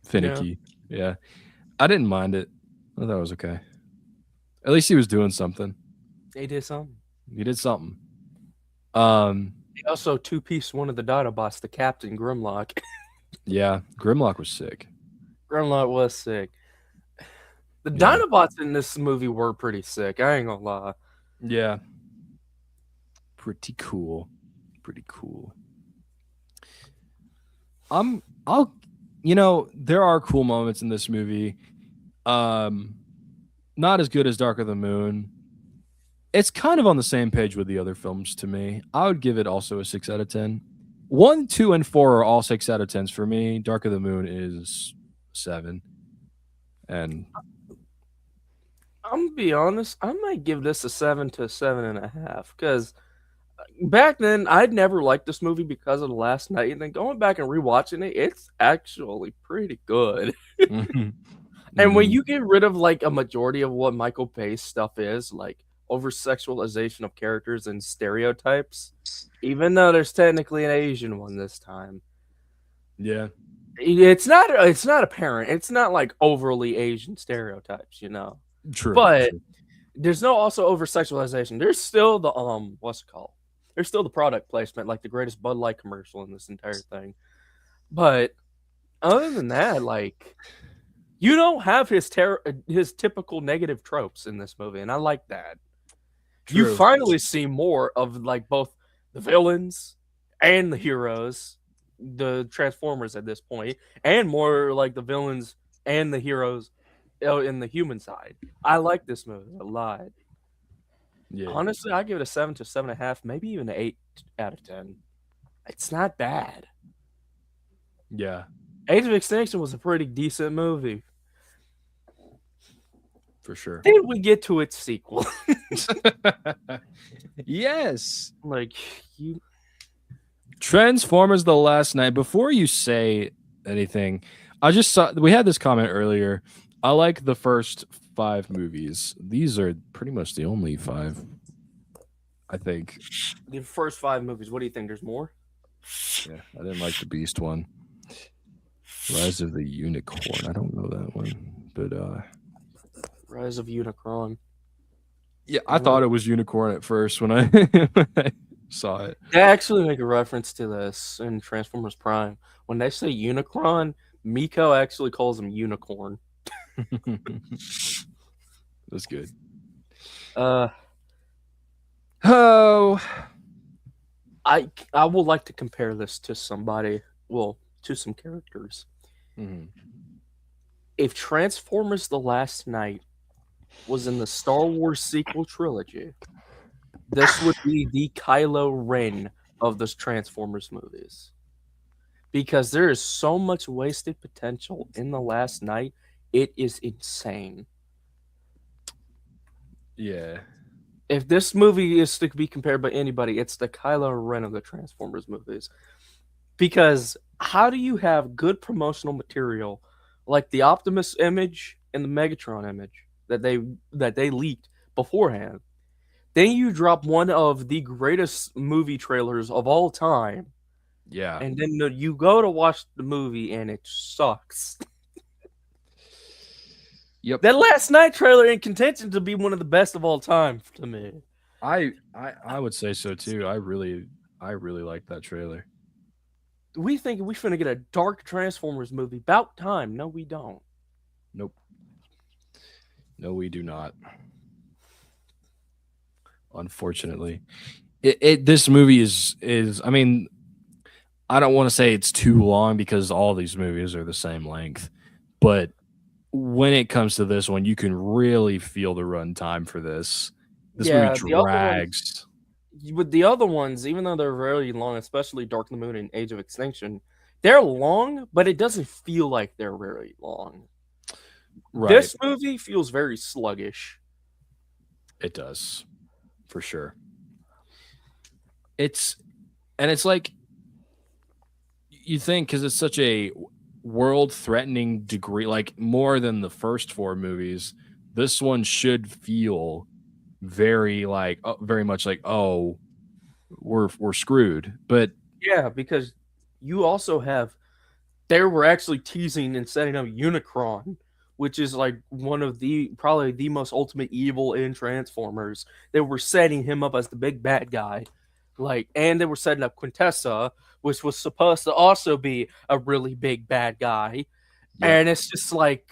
finicky. Yeah. I didn't mind it. I thought it was okay. At least he was doing something. He did something. He did something. He also two-pieced one of the Dinobots, the Captain Grimlock. Yeah, Grimlock was sick. Grimlock was sick. The Dinobots in this movie were pretty sick. I ain't gonna lie. Yeah. Pretty cool. Pretty cool. There are cool moments in this movie. Not as good as Dark of the Moon. It's kind of on the same page with the other films to me. I would give it also a 6 out of 10. 1, 2, and 4 are all 6 out of 10s for me. Dark of the Moon is 7. And I'm gonna be honest, I might give this a 7 to 7.5 because back then I'd never liked this movie because of the last night, and then going back and rewatching it, it's actually pretty good. And when you get rid of like a majority of what Michael Bay's stuff is, like over sexualization of characters and stereotypes, even though there's technically an Asian one this time. Yeah. It's not apparent. It's not like overly Asian stereotypes, you know. True. But true. there's no also over sexualization. There's still the what's it called? There's still the product placement, like the greatest Bud Light commercial in this entire thing. But other than that, like you don't have his typical negative tropes in this movie, and I like that. You True. finally see more of like both the villains and the heroes, the Transformers at this point, and more like the villains and the heroes in the human side. I like this movie a lot. Yeah. Honestly, I give it a 7 to 7.5, maybe even an 8 out of 10. It's not bad. Yeah. Age of Extinction was a pretty decent movie. For sure. Then we get to its sequel. Yes. Like you Transformers: The Last Night. Before you say anything, I just saw we had this comment earlier. I like the first 5 movies. These are pretty much the only 5, I think. The first 5 movies. What do you think? There's more? Yeah, I didn't like the Beast one. Rise of the Unicorn. I don't know that one, but Rise of Unicron. yeah, I thought it was Unicorn at first when I, when I saw it. They actually make a reference to this in Transformers Prime. When they say Unicron, Miko actually calls him Unicorn. That's good. Oh, I would like to compare this to somebody. Well, to some characters. Mhm. If Transformers: The Last Night was in the Star Wars sequel trilogy, this would be the Kylo Ren of the Transformers movies. Because there is so much wasted potential in The Last Night, it is insane. Yeah. If this movie is to be compared by anybody, it's the Kylo Ren of the Transformers movies. Because how do you have good promotional material like the Optimus image and the Megatron image that they leaked beforehand? Then you drop one of the greatest movie trailers of all time, Yeah. and then you go to watch the movie and it sucks. Yep. That Last Night trailer in contention to be one of the best of all time to me. I would say so too. I really like that trailer. We think we finna get a dark Transformers movie. About time. No, we don't. Nope. No, we do not. Unfortunately. This movie is I mean, I don't want to say it's too long because all these movies are the same length, but when it comes to this one, you can really feel the runtime for this. This movie drags. With the other ones, even though they're very long, especially Dark of the Moon and Age of Extinction, they're long, but it doesn't feel like they're very long. Right. This movie feels very sluggish. It does, for sure. It's like, you think, because it's such a world-threatening degree, like more than the first 4 movies, this one should feel very much like, oh, we're screwed. But yeah, because you also have, they were actually teasing and setting up Unicron, which is like one of probably the most ultimate evil in Transformers. They were setting him up as the big bad guy, and they were setting up Quintessa, which was supposed to also be a really big bad guy. Yeah. And it's just like,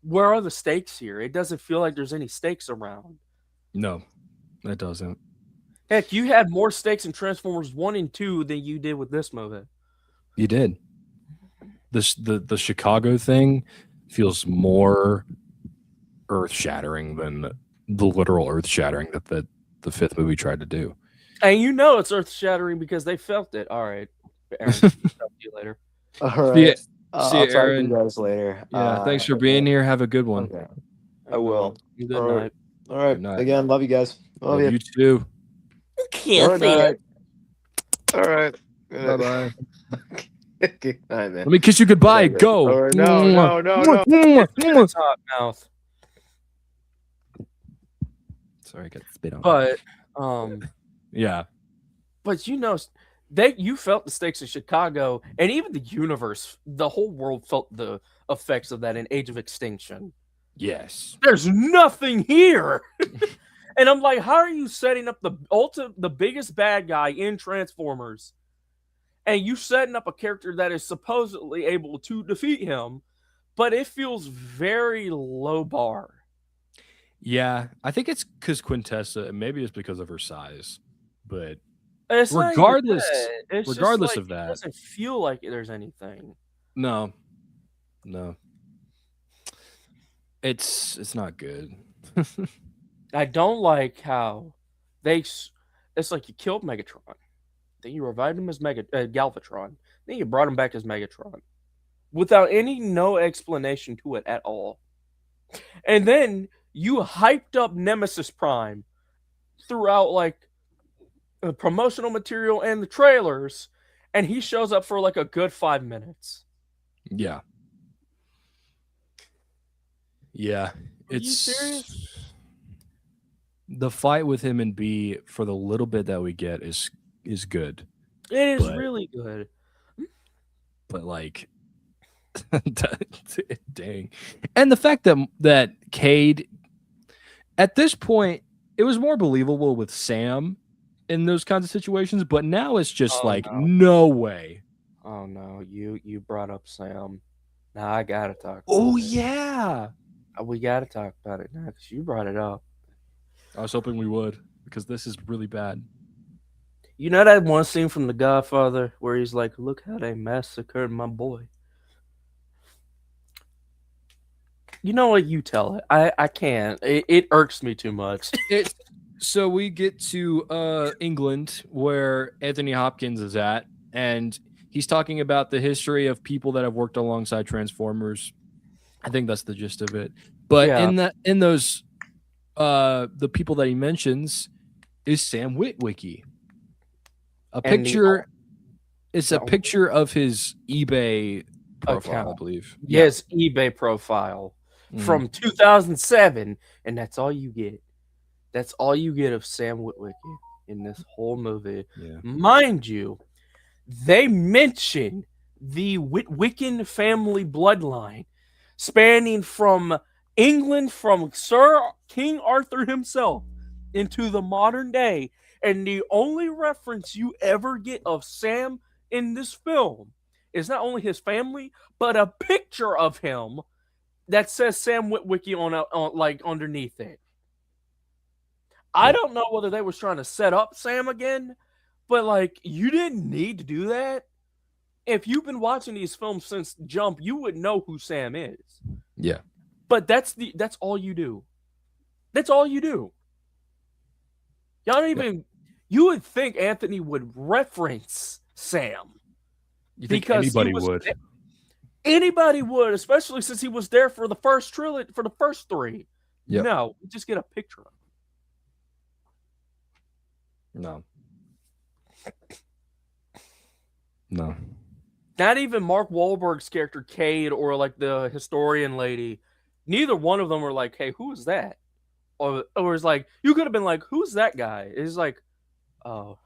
where are the stakes here? It doesn't feel like there's any stakes around. No, it doesn't. Heck, you had more stakes in Transformers 1 and 2 than you did with this movie. You did. The Chicago thing feels more earth-shattering than the literal earth-shattering that the 5th movie tried to do. And you know it's earth-shattering because they felt it. All right, Aaron, talk to you later. All right. See you, I'll talk Aaron. to you guys later. Yeah, thanks for being here. Have a good one. Okay. I will. Good All right. night. All right. Good night. Again, love you guys. Love you. You too. Good night. All right. Bye-bye. Good night, man. Let me kiss you goodbye. Go. All right. No. It's hot mouth. Sorry, I got spit on. But yeah. But you felt the stakes in Chicago, and even the universe, the whole world felt the effects of that in Age of Extinction. Yes. There's nothing here. And I'm like, how are you setting up the biggest bad guy in Transformers, and you setting up a character that is supposedly able to defeat him, but it feels very low bar. Yeah, I think it's because Quintessa, and maybe it's because of her size, but it's regardless of that, it doesn't feel like there's anything. No. It's not good. I don't like how it's like you killed Megatron, then you revived him as Galvatron, then you brought him back as Megatron, without no explanation to it at all. And then you hyped up Nemesis Prime throughout the promotional material and the trailers, and he shows up for a good 5 minutes. Yeah. Yeah, Are you serious? The fight with him and B for the little bit that we get is good, It is but really good. like, dang, and the fact that Cade at this point it was more believable with Sam in those kinds of situations, but now it's just like no way. Oh no, you brought up Sam. Now I gotta talk. Oh yeah, we gotta talk about it now because you brought it up. I was hoping we would because this is really bad. You know that one scene from The Godfather where he's like, "Look how they massacred my boy." You know what? You tell it. I can't. It irks me too much. So we get to England where Anthony Hopkins is at, and he's talking about the history of people that have worked alongside Transformers. I think that's the gist of it. But in those the people that he mentions is Sam Witwicky. A picture it's a picture of his eBay profile, account. I believe. Yes, eBay profile from 2007, and that's all you get. That's all you get of Sam Witwicky in this whole movie. Yeah. Mind you, they mention the Witwicken family bloodline spanning from England, from Sir King Arthur himself into the modern day. And the only reference you ever get of Sam in this film is not only his family, but a picture of him that says Sam Witwicky on like underneath it. I don't know whether they was trying to set up Sam again, but like you didn't need to do that. If you've been watching these films since Jump, you would know who Sam is. Yeah. But that's all you do. That's all you do. Y'all don't even you would think Anthony would reference Sam. You think anybody would? Anybody would, especially since he was there for the first trilogy, for the first three. Yep. No, just get a picture of him. No. Not even Mark Wahlberg's character, Cade, or like the historian lady. Neither one of them were like, hey, who is that? Or it's like, you could have been like, who's that guy? It's like, oh.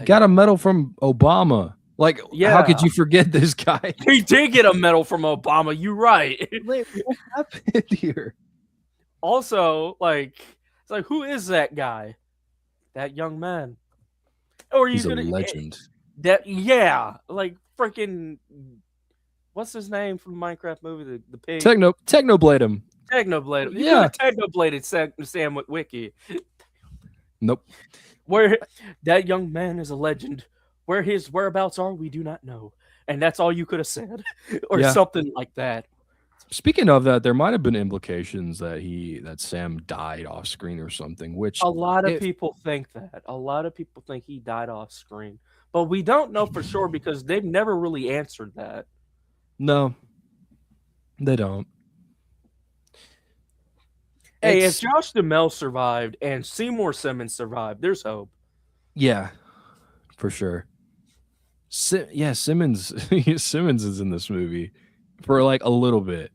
Got a medal from Obama. Like, how could you forget this guy? He did get a medal from Obama. You're right. Wait, what happened here? Also, like, it's like, who is that guy? That young man. Or he's a legend. Like freaking, what's his name from the Minecraft movie? The pig. Technoblade him. Technoblade him. Yeah. Technobladed Sam Witwicky. Nope. Where that young man is a legend. Where his whereabouts are, we do not know. And that's all you could have said. Or something like that. Speaking of that, there might have been implications that Sam died off screen or something, which a lot of people think that. A lot of people think he died off screen. But we don't know for sure because they've never really answered that. No. They don't. Hey, if Josh Duhamel survived and Seymour Simmons survived, there's hope. Yeah. For sure. Simmons is in this movie for like a little bit.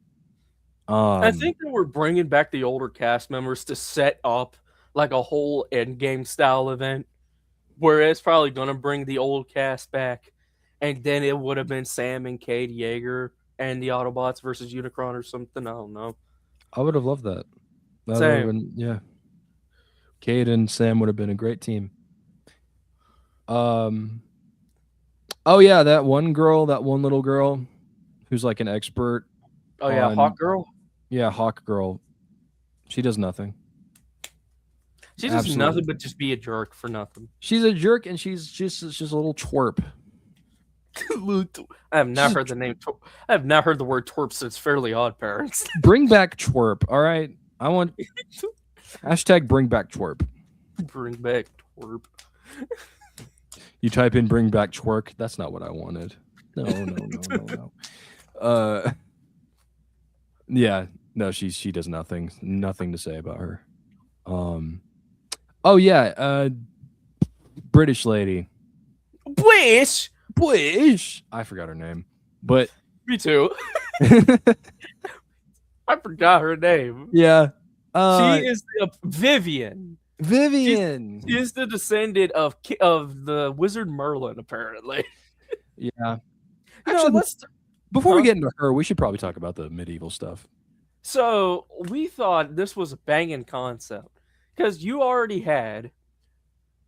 I think that we're bringing back the older cast members to set up like a whole Endgame style event, where it's probably going to bring the old cast back, and then it would have been Sam and Cade Yeager and the Autobots versus Unicron or something. I don't know. I would have loved that. Same. Cade and Sam would have been a great team. Oh yeah, that one little girl who's like an expert. Oh yeah, Hawk Girl. Yeah, Hawk Girl. She does nothing. She does nothing but just be a jerk for nothing. She's a jerk, and she's just a little twerp. I have not heard the name. I have not heard the word twerp since Fairly Odd Parents. Bring back twerp. All right, I want hashtag bring back twerp. Bring back twerp. You type in bring back twerk. That's not what I wanted. No. Yeah, no, she does nothing to say about her. Oh yeah, British lady. British. I forgot her name, but me too. I forgot her name. Yeah. She is Vivian. Vivian. She is the descendant of the wizard Merlin, apparently. Yeah. Actually, before we get into her, we should probably talk about the medieval stuff. So we thought this was a banging concept because you already had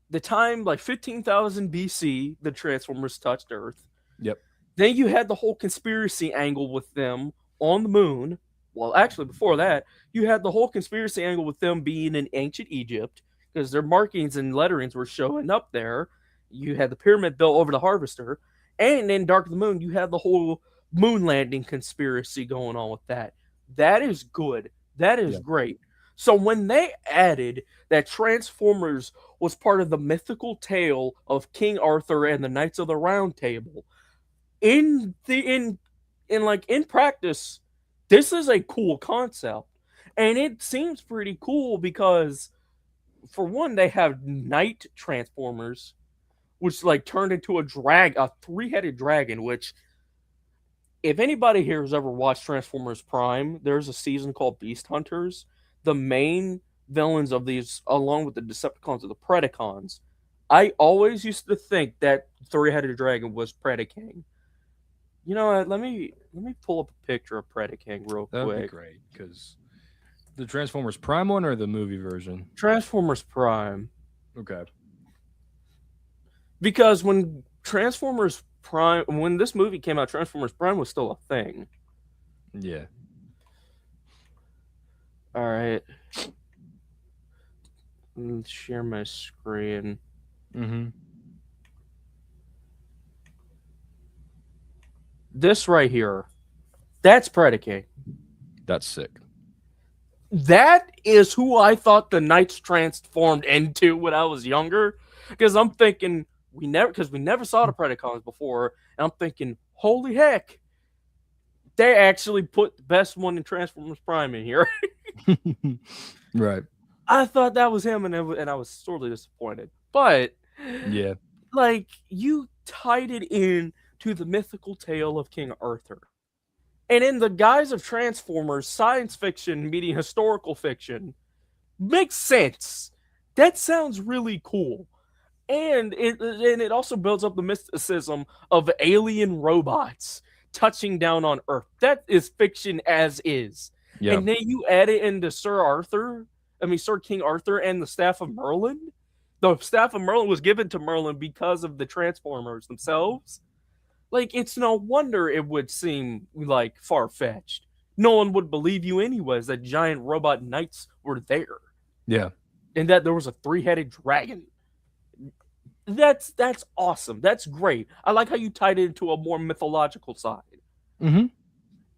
the time like 15,000 BC, the Transformers touched Earth. Yep. Then you had the whole conspiracy angle with them on the moon. Well, actually, before that, you had the whole conspiracy angle with them being in ancient Egypt because their markings and letterings were showing up there. You had the pyramid built over the harvester. And in Dark of the Moon, you had the whole moon landing conspiracy going on with that. That is good. That is great. So when they added that Transformers was part of the mythical tale of King Arthur and the Knights of the Round Table, in practice, this is a cool concept. And it seems pretty cool because for one, they have Knight Transformers, which like turned into a 3-headed dragon, which if anybody here has ever watched Transformers Prime, there's a season called Beast Hunters. The main villains of these, along with the Decepticons, are the Predacons. I always used to think that 3-headed dragon was Predaking. You know what? Let me pull up a picture of Predaking real quick. That'd be great, because the Transformers Prime one or the movie version? Transformers Prime. Okay. Because when Transformers Prime, when this movie came out, Transformers Prime was still a thing. Yeah. All right. Let's share my screen. Mm-hmm. This right here, that's Predaking. That's sick. That is who I thought the Knights transformed into when I was younger. Because I'm thinking we never saw the Predacons before, and I'm thinking, holy heck, they actually put the best one in Transformers Prime in here. Right. I thought that was him, and I was sorely disappointed. But yeah, like you tied it in to the mythical tale of King Arthur. And in the guise of Transformers, science fiction meeting historical fiction makes sense. That sounds really cool. And it also builds up the mysticism of alien robots touching down on Earth. That is fiction as is. Yeah. And then you add it into Sir King Arthur and the Staff of Merlin. The Staff of Merlin was given to Merlin because of the Transformers themselves. Like, it's no wonder it would seem, like, far-fetched. No one would believe you anyways that giant robot knights were there. Yeah. And that there was a 3-headed dragon. That's awesome. That's great. I like how you tied it into a more mythological side. Mm-hmm.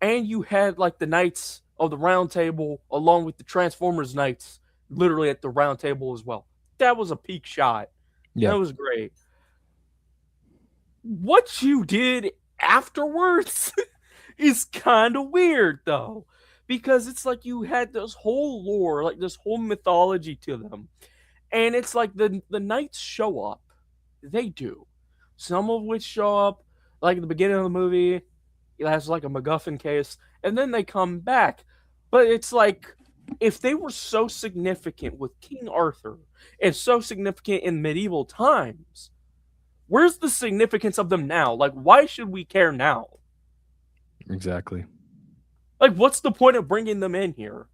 And you had, like, the Knights of the Round Table along with the Transformers Knights literally at the Round Table as well. That was a peak shot. Yeah. That was great. What you did afterwards is kind of weird, though, because it's like you had this whole lore, like this whole mythology to them, and it's like the knights show up. They do. Some of which show up, like at the beginning of the movie, it has like a MacGuffin case, and then they come back. But it's like, if they were so significant with King Arthur and so significant in medieval times, where's the significance of them now? Like, why should we care now? Exactly. Like, what's the point of bringing them in here?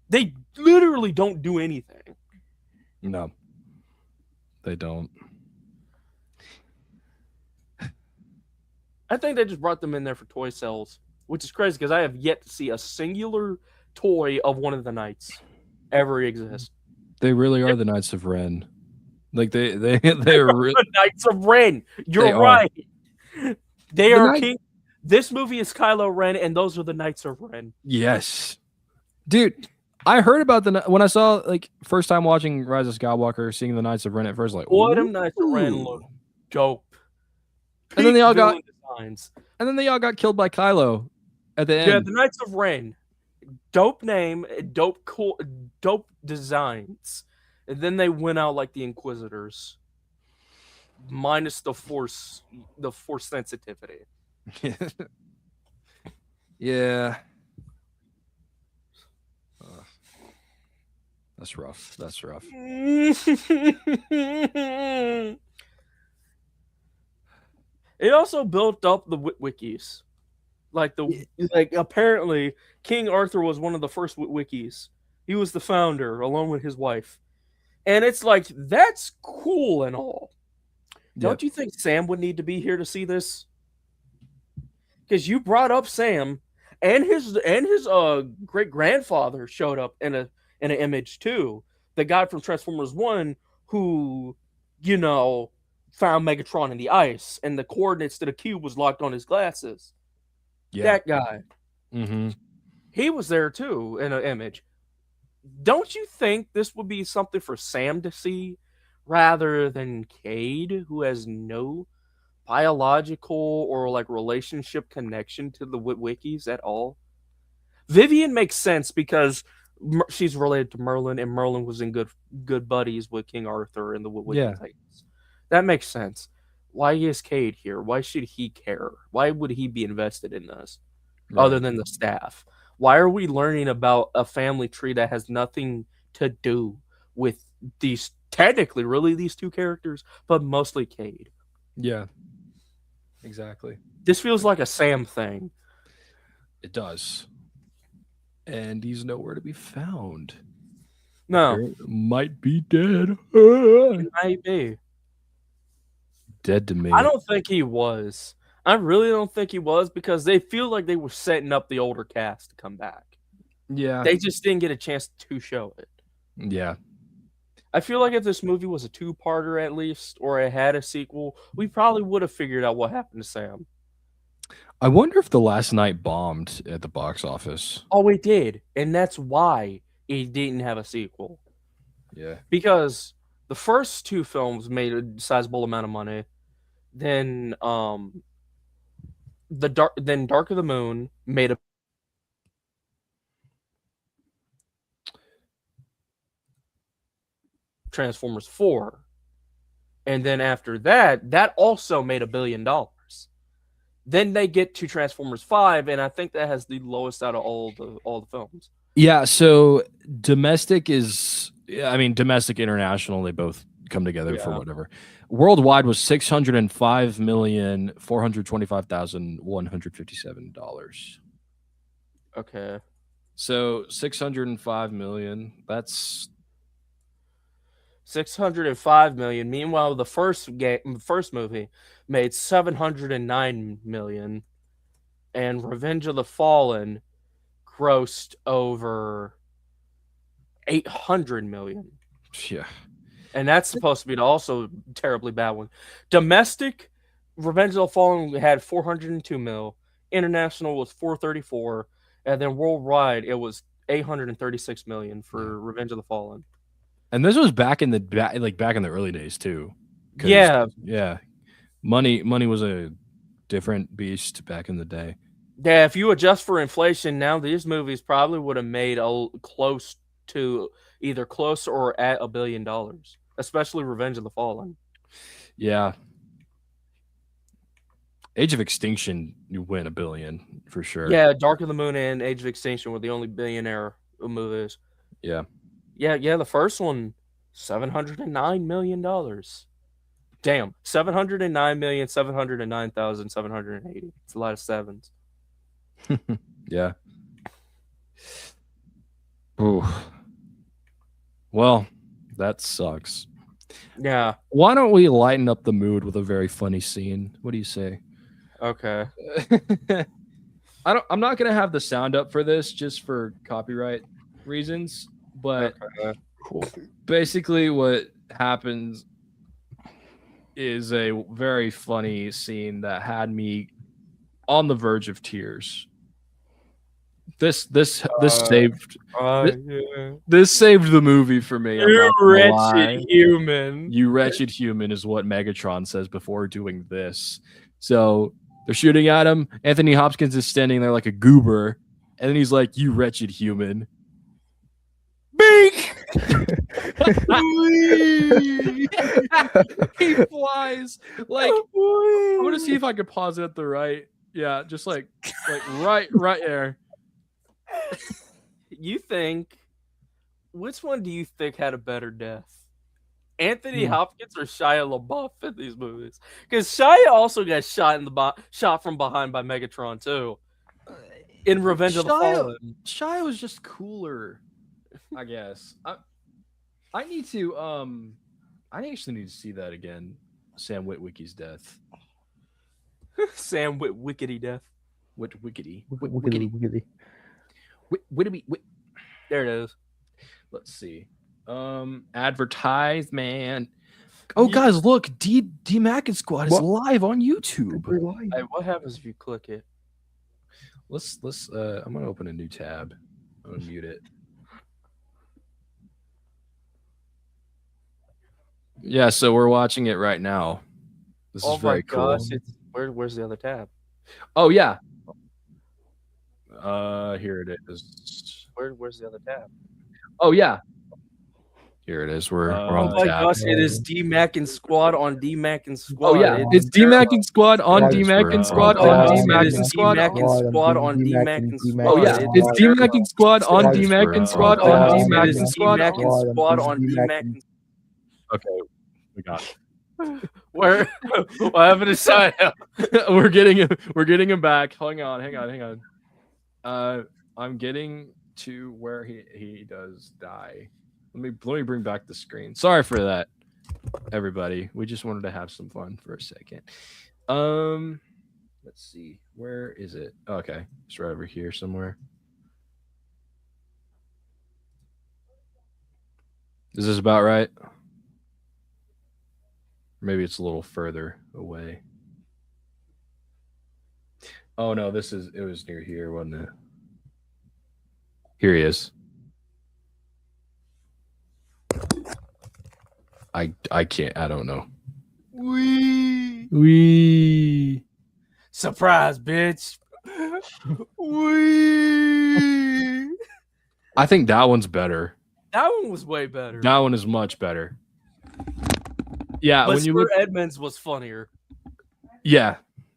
They literally don't do anything. No, they don't. I think they just brought them in there for toy sales, which is crazy because I have yet to see a singular toy of one of the knights ever exist. They really are the Knights of Ren. Like they're the Knights of Ren. You're right. They are king. This movie is Kylo Ren, and those are the Knights of Ren. Yes, dude. I heard about when I saw, like, first time watching Rise of Skywalker, seeing the Knights of Ren at first, like, boy, them Knights of Ren look dope. And then they all got designs. And then they all got killed by Kylo at the end. Yeah, the Knights of Ren. Dope name, dope cool, dope designs. And then they went out like the Inquisitors, minus the force sensitivity. Yeah. That's rough. That's rough. It also built up the wikis. Like apparently King Arthur was one of the first wikis. He was the founder along with his wife. And it's like that's cool and all. Don't you think Sam would need to be here to see this? Because you brought up Sam and his great grandfather showed up in an image too. The guy from Transformers 1 who, found Megatron in the ice and the coordinates to the cube was locked on his glasses. Yeah. That guy. Mm-hmm. He was there too in an image. Don't you think this would be something for Sam to see rather than Cade, who has no biological or like relationship connection to the wikis at all? Vivian makes sense because she's related to Merlin, and Merlin was in good buddies with King Arthur and the Wiki Titans. That makes sense. Why is Cade here? Why should he care? Why would he be invested in this other than the staff? Why are we learning about a family tree that has nothing to do with these, technically, really these two characters, but mostly Cade? Yeah, exactly. This feels like a Sam thing. It does. And he's nowhere to be found. No. Might be dead. He might be. Dead to me. I don't think he was. I really don't think he was because they feel like they were setting up the older cast to come back. Yeah. They just didn't get a chance to show it. Yeah. I feel like if this movie was a two-parter at least, or it had a sequel, we probably would have figured out what happened to Sam. I wonder if The Last Night bombed at the box office. Oh, it did. And that's why it didn't have a sequel. Yeah. Because the first two films made a sizable amount of money. Then Dark of the Moon made a Transformers 4. And then after that also made $1 billion. Then they get to Transformers 5, and I think that has the lowest out of all the films. Yeah, so domestic, international, they both come together for whatever. Worldwide was $605,425,157. Okay. So 605 million. That's 605 million. Meanwhile, the first movie made 709 million, and Revenge of the Fallen grossed over 800 million. Yeah. And that's supposed to be also a terribly bad one. Domestic, Revenge of the Fallen had 402 mil. International was 434, and then worldwide it was 836 million for Revenge of the Fallen. And this was back in the early days too. Yeah. Money was a different beast back in the day. Yeah, if you adjust for inflation now, these movies probably would have made close or at $1 billion, especially Revenge of the Fallen. Yeah. Age of Extinction, you win $1 billion for sure. Yeah, Dark of the Moon and Age of Extinction were the only billionaire movies. Yeah. Yeah, the first one, $709 million. Damn, 709,709,780. It's a lot of sevens. Yeah. Ooh. Well, that sucks. Yeah. Why don't we lighten up the mood with a very funny scene? What do you say? Okay. I'm not gonna have the sound up for this just for copyright reasons, but basically what happens is a very funny scene that had me on the verge of tears. This saved the movie for me. You wretched human. You wretched human is what Megatron says before doing this. So they're shooting at him. Anthony Hopkins is standing there like a goober, and then he's like, "You wretched human." Bink! He flies like. I'm gonna see if I can pause it at the right. Yeah, just like right there. You think which one do you think had a better death? Anthony Hopkins or Shia LaBeouf in these movies? Because Shia also got shot from behind by Megatron too. In Revenge of the Fallen. Shia was just cooler, I guess. I need to I actually need to see that again. Sam Witwicky's death. Sam Witwickety death. Witwickety. Wiggity. There it is. Let's see. Advertisement. Oh, guys, look, D Mac and Squad is live on YouTube. Hey, what happens if you click it? Let's I'm gonna open a new tab. I'm gonna mute it. Yeah, so we're watching it right now. This is very cool. Where's the other tab? Oh yeah. Here it is. Where's the other tab? Oh yeah. Here it is. We're on the tab. Gosh, it is D Mac and Squad on D Mac and Squad. Oh yeah, it's D Mac and Squad on D Mac and Squad on D Mac and Squad on D Mac and Squad. Oh yeah, it's D Mac and Squad on D Mac and Squad on D Mac and Squad on D Mac. Okay, we got it. What happened to Shia? We're getting him back. Hang on. I'm getting to where he does die. Let me bring back the screen. Sorry for that, everybody. We just wanted to have some fun for a second. Let's see. Where is it? Okay, it's right over here somewhere. Is this about right? Maybe it's a little further away. Oh no, it was near here, wasn't it? Here he is. I can't. I don't know. We surprise, bitch. I think that one's better. That one was way better. That one is much better. Yeah, but when you look, Edmonds was funnier. Yeah,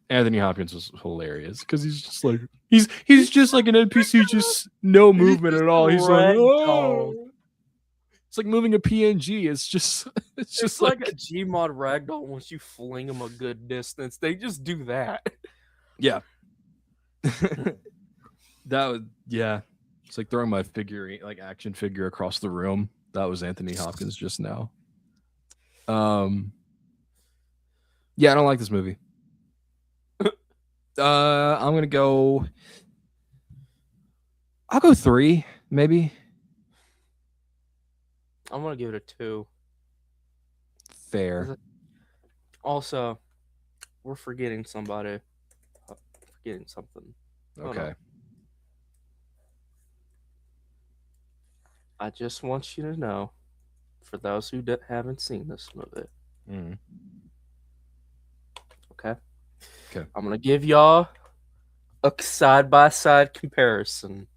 Anthony Hopkins was hilarious because he's just like he's just like an NPC, just no movement at all. He's like, oh. It's like moving a PNG. It's just like a Gmod ragdoll. Once you fling them a good distance, they just do that. Yeah. It's like throwing my action figure across the room. That was Anthony Hopkins just now. Yeah, I don't like this movie. I'm gonna go. I'll go 3, maybe. I'm gonna give it a 2. Fair. Also, we're forgetting somebody. Forgetting something. Okay. I just want you to know, for those who haven't seen this movie. Okay. I'm gonna give y'all a side-by-side comparison.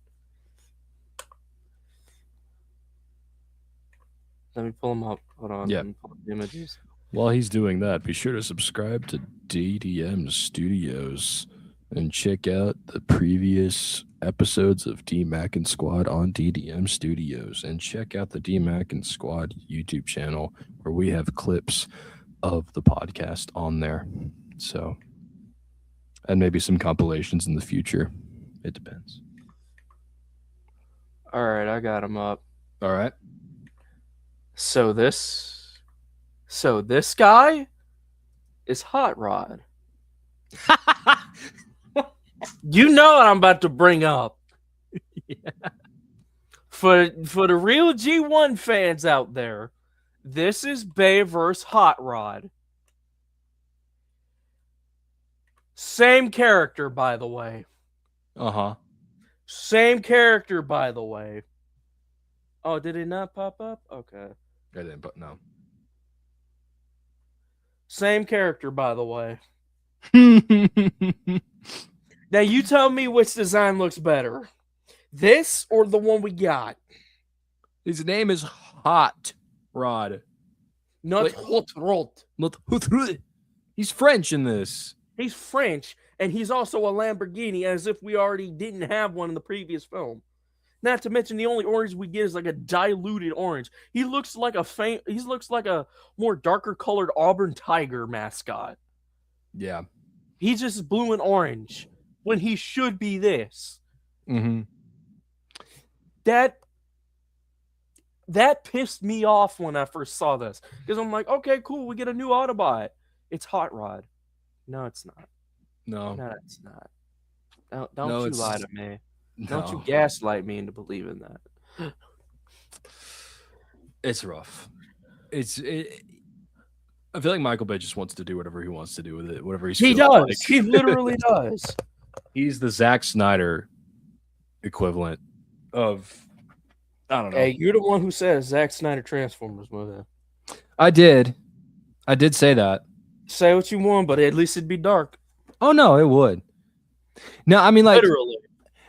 Let me pull them up. Hold on. Yeah. Let me pull up the images. While he's doing that, be sure to subscribe to DDM Studios and check out the previous episodes of D-Mac and Squad on DDM Studios. And check out the D-Mac and Squad YouTube channel where we have clips of the podcast on there. So, and maybe some compilations in the future. It depends. All right, I got them up. All right. So this guy is Hot Rod. You know what I'm about to bring up. Yeah. For the real G1 fans out there, this is Bay vs. Hot Rod. Same character, by the way. Uh-huh. Same character, by the way. Oh, did it not pop up? Okay. I didn't, but no. Same character, by the way. Now, you tell me which design looks better. This or the one we got? His name is Hot Rod. Not Hot Rod. Not Hot Rod. He's French in this. He's French, and he's also a Lamborghini, as if we already didn't have one in the previous film. Not to mention the only orange we get is like a diluted orange. He looks like a more darker colored Auburn Tiger mascot. Yeah. He's just blue and orange when he should be this. Mm-hmm. That pissed me off when I first saw this. Because I'm like, okay, cool, we get a new Autobot. It's Hot Rod. No, it's not. No, it's not. Don't you lie to me. No. Don't you gaslight me into believing that. It's rough. I feel like Michael Bay just wants to do whatever he wants to do with it. Whatever he does. Like. He literally does. He's the Zack Snyder equivalent of, I don't know. Hey, you're the one who says Zack Snyder Transformers movie. I did say that. Say what you want, but at least it'd be dark. Oh no, it would. No, I mean, like, literally,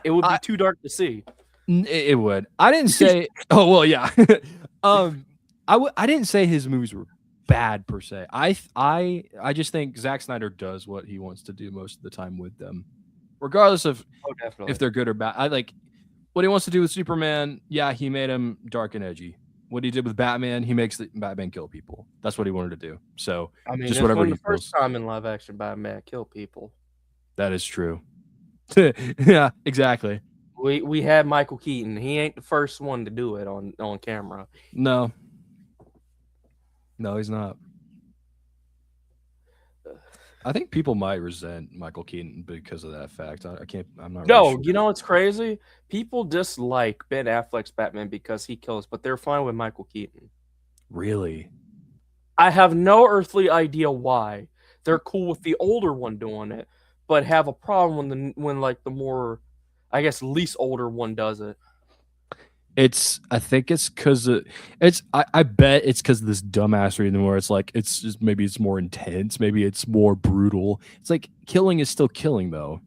it would be too dark to see. It would. I didn't say. Oh well, yeah. I didn't say his movies were bad per se. I just think Zack Snyder does what he wants to do most of the time with them, regardless of if they're good or bad. I like what he wants to do with Superman. Yeah, he made him dark and edgy. What he did with Batman, he makes Batman kill people. That's what he wanted to do. So I mean, just whatever he the first time in live action Batman kill people. That is true. Yeah, exactly. We had Michael Keaton. He ain't the first one to do it on camera. No, he's not. I think people might resent Michael Keaton because of that fact. I'm not. No, really sure. You know what's crazy? People dislike Ben Affleck's Batman because he kills, but they're fine with Michael Keaton. Really? I have no earthly idea why. They're cool with the older one doing it, but have a problem when like the more, I guess, least older one does it. I think it's because I bet it's because of this dumbass reason where it's like it's just maybe it's more intense, maybe it's more brutal. It's like killing is still killing though.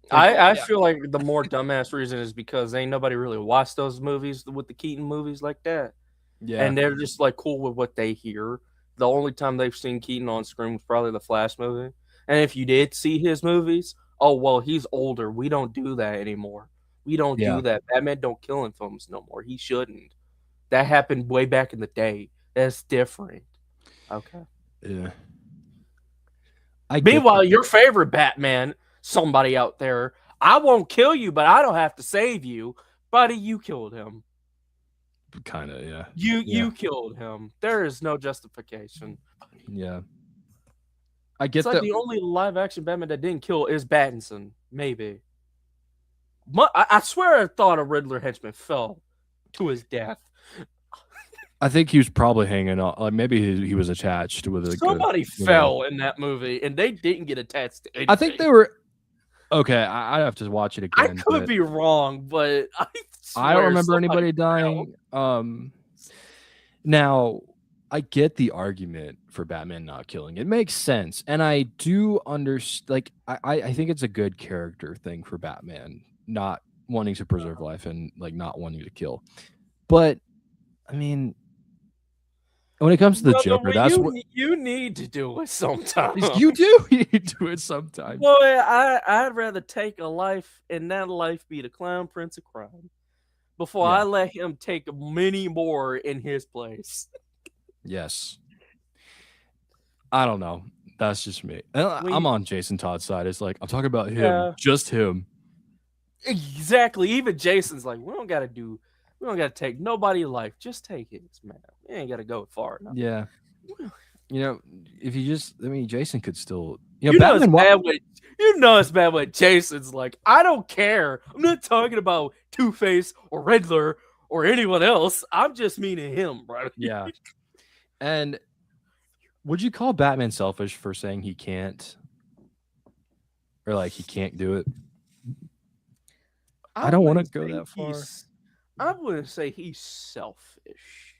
Like, I feel like the more dumbass reason is because ain't nobody really watched those movies with the Keaton movies like that. Yeah, and they're just like cool with what they hear. The only time they've seen Keaton on screen was probably the Flash movie. And if you did see his movies, oh well, he's older. We don't do that anymore. We don't do that. Batman don't kill in films no more. He shouldn't. That happened way back in the day. That's different. Okay. Yeah. Meanwhile, your favorite Batman, somebody out there, I won't kill you, but I don't have to save you. Buddy, you killed him. Kind of, yeah. You killed him. There is no justification. Yeah. I get that. Like the only live action Batman that didn't kill is Pattinson, maybe. I swear I thought a Riddler henchman fell to his death. I think he was probably hanging on. Like maybe he was attached with a somebody fell in that movie, and they didn't get attached to anything. I think they were. Okay, I have to watch it again. I could be wrong, but I don't remember anybody dying. Now I get the argument for Batman not killing. It makes sense, and I do understand. Like I think it's a good character thing for Batman not wanting to preserve life and like not wanting to kill. But I mean, when it comes to the Joker, that's what you need to do it sometimes. You do need to do it sometimes. Boy, I'd rather take a life and that life be the Clown Prince of Crime before I let him take many more in his place. Yes. I don't know. That's just me. I'm on Jason Todd's side. It's like I'm talking about him, just him. Exactly. Even Jason's like, we don't gotta take nobody's life. Just take his, man. We ain't gotta go far enough. Yeah. You know, if you just, I mean, Jason could still, Batman. It's bad when Jason's like, I don't care. I'm not talking about Two-Face or Riddler or anyone else. I'm just meaning him, bro. Yeah. And would you call Batman selfish for saying he can't, or like he can't do it? I don't want to go that far. I wouldn't say he's selfish,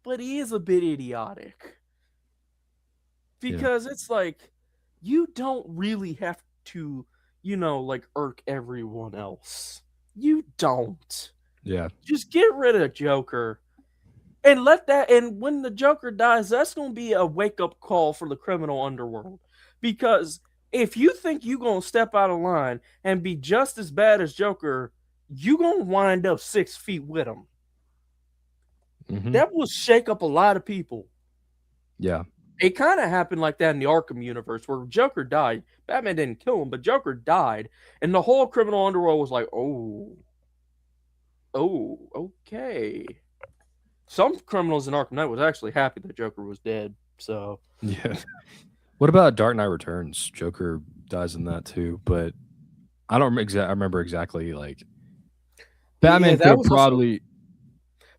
but he is a bit idiotic. Because it's like, you don't really have to, like irk everyone else. You don't. Yeah. Just get rid of Joker and and when the Joker dies, that's going to be a wake-up call for the criminal underworld. Because if you think you're going to step out of line and be just as bad as Joker, you gonna wind up 6 feet with him. Mhm. That will shake up a lot of people. Yeah. It kind of happened like that in the Arkham universe where Joker died. Batman didn't kill him, but Joker died. And the whole criminal underworld was like, oh, okay. Some criminals in Arkham Knight was actually happy that Joker was dead. So Yeah. What about Dark Knight Returns? Joker dies in that too, but I don't I remember exactly like Batman that could was probably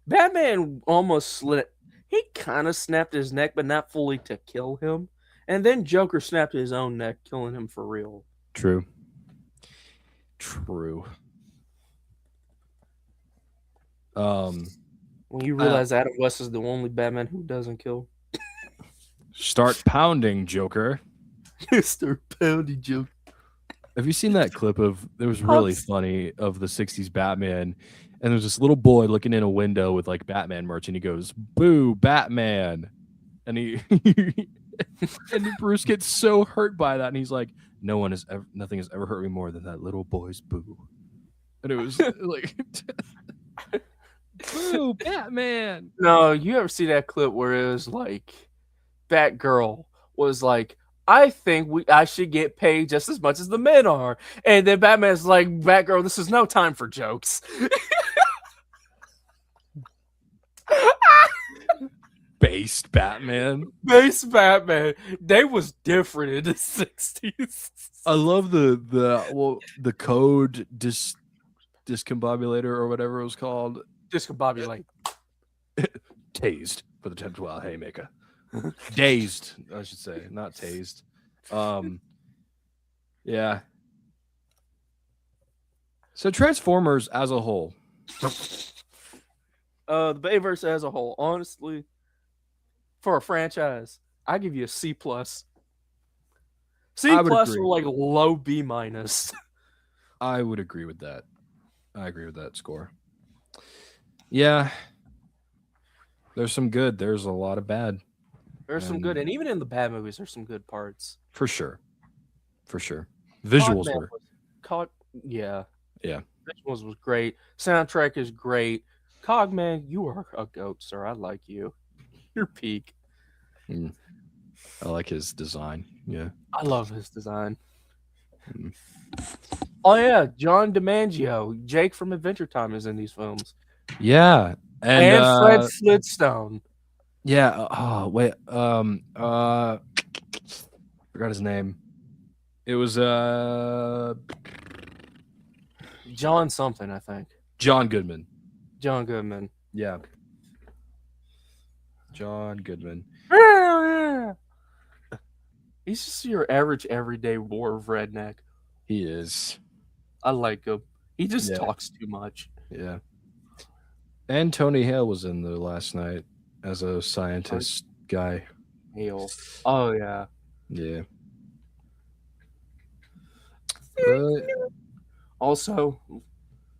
Batman almost slit. He kind of snapped his neck, but not fully to kill him. And then Joker snapped his own neck, killing him for real. True. When you realize Adam West is the only Batman who doesn't kill. Start pounding, Joker. Start pounding, Joker. Have you seen that clip of? It was really funny of the '60s Batman, and there's this little boy looking in a window with like Batman merch, and he goes, "Boo, Batman!" And he and Bruce gets so hurt by that, and he's like, nothing has ever hurt me more than that little boy's boo. And it was like, boo, Batman. No, you ever see that clip where it was like Batgirl was like, I think I should get paid just as much as the men are. And then Batman's like, Batgirl, this is no time for jokes. Based Batman. Based Batman. They was different in the 60s. I love the code discombobulator or whatever it was called. Discombobulate. Tased for the 10-12 haymaker. Dazed, I should say, not tased. Yeah. So Transformers as a whole. The Bayverse as a whole, honestly, for a franchise, I give you a C+. C+ or like low B-. I would agree with that. I agree with that score. Yeah. There's some good. There's a lot of bad. There's some good, and even in the bad movies, there's some good parts. For sure. Visuals were. Yeah. Visuals was great. Soundtrack is great. Cogman, you are a goat, sir. I like you. You're peak. I like his design. Yeah. I love his design. Oh, yeah. John DiMaggio, Jake from Adventure Time is in these films. Yeah. And Fred Flintstone. Yeah. Oh, wait. Forgot his name. It was John something, I think. John Goodman. Yeah. John Goodman. He's just your average everyday war of redneck. He is. I like him. He just talks too much. Yeah. And Tony Hale was in there last night as a scientist guy. Hale. Oh, yeah. Yeah. Also,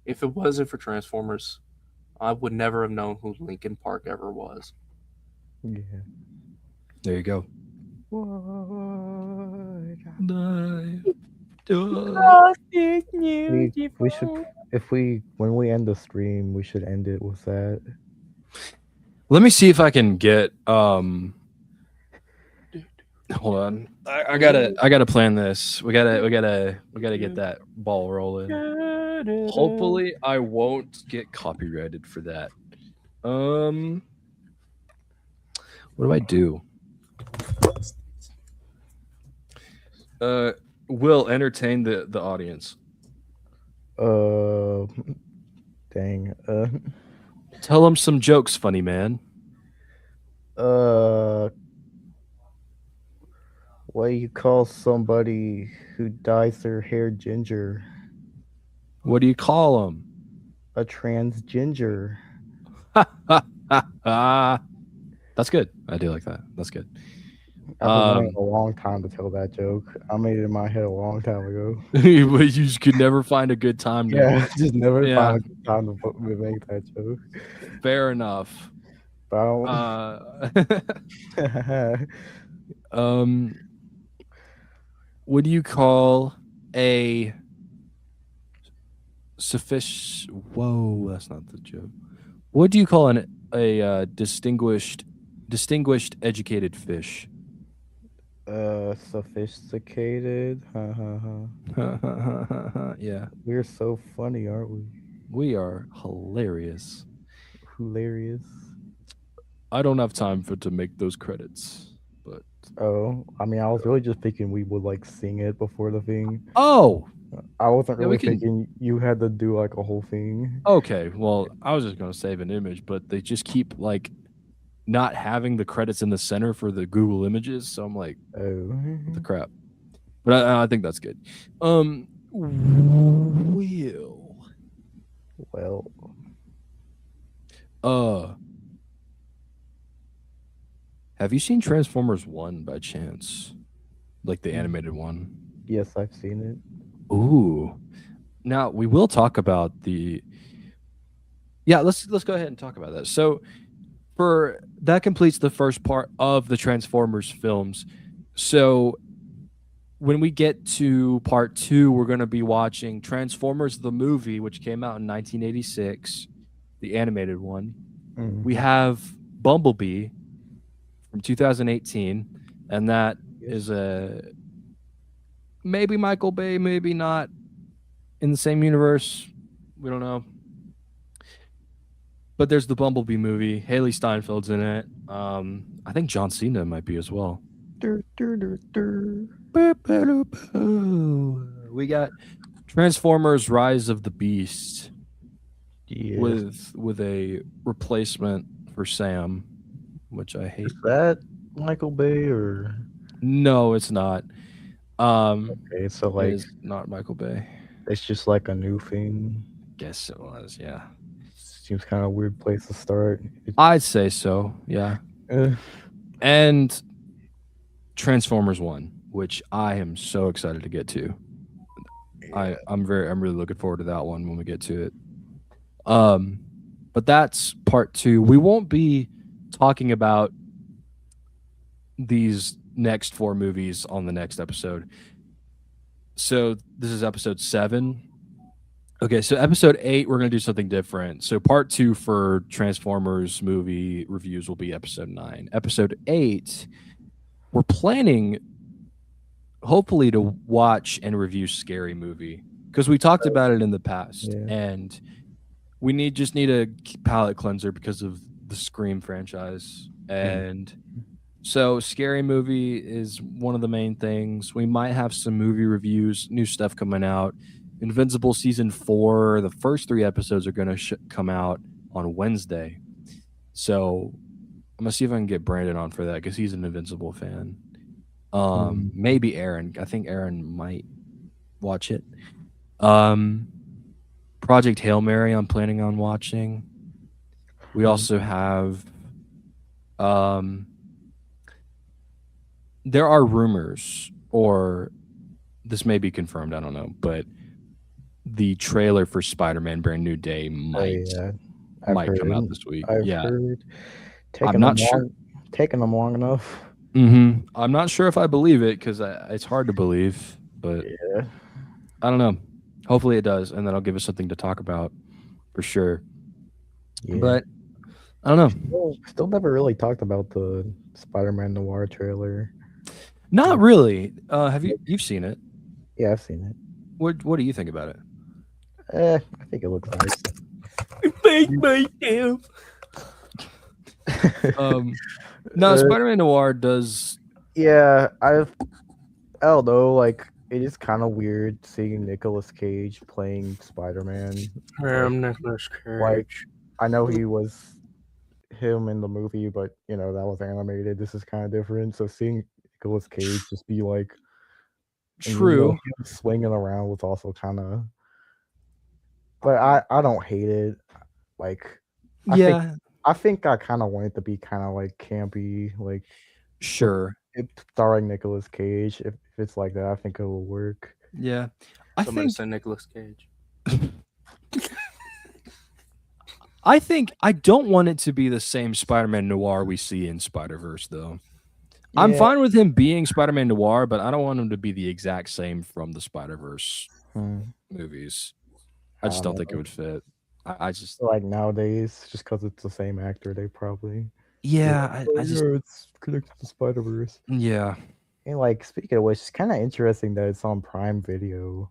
if it wasn't for Transformers, I would never have known who Linkin Park ever was. Yeah. There you go. We should, when we end the stream, we should end it with that. Let me see if I can get hold on. I gotta plan this. We gotta get that ball rolling. Hopefully I won't get copyrighted for that. What do I do? Will entertain the audience. Dang. Tell them some jokes, funny man. What do you call somebody who dyes their hair ginger? What do you call them? A transginger. That's good. I do like that. That's good. I've been waiting a long time to tell that joke. I made it in my head a long time ago. You just could never find a good time. Just never find a good time to make that joke. Fair enough. But what do you call a sufficient. Whoa, that's not the joke. What do you call a distinguished educated fish? Sophisticated. Ha ha ha. Yeah, We're so funny, aren't we? we are hilarious. Hilarious. I don't have time to make those credits, but Oh, I mean, I was really just thinking we would like sing it before the thing. oh, I wasn't yeah, we really can. thinking you had to do like a whole thing. Okay, well, I was just gonna save an image, but they just keep like not having the credits in the center for the Google images, so I'm like, Oh, what the crap? But I think that's good. Will. well, Have you seen Transformers 1 by chance? Like the animated one? yes, I've seen it. Ooh. Now we will talk about the. Yeah, let's go ahead and talk about that. So, for that completes the first part of the Transformers films. So, when we get to part 2, we're going to be watching Transformers the movie, which came out in 1986, the animated one. We have Bumblebee from 2018, and that is a maybe Michael Bay, maybe not, in the same universe. We don't know. But there's the Bumblebee movie. Haley Steinfeld's in it. I think John Cena might be as well. We got Transformers: Rise of the Beast with a replacement for Sam, which I hate. Is that Michael Bay or? No, it's not. Okay, so like it's not Michael Bay. It's just like a new thing. Guess it was, yeah. Seems kind of a weird place to start. I'd say so, yeah. And Transformers 1, which I am so excited to get to. Yeah. I'm really looking forward to that one when we get to it. But that's part 2. We won't be talking about these next 4 movies on the next episode. So this is episode 7. Okay, so episode 8, we're going to do something different. So part 2 for Transformers movie reviews will be episode 9. Episode 8, we're planning, hopefully, to watch and review Scary Movie. Because we talked about it in the past. Yeah. And we just need a palate cleanser because of the Scream franchise. And so Scary Movie is one of the main things. We might have some movie reviews, new stuff coming out. Invincible season 4, the first 3 episodes are going to come out on Wednesday. So I'm going to see if I can get Brandon on for that because he's an Invincible fan. Maybe Aaron. I think Aaron might watch it. Project Hail Mary I'm planning on watching. We also have there are rumors, or this may be confirmed, I don't know, but the trailer for Spider-Man Brand New Day might come out this week. I've heard. I'm not sure. Taking them long enough. I'm not sure if I believe it because it's hard to believe, but I don't know. Hopefully it does, and then I'll give us something to talk about for sure. Yeah. But I don't know. Still never really talked about the Spider-Man Noir trailer. Not really. Have you've seen it? Yeah, I've seen it. What do you think about it? I think it looks nice. Make myself. No, Spider-Man Noir does. Yeah, I don't know. Like, it is kind of weird seeing Nicolas Cage playing Spider-Man. I'm Nicolas Cage. Like, I know he was him in the movie, but that was animated. This is kind of different. So seeing Nicolas Cage just be like, true, him swinging around was also kind of. But I don't hate it. Like, I think I kind of want it to be kind of like campy, like. Sure. Starring Nicolas Cage, if it's like that, I think it will work. Yeah, Somebody said Nicolas Cage. I think I don't want it to be the same Spider-Man Noir we see in Spider-Verse, though. Yeah. I'm fine with him being Spider-Man Noir, but I don't want him to be the exact same from the Spider-Verse movies. I just don't think it know. would fit. I just Like nowadays, just because it's the same actor, they probably yeah, oh I just yeah, it's connected to Spider-Verse. yeah. And like speaking of which, it's kind of interesting that it's on Prime Video.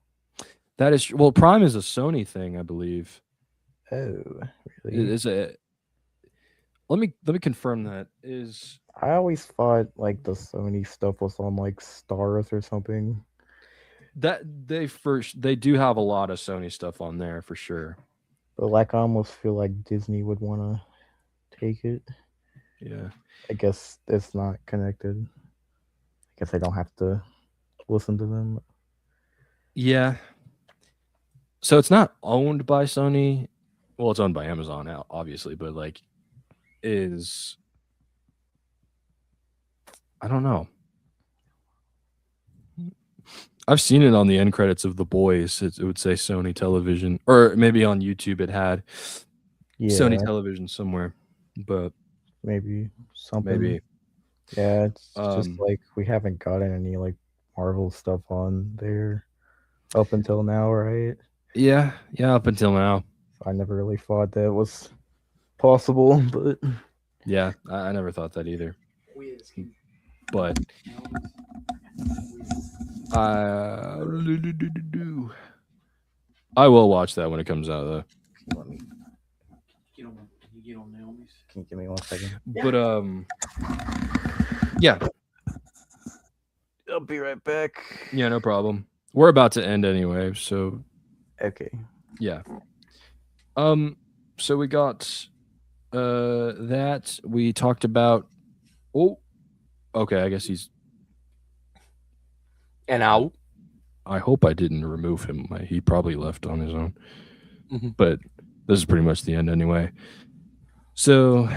That is well, Prime is a Sony thing, I believe. Oh, It really? is a let me confirm that. Is I always thought like the Sony stuff was on like Stars or something. that they do have a lot of Sony stuff on there for sure. But like I almost feel like Disney would want to take it. Yeah. I guess it's not connected. I guess I don't have to listen to them. Yeah. So it's not owned by Sony. Well, it's owned by Amazon now, obviously, but like is I don't know. I've seen it on the end credits of The Boys. It would say Sony Television, or maybe on YouTube it had Sony Yeah, Television somewhere, but maybe something. maybe. Yeah, it's just Um, like we haven't gotten any like Marvel stuff on there up until now, right? yeah, up until now. I never really thought that was possible, but Yeah, I never thought that either. But I will watch that when it comes out, though. let me. Can you give me 1 second? But yeah, I'll be right back. yeah, no problem. We're about to end anyway, so Okay. yeah. So we got that we talked about. Oh, okay. I guess he's. And out. I hope I didn't remove him. He probably left on his own. Mhm. But this is pretty much the end anyway. So,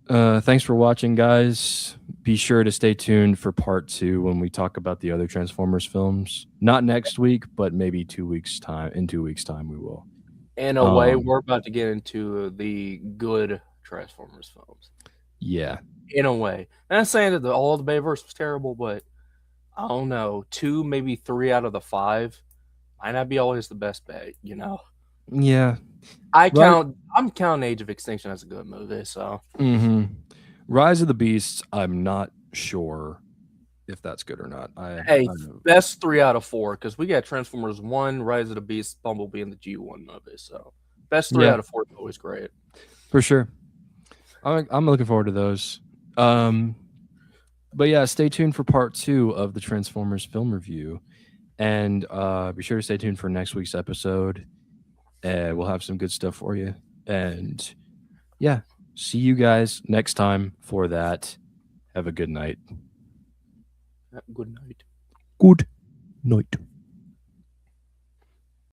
thanks for watching, guys. Be sure to stay tuned for part 2 when we talk about the other Transformers films. Not next week, but maybe 2 weeks time. In 2 weeks' time, we will. In a way, we're about to get into the good Transformers films. Yeah. In a way. I'm not saying that all of the Bayverse was terrible, but I don't know. 2, maybe 3 out of the 5 might not be always the best bet, you know? Yeah. I'm counting Age of Extinction as a good movie, so. Mm-hmm. Rise of the Beasts, I'm not sure if that's good or not. Best 3 out of 4, because we got Transformers 1, Rise of the Beasts, Bumblebee, and the G1 movie, so. Best 3 out of 4 is always great. For sure. I'm looking forward to those. But yeah, stay tuned for part 2 of the Transformers film review. And be sure to stay tuned for next week's episode. We'll have some good stuff for you. And yeah, see you guys next time for that. Have a good night. Good night. Good night.